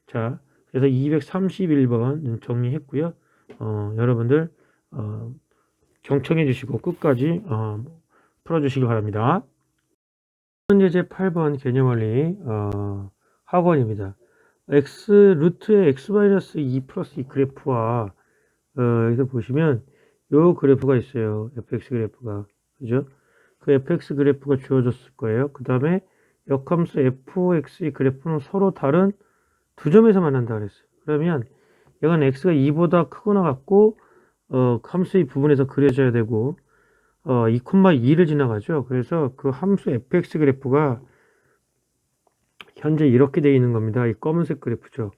자, 그래서 231번 정리했고요. 여러분들 경청해 주시고 끝까지 풀어주시기 바랍니다. 문제 제8번 개념원리 학원입니다. x 루트의 x-2 플러스 이 그래프와 여기서 보시면 요 그래프가 있어요. fx 그래프가. 그죠? 그 fx 그래프가 주어졌을 거예요. 그 다음에 역함수 fx의 그래프는 서로 다른 두 점에서 만난다 그랬어요. 그러면 이건 x가 2보다 크거나 같고 함수의 부분에서 그려져야 되고 2,2를 지나가죠. 그래서 그 함수 fx 그래프가 현재 이렇게 되어 있는 겁니다. 이 검은색 그래프죠.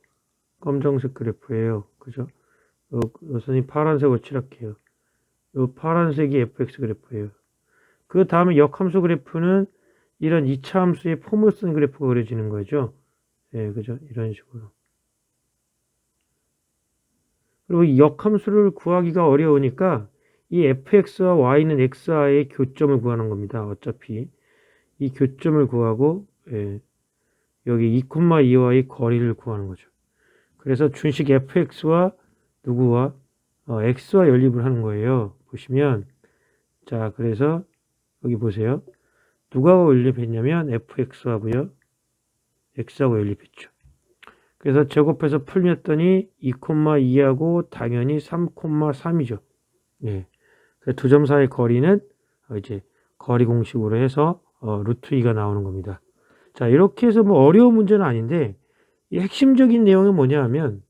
검정색 그래프예요. 그죠? 선생님 파란색으로 칠할게요. 이 파란색이 fx 그래프예요. 그 다음에 역함수 그래프는 이런 2차 함수의 폼을 쓴 그래프가 그려지는 거죠. 예, 그죠? 이런 식으로. 그리고 이 역함수를 구하기가 어려우니까 이 fx와 y는 x와의 교점을 구하는 겁니다. 어차피 이 교점을 구하고 여기 2,2와의 거리를 구하는 거죠. 그래서 준식 fx와 누구와 x와 연립을 하는 거예요. 보시면 자, 그래서 여기 보세요. 누가 연립했냐면 fx하고요. x하고 연립했죠. 그래서 제곱해서 풀렸더니 2,2하고 당연히 3,3이죠. 예. 두 점 사이의 거리는 이제 거리 공식으로 해서 루트 2가 나오는 겁니다. 자, 이렇게 해서 뭐 어려운 문제는 아닌데 이 핵심적인 내용은 뭐냐 하면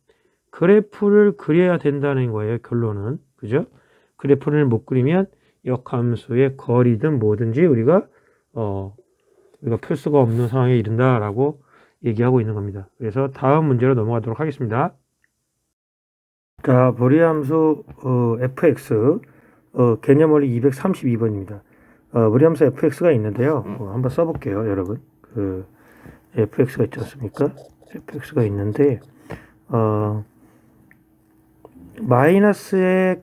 그래프를 그려야 된다는 거예요. 결론은. 그죠? 그래프를 못 그리면 역함수의 거리든 뭐든지 우리가 풀 수가 없는 상황에 이른다라고 얘기하고 있는 겁니다. 그래서 다음 문제로 넘어가도록 하겠습니다. 자, 무리함수 fx 개념원리 232번입니다. 무리함수 fx가 있는데요. 한번 써볼게요, 여러분. 그 fx가 있지 않습니까? fx가 있는데 마이너스의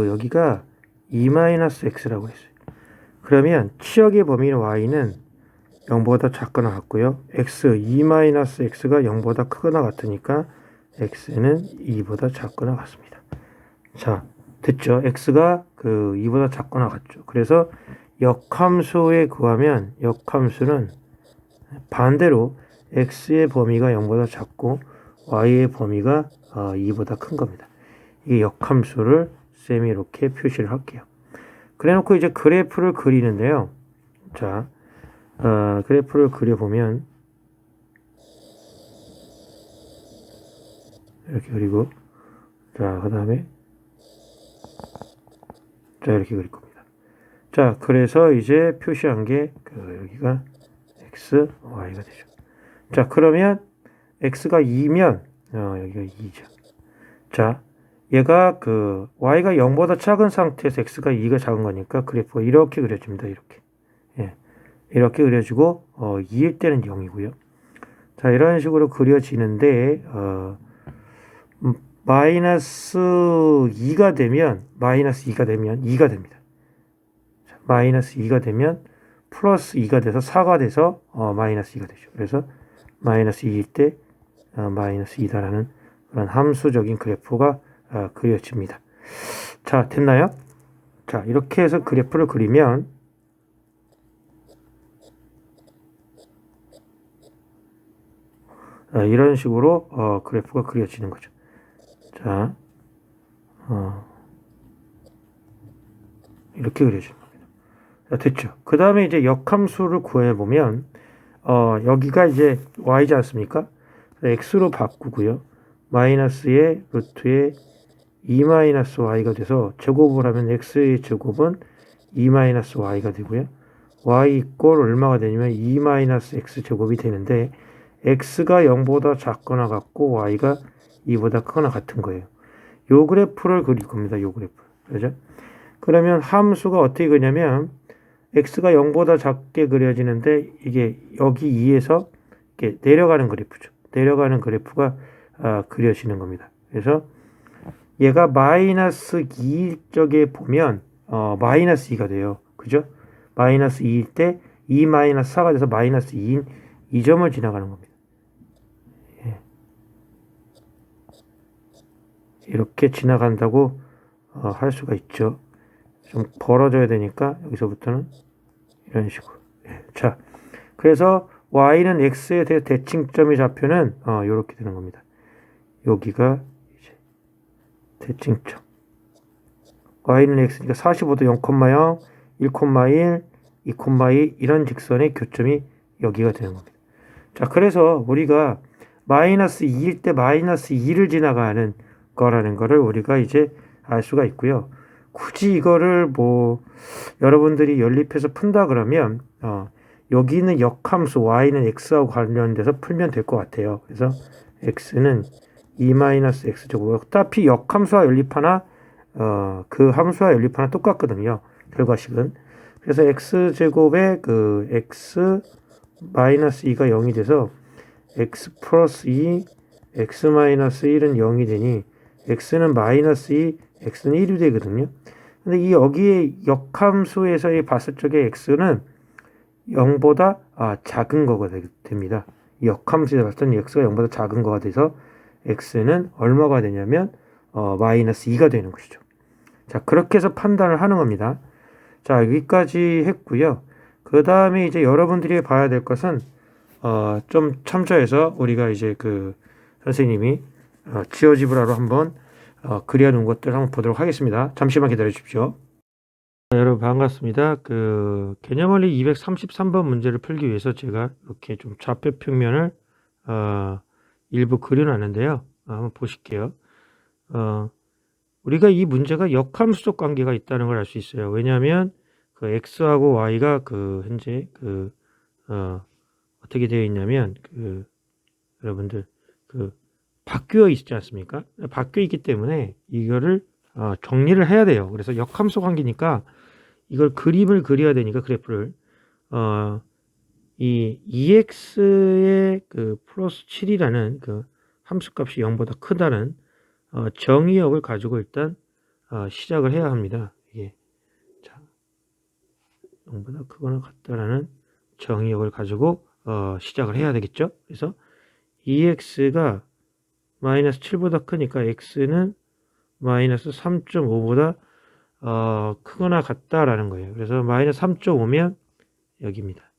여기가 2-x라고 했어요. 그러면 치역의 범위는 y는 0보다 작거나 같고요. x 2-x가 0보다 크거나 같으니까 x는 2보다 작거나 같습니다. 자, 됐죠? x가 2보다 작거나 같죠. 그래서 역함수에 구하면 역함수는 반대로 x의 범위가 0보다 작고 y의 범위가 2보다 큰 겁니다. 이 역함수를 쌤이 이렇게 표시를 할게요. 그래 놓고 이제 그래프를 그리는데요. 자, 그래프를 그려보면 이렇게 그리고 자, 그 다음에 자, 이렇게 그릴 겁니다. 자, 그래서 이제 표시한 게 여기가 x, y가 되죠. 자, 그러면 x가 2면 여기가 2죠. 자, 얘가 y가 0보다 작은 상태에서 x가 2가 작은 거니까 그래프가 이렇게 그려집니다. 이렇게. 예. 이렇게 그려지고 2일 때는 0이고요. 자, 이런 식으로 그려지는데 마이너스 2가 되면 2가 됩니다. 자, 마이너스 2가 되면 플러스 2가 돼서 4가 돼서 마이너스 2가 되죠. 그래서 마이너스 2일 때 마이너스 2다라는 그런 함수적인 그래프가 그려집니다. 자, 됐나요? 자, 이렇게 해서 그래프를 그리면 이런 식으로 그래프가 그려지는 거죠. 자, 이렇게 그려지는 겁니다. 자, 됐죠. 그 다음에 이제 역함수를 구해보면 여기가 이제 y지 않습니까? x로 바꾸고요. 마이너스의 루트에 2-y가 돼서 제곱을 하면 x의 제곱은 2-y가 되고요. y 이꼴 얼마가 되냐면 2-x 제곱이 되는데 x가 0보다 작거나 같고 y가 2보다 크거나 같은 거예요. 요 그래프를 그릴 겁니다. 요 그래프. 그죠? 그러면 함수가 어떻게 그냐면 x가 0보다 작게 그려지는데 이게 여기 2에서 이렇게 내려가는 그래프죠. 내려가는 그래프가 그려지는 겁니다. 그래서 얘가 마이너스 2일 적에 보면 마이너스 2가 돼요. 그죠? 마이너스 2일 때 2 마이너스 4가 돼서 마이너스 2인 이 점을 지나가는 겁니다. 예. 이렇게 지나간다고 할 수가 있죠. 좀 벌어져야 되니까 여기서부터는 이런 식으로. 예. 자, 그래서 y는 x에 대해 대칭점의 좌표는 이렇게 되는 겁니다. 여기가 이제 대칭점. y는 x니까 45도 0,0, 1,1, 2,2 이런 직선의 교점이 여기가 되는 겁니다. 자, 그래서 우리가 마이너스 2일 때 마이너스 2를 지나가는 거라는 거를 우리가 이제 알 수가 있고요. 굳이 이거를 뭐 여러분들이 연립해서 푼다 그러면 여기는 역함수 y는 x하고 관련돼서 풀면 될 것 같아요. 그래서 x는 2-x 제곱. 어차피 역함수와 연립하나 그 함수와 연립하나 똑같거든요. 결과식은. 그래서 x 제곱에 그 x 마이너스 2가 0이 돼서 x 플러스 2 x 마이너스 1은 0이 되니 x는 마이너스 2 x는 1이 되거든요. 근데 이 여기에 역함수에서 봤을 적에 x는 0보다 작은 거가 됩니다. 이 역함수에서 봤을 때 x가 0보다 작은 거가 돼서 x는 얼마가 되냐면 마이너스 2가 되는 것이죠. 자, 그렇게 해서 판단을 하는 겁니다. 자, 여기까지 했고요. 그 다음에 이제 여러분들이 봐야 될 것은 좀 첨처해서 우리가 이제 그 선생님이 지오지브라로 한번 그려놓은 것들 한번 보도록 하겠습니다. 잠시만 기다려 주십시오. 여러분 반갑습니다. 그 개념원리 233번 문제를 풀기 위해서 제가 이렇게 좀 좌표 평면을 일부 그려놨는데요. 한번 보실게요. 우리가 이 문제가 역함수적 관계가 있다는 걸 알 수 있어요. 왜냐하면 그 x하고 y가 그 현재 그 어떻게 되어 있냐면 그 여러분들 그 바뀌어 있지 않습니까? 바뀌어 있기 때문에 이거를 정리를 해야 돼요. 그래서 역함수 관계니까 이걸 그림을 그려야 되니까 그래프를 이 EX의 그 플러스 7이라는 그 함수값이 0보다 크다는 정의역을 가지고 일단 시작을 해야 합니다. 이게 자, 0보다 크거나 같다라는 정의역을 가지고 시작을 해야 되겠죠. 그래서 EX가 마이너스 7보다 크니까 X는 마이너스 3.5보다 크거나 같다라는 거예요. 그래서 마이너스 3.5면 여기입니다.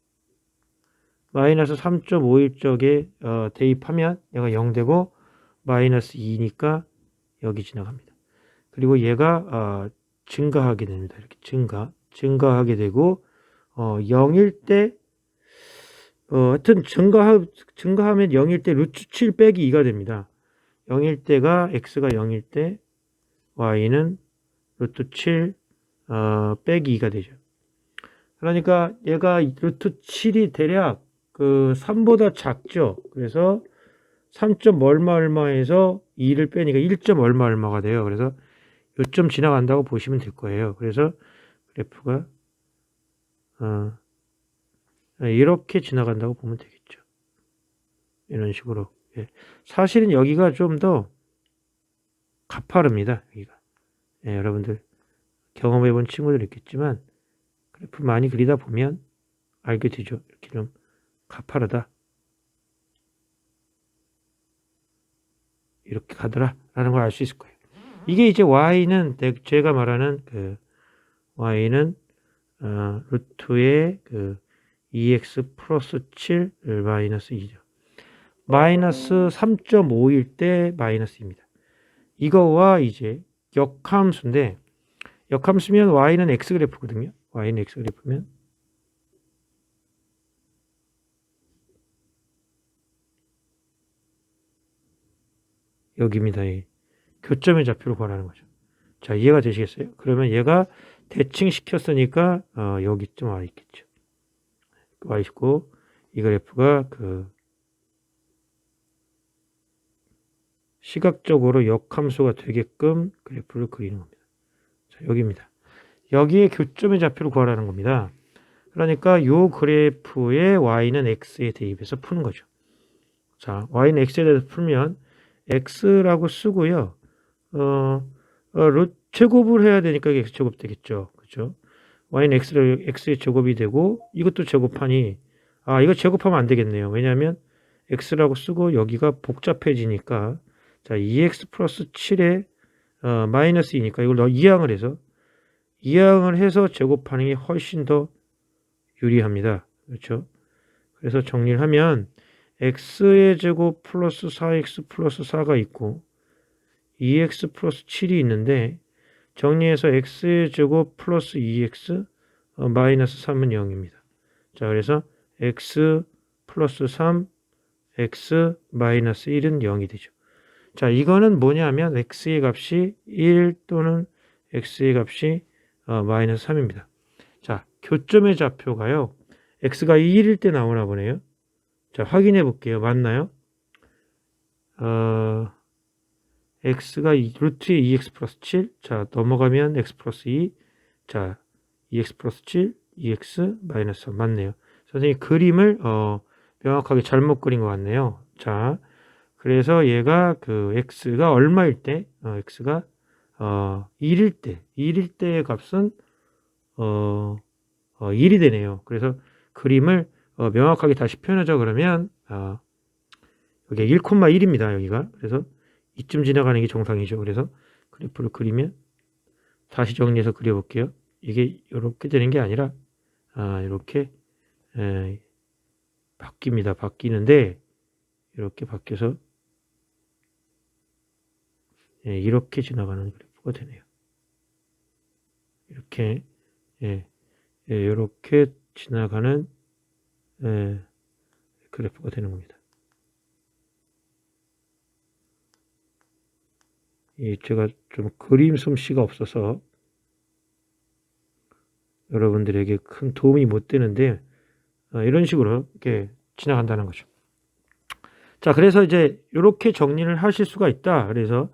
마이너스 3.5일 적에 대입하면 얘가 0 되고 마이너스 2니까 여기 지나갑니다. 그리고 얘가 증가하게 됩니다. 이렇게 증가하게 되고 0일 때 하여튼 증가하면 0일 때 루트 7 빼기 2가 됩니다. 0일 때가 x가 0일 때 y는 루트 7 빼기 2가 되죠. 그러니까 얘가 루트 7이 대략 그 3보다 작죠. 그래서 3. 얼마에서 2를 빼니까 1. 얼마가 돼요. 그래서 요점 지나간다고 보시면 될 거예요. 그래서 그래프가 이렇게 지나간다고 보면 되겠죠. 이런 식으로. 예. 사실은 여기가 좀 더 가파릅니다. 여기가. 예, 여러분들 경험해 본 친구들 있겠지만 그래프 많이 그리다 보면 알게 되죠. 이렇게 좀 가파르다. 이렇게 가더라 라는 걸 알 수 있을 거예요. 이게 이제 y는 제가 말하는 그 y는 루트의 그 2x 플러스 7 마이너스 2죠. 마이너스 3.5일 때 마이너스입니다. 이거와 이제 역함수인데 역함수면 y는 x 그래프거든요. y는 x 그래프면 여기입니다. 교점의 좌표를 구하라는 거죠. 자, 이해가 되시겠어요? 그러면 얘가 대칭시켰으니까 여기쯤 와 있겠죠. 와 있고 이 그래프가 시각적으로 역함수가 되게끔 그래프를 그리는 겁니다. 자, 여기입니다. 여기에 교점의 좌표를 구하라는 겁니다. 그러니까 이 그래프의 y는 x에 대입해서 푸는 거죠. 자, y는 x에 대해서 풀면 x라고 쓰고요. 제곱을 해야 되니까 이게 x제곱 되겠죠. 그렇죠? y는 x의 제곱이 되고 이것도 제곱하니 이거 제곱하면 안 되겠네요. 왜냐하면 x라고 쓰고 여기가 복잡해지니까 자 2x 플러스 7에 마이너스 2니까 이걸 이항을 해서 제곱하는 게 훨씬 더 유리합니다. 그렇죠? 그래서 정리를 하면 x의 제곱 플러스 4x 플러스 4가 있고 2x 플러스 7이 있는데 정리해서 x의 제곱 플러스 2x 마이너스 3은 0입니다. 자, 그래서 x 플러스 3, x 마이너스 1은 0이 되죠. 자, 이거는 뭐냐면 x의 값이 1 또는 x의 값이 마이너스 3입니다. 자, 교점의 좌표가요. x가 1일 때 나오나 보네요. 자, 확인해 볼게요. 맞나요? x가 루트에 2x 플러스 7. 자, 넘어가면 x 플러스 2. 자, 2x 플러스 7, 2x 마이너스 3. 맞네요. 선생님 그림을 명확하게 잘못 그린 것 같네요. 자, 그래서 얘가 x가 얼마일 때? x가 1일 때의 값은 1이 되네요. 그래서 그림을 명확하게 다시 표현하자 그러면 여기 1,1입니다. 여기가. 그래서 이쯤 지나가는 게 정상이죠. 그래서 그래프를 그리면 다시 정리해서 그려볼게요. 이게 이렇게 되는 게 아니라 이렇게 바뀝니다. 바뀌는데 이렇게 바뀌어서 이렇게 지나가는 그래프가 되네요. 이렇게 이렇게 지나가는 그래프가 되는 겁니다. 제가 좀 그림 솜씨가 없어서 여러분들에게 큰 도움이 못 되는데 이런 식으로 이렇게 지나간다는 거죠. 자, 그래서 이제 이렇게 정리를 하실 수가 있다. 그래서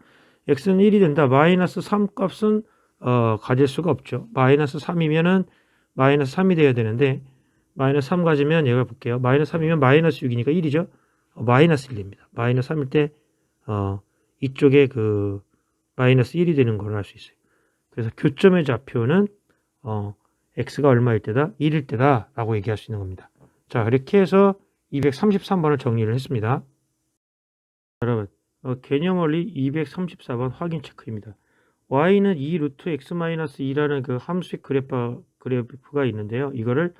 x는 1이 된다. 마이너스 3 값은 가질 수가 없죠. 마이너스 3이면은 마이너스 3이 돼야 되는데 마이너스 3 가지면 얘가 볼게요. 마이너스 3이면 마이너스 6이니까 1이죠. 마이너스 1입니다. 마이너스 3일 때 이쪽에 마이너스 1이 되는 걸 알 수 있어요. 그래서 교점의 좌표는 x가 얼마일 때다? 1일 때다 라고 얘기할 수 있는 겁니다. 자, 이렇게 해서 233번을 정리를 했습니다. 여러분 개념 원리 234번 확인 체크입니다. y는 2 루트 x-2라는 그 함수의 그래프가 있는데요. 이거를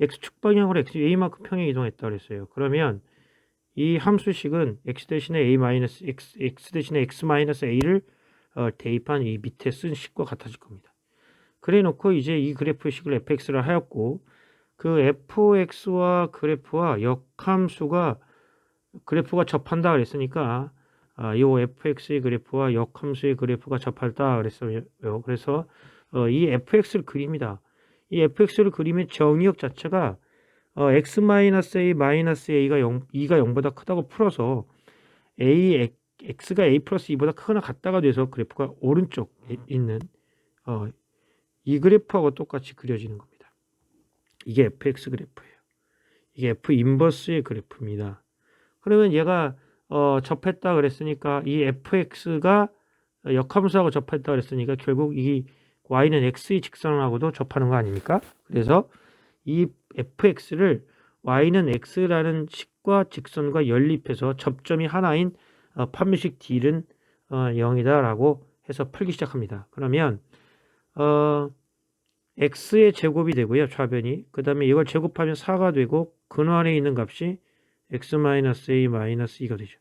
x축 방향으로 xa만큼 평행 이동했다 그랬어요. 그러면 이 함수식은 x 대신에 x 대신에 x-a를 대입한 이 밑에 쓴 식과 같아질 겁니다. 그래 놓고 이제 이 그래프식을 fx를 하였고 그 fx와 그래프와 역함수가 그래프가 접한다 그랬으니까 이 fx의 그래프와 역함수의 그래프가 접한다 그랬어요. 그래서 이 fx를 그립니다. 이 fx를 그리면 정의역 자체가 x-a 마이너스 a가 0보다 크다고 풀어서 x가 a 플러스 2보다 크거나 같다가 돼서 그래프가 오른쪽에 있는 이 그래프하고 똑같이 그려지는 겁니다. 이게 fx 그래프예요. 이게 f 인버스의 그래프입니다. 그러면 얘가 접했다 그랬으니까 이 fx가 역함수하고 접했다 그랬으니까 결국 이 y는 x의 직선하고도 접하는 거 아닙니까? 그래서 이 fx를 y는 x라는 식과 직선과 연립해서 접점이 하나인 판매식 d는 0이다 라고 해서 풀기 시작합니다. 그러면 x의 제곱이 되고요. 좌변이. 그 다음에 이걸 제곱하면 4가 되고 근호 안에 있는 값이 x-a-2가 되죠.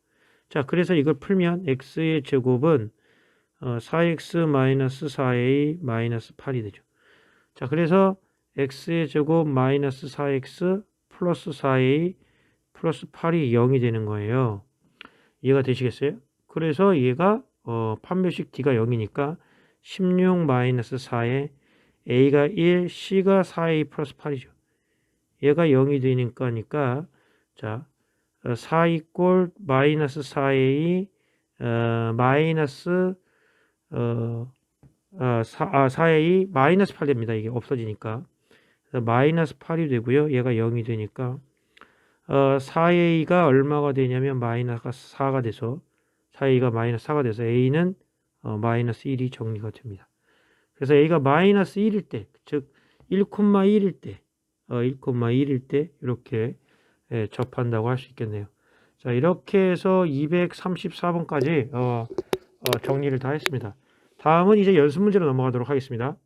자, 그래서 이걸 풀면 x의 제곱은 4x 마이너스 4a 마이너스 8이 되죠. 자, 그래서 x의 제곱 마이너스 4x 플러스 4a 플러스 8이 0이 되는 거예요. 이해가 되시겠어요? 그래서 얘가 판별식 d가 0이니까 16 마이너스 4에 a가 1, c가 4a 플러스 8이죠. 얘가 0이 되니까 자, 4 이꼴 마이너스 4a 마이너스 4a 마이너스 8 됩니다. 이게 없어지니까. 마이너스 8이 되고요. 얘가 0이 되니까 4a가 얼마가 되냐면 마이너스 4가 돼서 4a가 마이너스 4가 돼서 a는 마이너스 1이 정리가 됩니다. 그래서 a가 마이너스 1일 때, 즉 1,1일 때, 1,1일 때 이렇게 접한다고 할 수 있겠네요. 자, 이렇게 해서 234번까지 정리를 다 했습니다. 다음은 이제 연습 문제로 넘어가도록 하겠습니다.